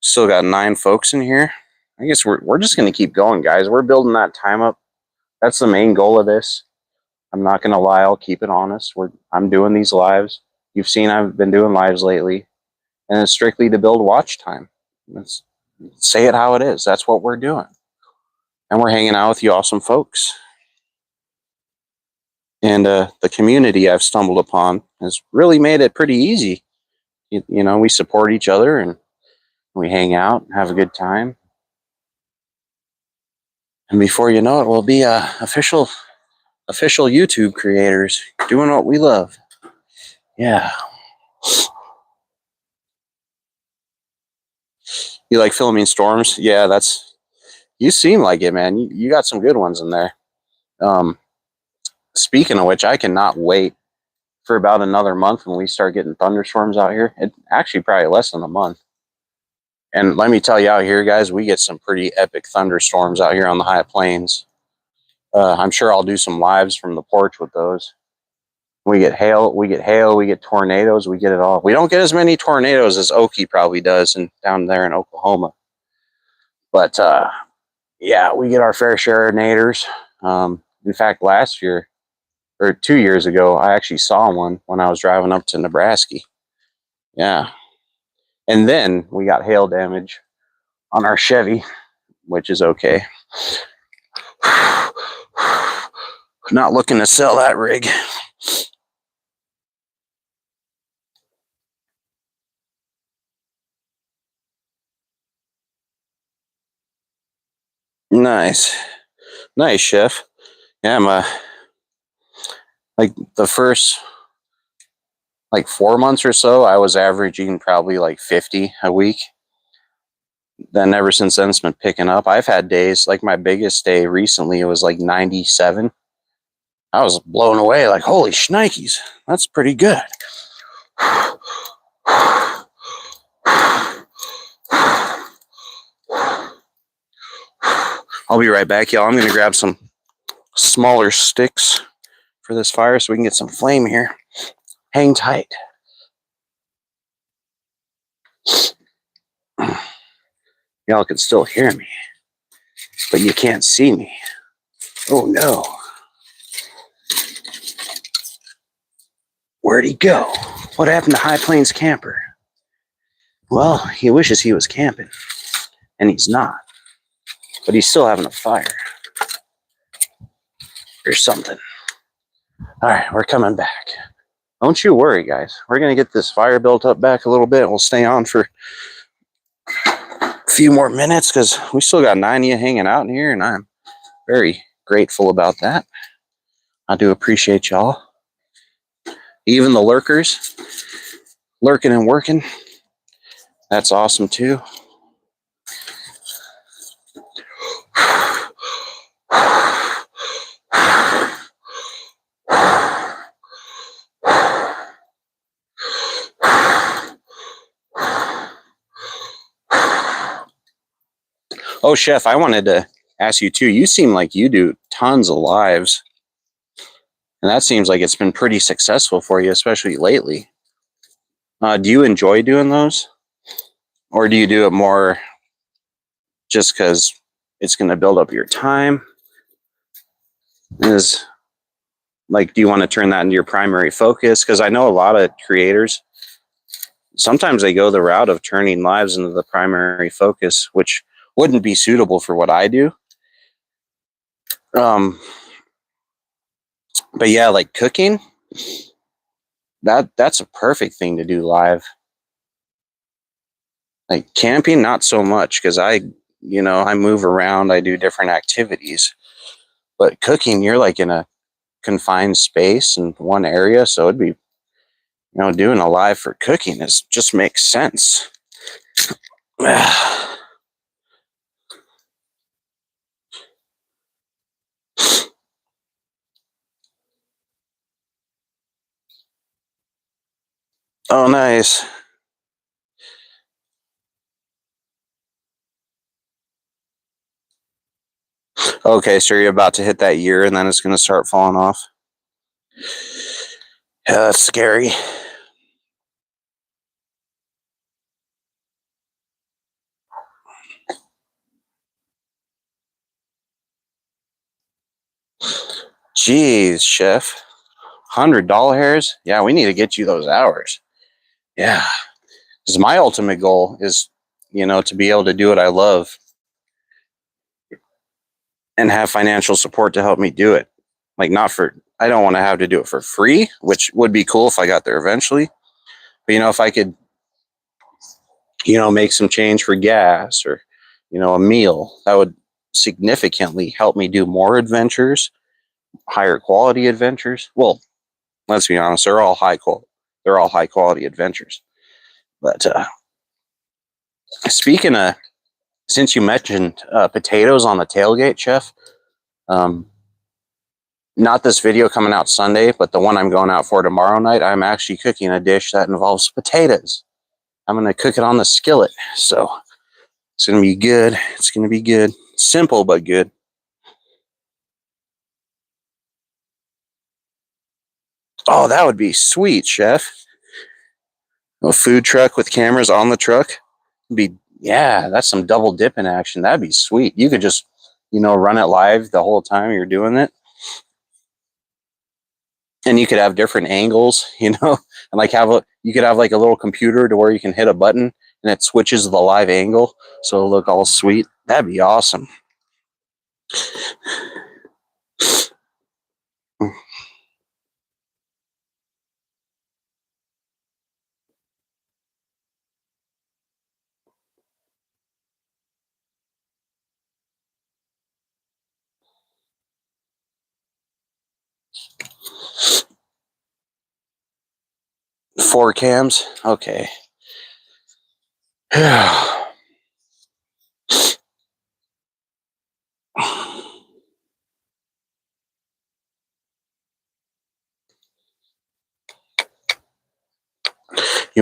Still got 9 folks in here. I guess we're just gonna keep going, guys. We're building that time up. That's the main goal of this. I'm not gonna lie, I'll keep it honest. I'm doing these lives. You've seen I've been doing lives lately, and it's strictly to build watch time. Let's say it how it is. That's what we're doing. And we're hanging out with you awesome folks. And the community I've stumbled upon has really made it pretty easy. You know, we support each other and we hang out and have a good time. And before you know it, we'll be official YouTube creators doing what we love. Yeah. You like filming storms? Yeah, you seem like it, man. You got some good ones in there. Speaking of which, I cannot wait for about another month when we start getting thunderstorms out here. It actually probably less than a month. And let me tell you, out here, guys, we get some pretty epic thunderstorms out here on the high plains. I'm sure I'll do some lives from the porch with those. We get hail, we get tornadoes, we get it all. We don't get as many tornadoes as Okie probably does down there in Oklahoma. But yeah, we get our fair share of naders. In fact, last year, or 2 years ago, I actually saw one when I was driving up to Nebraska. Yeah. And then we got hail damage on our Chevy, which is okay. Not looking to sell that rig. Nice. Nice, Chef. Yeah, I'm like the first 4 months or so, I was averaging probably like 50 a week. Then ever since then, it's been picking up. I've had days, like my biggest day recently, it was like 97. I was blown away, like, holy shnikes, that's pretty good. I'll be right back, y'all. I'm going to grab some smaller sticks for this fire so we can get some flame here. Hang tight. Y'all can still hear me, but you can't see me. Oh no. Where'd he go? What happened to High Plains Camper? Well, he wishes he was camping, and he's not. But he's still having a fire. Or something. Alright, we're coming back. Don't you worry, guys. We're going to get this fire built up back a little bit. We'll stay on for a few more minutes because we still got 9 of you hanging out in here, and I'm very grateful about that. I do appreciate y'all. Even the lurkers, lurking and working. That's awesome too. Oh, Chef, I wanted to ask you too. You seem like you do tons of lives. And that seems like it's been pretty successful for you, especially lately. Do you enjoy doing those? Or do you do it more just because it's going to build up your time? Do you want to turn that into your primary focus? Because I know a lot of creators, sometimes they go the route of turning lives into the primary focus, which wouldn't be suitable for what I do. But yeah, like cooking, that's a perfect thing to do live. Like camping, not so much, because I move around, I do different activities. But cooking, you're like in a confined space in one area, so it'd be, doing a live for cooking just makes sense. Oh, nice. Okay, so you're about to hit that year and then it's going to start falling off. Yeah, that's scary. Jeez, Chef. $100? Yeah, we need to get you those hours. Yeah. Because my ultimate goal is, to be able to do what I love and have financial support to help me do it. Like, I don't want to have to do it for free, which would be cool if I got there eventually. But, if I could, make some change for gas or, a meal, that would significantly help me do more adventures, higher quality adventures. Well, let's be honest, they're all high quality adventures. But speaking of, since you mentioned potatoes on the tailgate, Chef, not this video coming out Sunday, but the one I'm going out for tomorrow night, I'm actually cooking a dish that involves potatoes. I'm going to cook it on the skillet. So it's going to be good. It's going to be good. Simple, but good. Oh, that would be sweet, Chef. A food truck with cameras on the truck. Yeah, that's some double dipping action. That'd be sweet. You could just, run it live the whole time you're doing it. And you could have different angles, and you could have like a little computer to where you can hit a button and it switches the live angle, so it'll look all sweet. That'd be awesome. 4 cams? Okay. You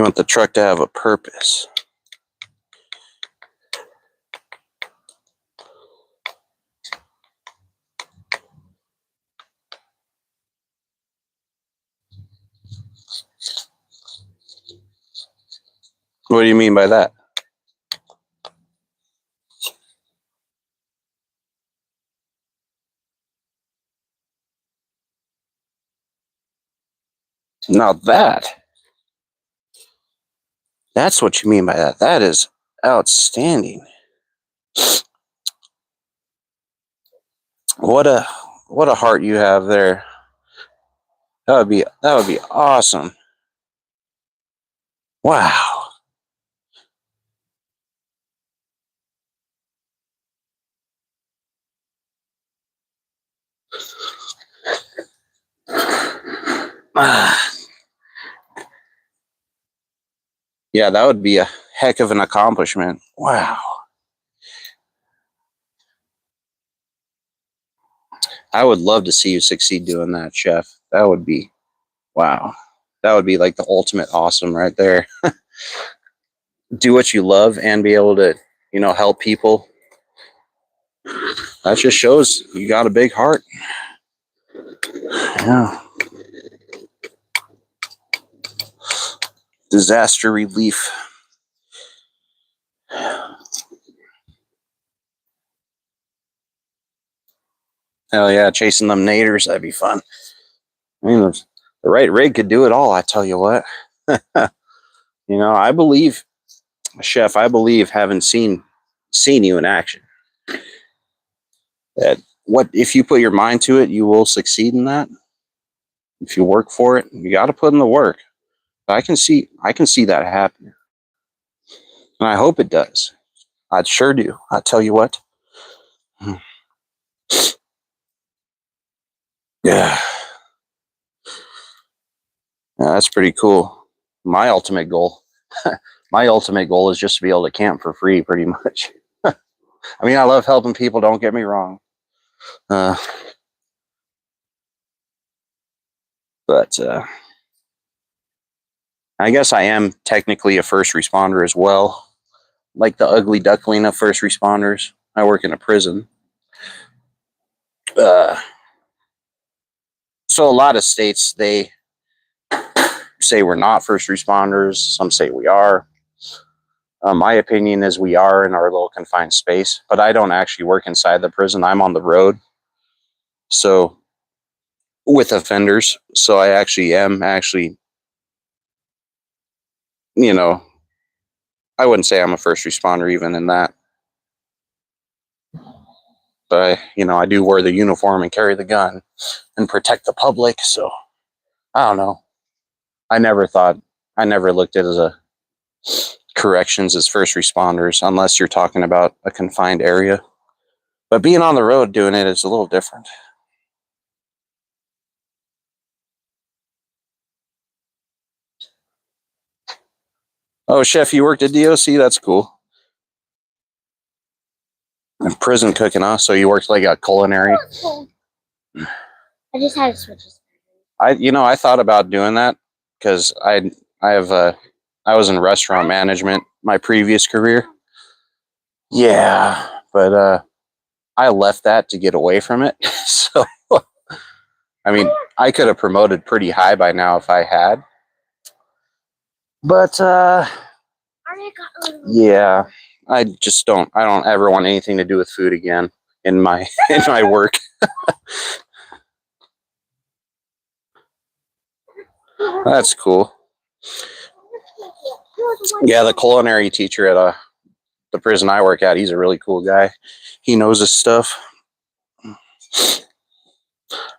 want the truck to have a purpose. What do you mean by that? Now that's what you mean by that. That is outstanding. What a heart you have there. That would be awesome. Wow. Yeah, that would be a heck of an accomplishment. Wow. I would love to see you succeed doing that, Chef. That would be, wow. That would be like the ultimate awesome right there. Do what you love and be able to, help people. That just shows you got a big heart. Yeah. Disaster relief. Hell yeah, chasing them naders, that'd be fun. I mean, the right rig could do it all, I tell you what. I believe, Chef, having seen you in action, that what if you put your mind to it, you will succeed in that. If you work for it, you got to put in the work. I can see that happen, and I hope it does. I sure do. I tell you what. Yeah. Yeah, that's pretty cool. My ultimate goal, is just to be able to camp for free, pretty much. I mean, I love helping people. Don't get me wrong. But I guess I am technically a first responder as well, like the ugly duckling of first responders. I work in a prison. So a lot of states, they say we're not first responders. Some say we are. My opinion is we are in our little confined space, but I don't actually work inside the prison. I'm on the road. So with offenders. So I actually am I wouldn't say I'm a first responder even in that. But I do wear the uniform and carry the gun and protect the public. So I don't know. I never looked at it as a corrections as first responders, unless you're talking about a confined area. But being on the road doing it is a little different. Oh, Chef, you worked at DOC? That's cool. And prison cooking, huh? So you worked like a culinary? I just had to switch. I thought about doing that because I was in restaurant management my previous career. Yeah, but I left that to get away from it. So I mean, I could have promoted pretty high by now if I had. But yeah, I don't ever want anything to do with food again in my work. That's cool. Yeah, the culinary teacher at the prison I work at, he's a really cool guy. He knows his stuff.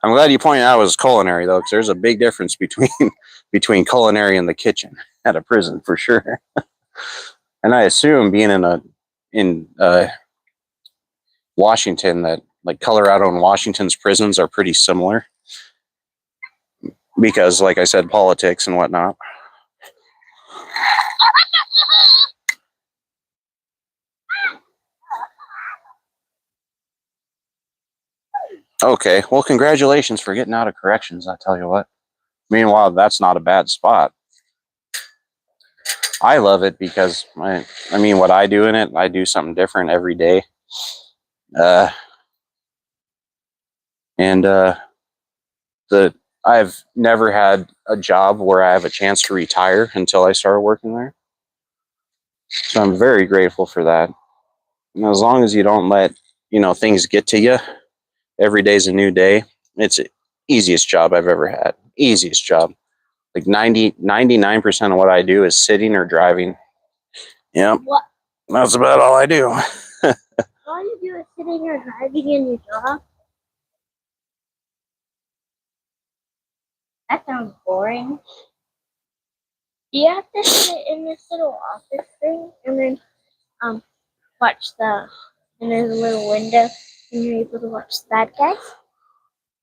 I'm glad you pointed out it was culinary though, because there's a big difference between culinary and the kitchen at a prison for sure. And I assume being in Washington that like Colorado and Washington's prisons are pretty similar because, like I said, politics and whatnot. Okay, well, congratulations for getting out of corrections. I tell you what. Meanwhile, that's not a bad spot. I love it because I mean, what I do in it, I do something different every day. And I've never had a job where I have a chance to retire until I started working there. So I'm very grateful for that. And as long as you don't let, things get to you, every day's a new day. It's the easiest job I've ever had. Easiest job. Like 99% of what I do is sitting or driving. Yep. What? That's about all I do. All you do is sitting or driving in your job? That sounds boring. Do you have to sit in this little office thing and then watch and there's a little window and you're able to watch the bad guys?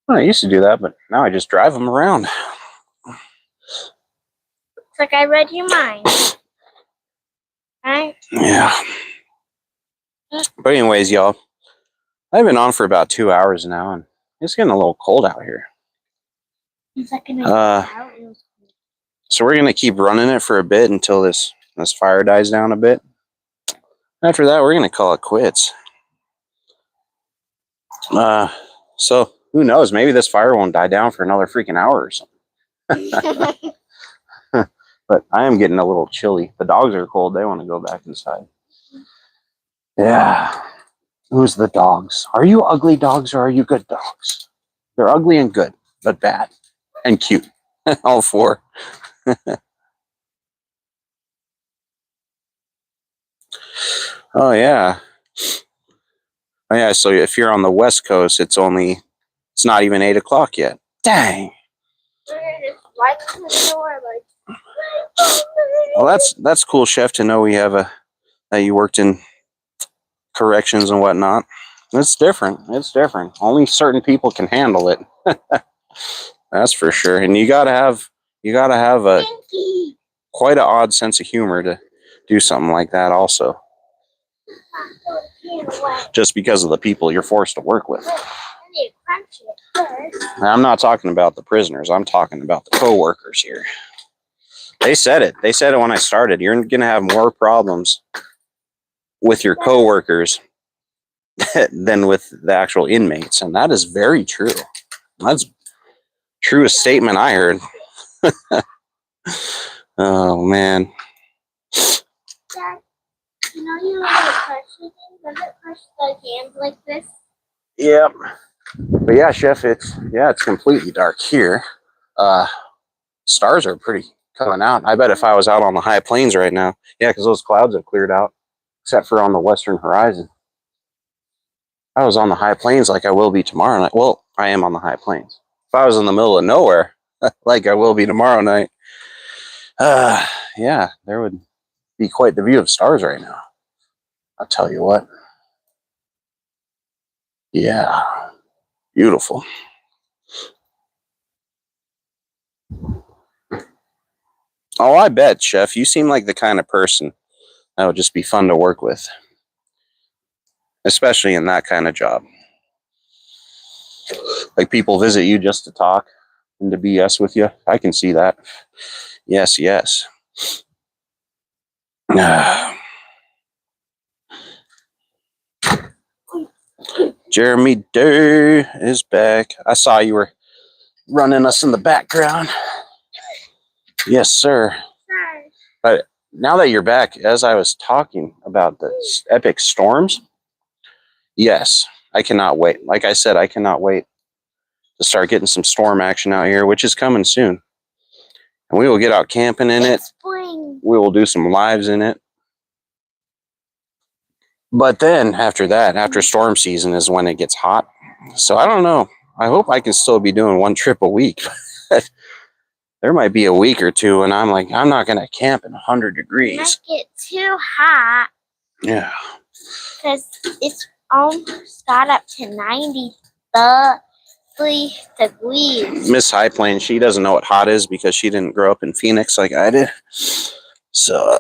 Well, I used to do that, but now I just drive them around. It's like I read your mind. Right? Yeah. But anyways, y'all, I've been on for about 2 hours now, and it's getting a little cold out here. It's like So we're gonna keep running it for a bit until this fire dies down a bit. After that, we're gonna call it quits. So who knows? Maybe this fire won't die down for another freaking hour or something. But I am getting a little chilly. The dogs are cold. They want to go back inside. Yeah. Who's the dogs? Are you ugly dogs or are you good dogs? They're ugly and good, but bad and cute. All four. Oh yeah. Oh yeah. So if you're on the West Coast, it's not even 8 o'clock yet. Dang. Well, that's cool, Chef, to know that you worked in corrections and whatnot. It's different. It's different. Only certain people can handle it. That's for sure. And you gotta have a quite an odd sense of humor to do something like that also. Just because of the people you're forced to work with. Now, I'm not talking about the prisoners. I'm talking about the co-workers here. They said it. They said it when I started. You're going to have more problems with your co-workers than with the actual inmates. And that is very true. That's the truest statement I heard. Oh, man. Dad, you like pressure thing? Does it push the hands like this? Yep. But yeah, Chef, it's completely dark here. Stars are pretty coming out. I bet if I was out on the high plains right now, yeah, because those clouds have cleared out, except for on the western horizon. I was on the high plains like I will be tomorrow night. Well, I am on the high plains. If I was in the middle of nowhere, like I will be tomorrow night, yeah, there would be quite the view of stars right now. I'll tell you what. Yeah, beautiful. Oh, I bet, Chef. You seem like the kind of person that would just be fun to work with, especially in that kind of job. Like people visit you just to talk and to BS with you. I can see that. Yes, yes. Jeremy Day is back. I saw you were running us in the background. Yes, sir. But now that you're back, as I was talking about the epic storms, yes, I cannot wait. Like I said, I cannot wait to start getting some storm action out here, which is coming soon. And we will get out camping in it. It's spring. We will do some lives in it. But then after that, after storm season is when it gets hot. So I don't know. I hope I can still be doing one trip a week. There might be a week or two and I'm like, I'm not going to camp in 100 degrees. It might get too hot. Yeah. Because it's almost got up to 93 degrees. Miss High Plains, she doesn't know what hot is because she didn't grow up in Phoenix like I did. So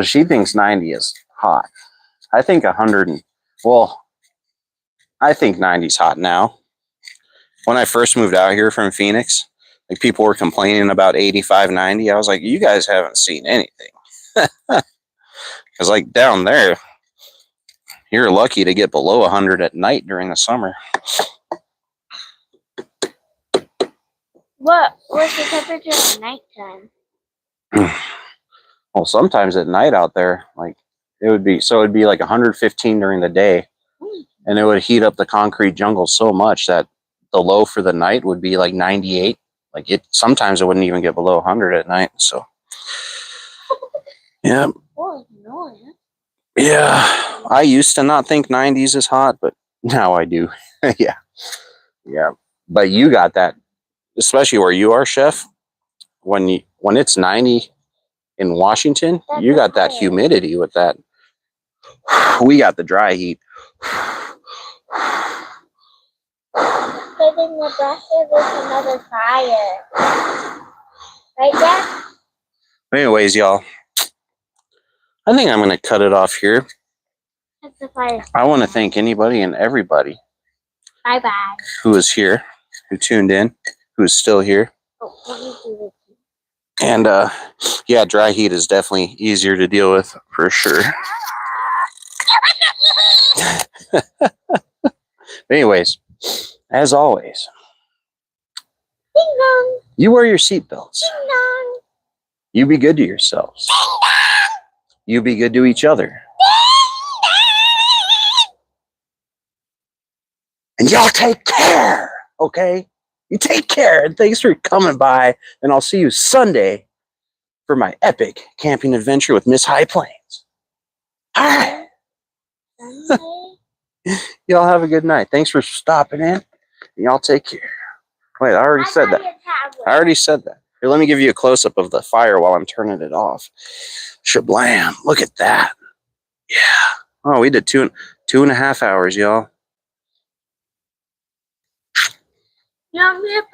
she thinks 90 is hot. I think 100 I think 90 is hot now. When I first moved out here from Phoenix, like people were complaining about 85, 90. I was like, you guys haven't seen anything. Because like down there, you're lucky to get below 100 at night during the summer. What's the temperature at nighttime? Well, sometimes at night out there, like it'd be like 115 during the day, and it would heat up the concrete jungle so much that the low for the night would be like 98. Like sometimes it wouldn't even get below 100 at night. So yeah. Oh, no. Yeah, I used to not think 90s is hot, but now I do. Yeah. But you got that, especially where you are, Chef. When it's 90 in Washington, you got that humidity with that. We got the dry heat. Put in the basket with another fire. Right, Dad? Anyways, y'all, I think I'm going to cut it off here. That's the fire. I want to thank anybody and everybody Bye-bye. who is here, who tuned in, who is still here. Oh, let me do it. And yeah, dry heat is definitely easier to deal with for sure. Anyways, as always, Ding dong. you wear your seatbelts. Ding dong. You be good to yourselves. You be good to each other. And y'all take care, okay? You take care, and thanks for coming by, and I'll see you Sunday for my epic camping adventure with Miss High Plains. All right. Y'all have a good night. Thanks for stopping in, and y'all take care. Wait, I already said that. I already said that. Here, let me give you a close-up of the fire while I'm turning it off. Shablam. Look at that. Yeah. Oh, we did 2.5 hours, y'all. You want me to put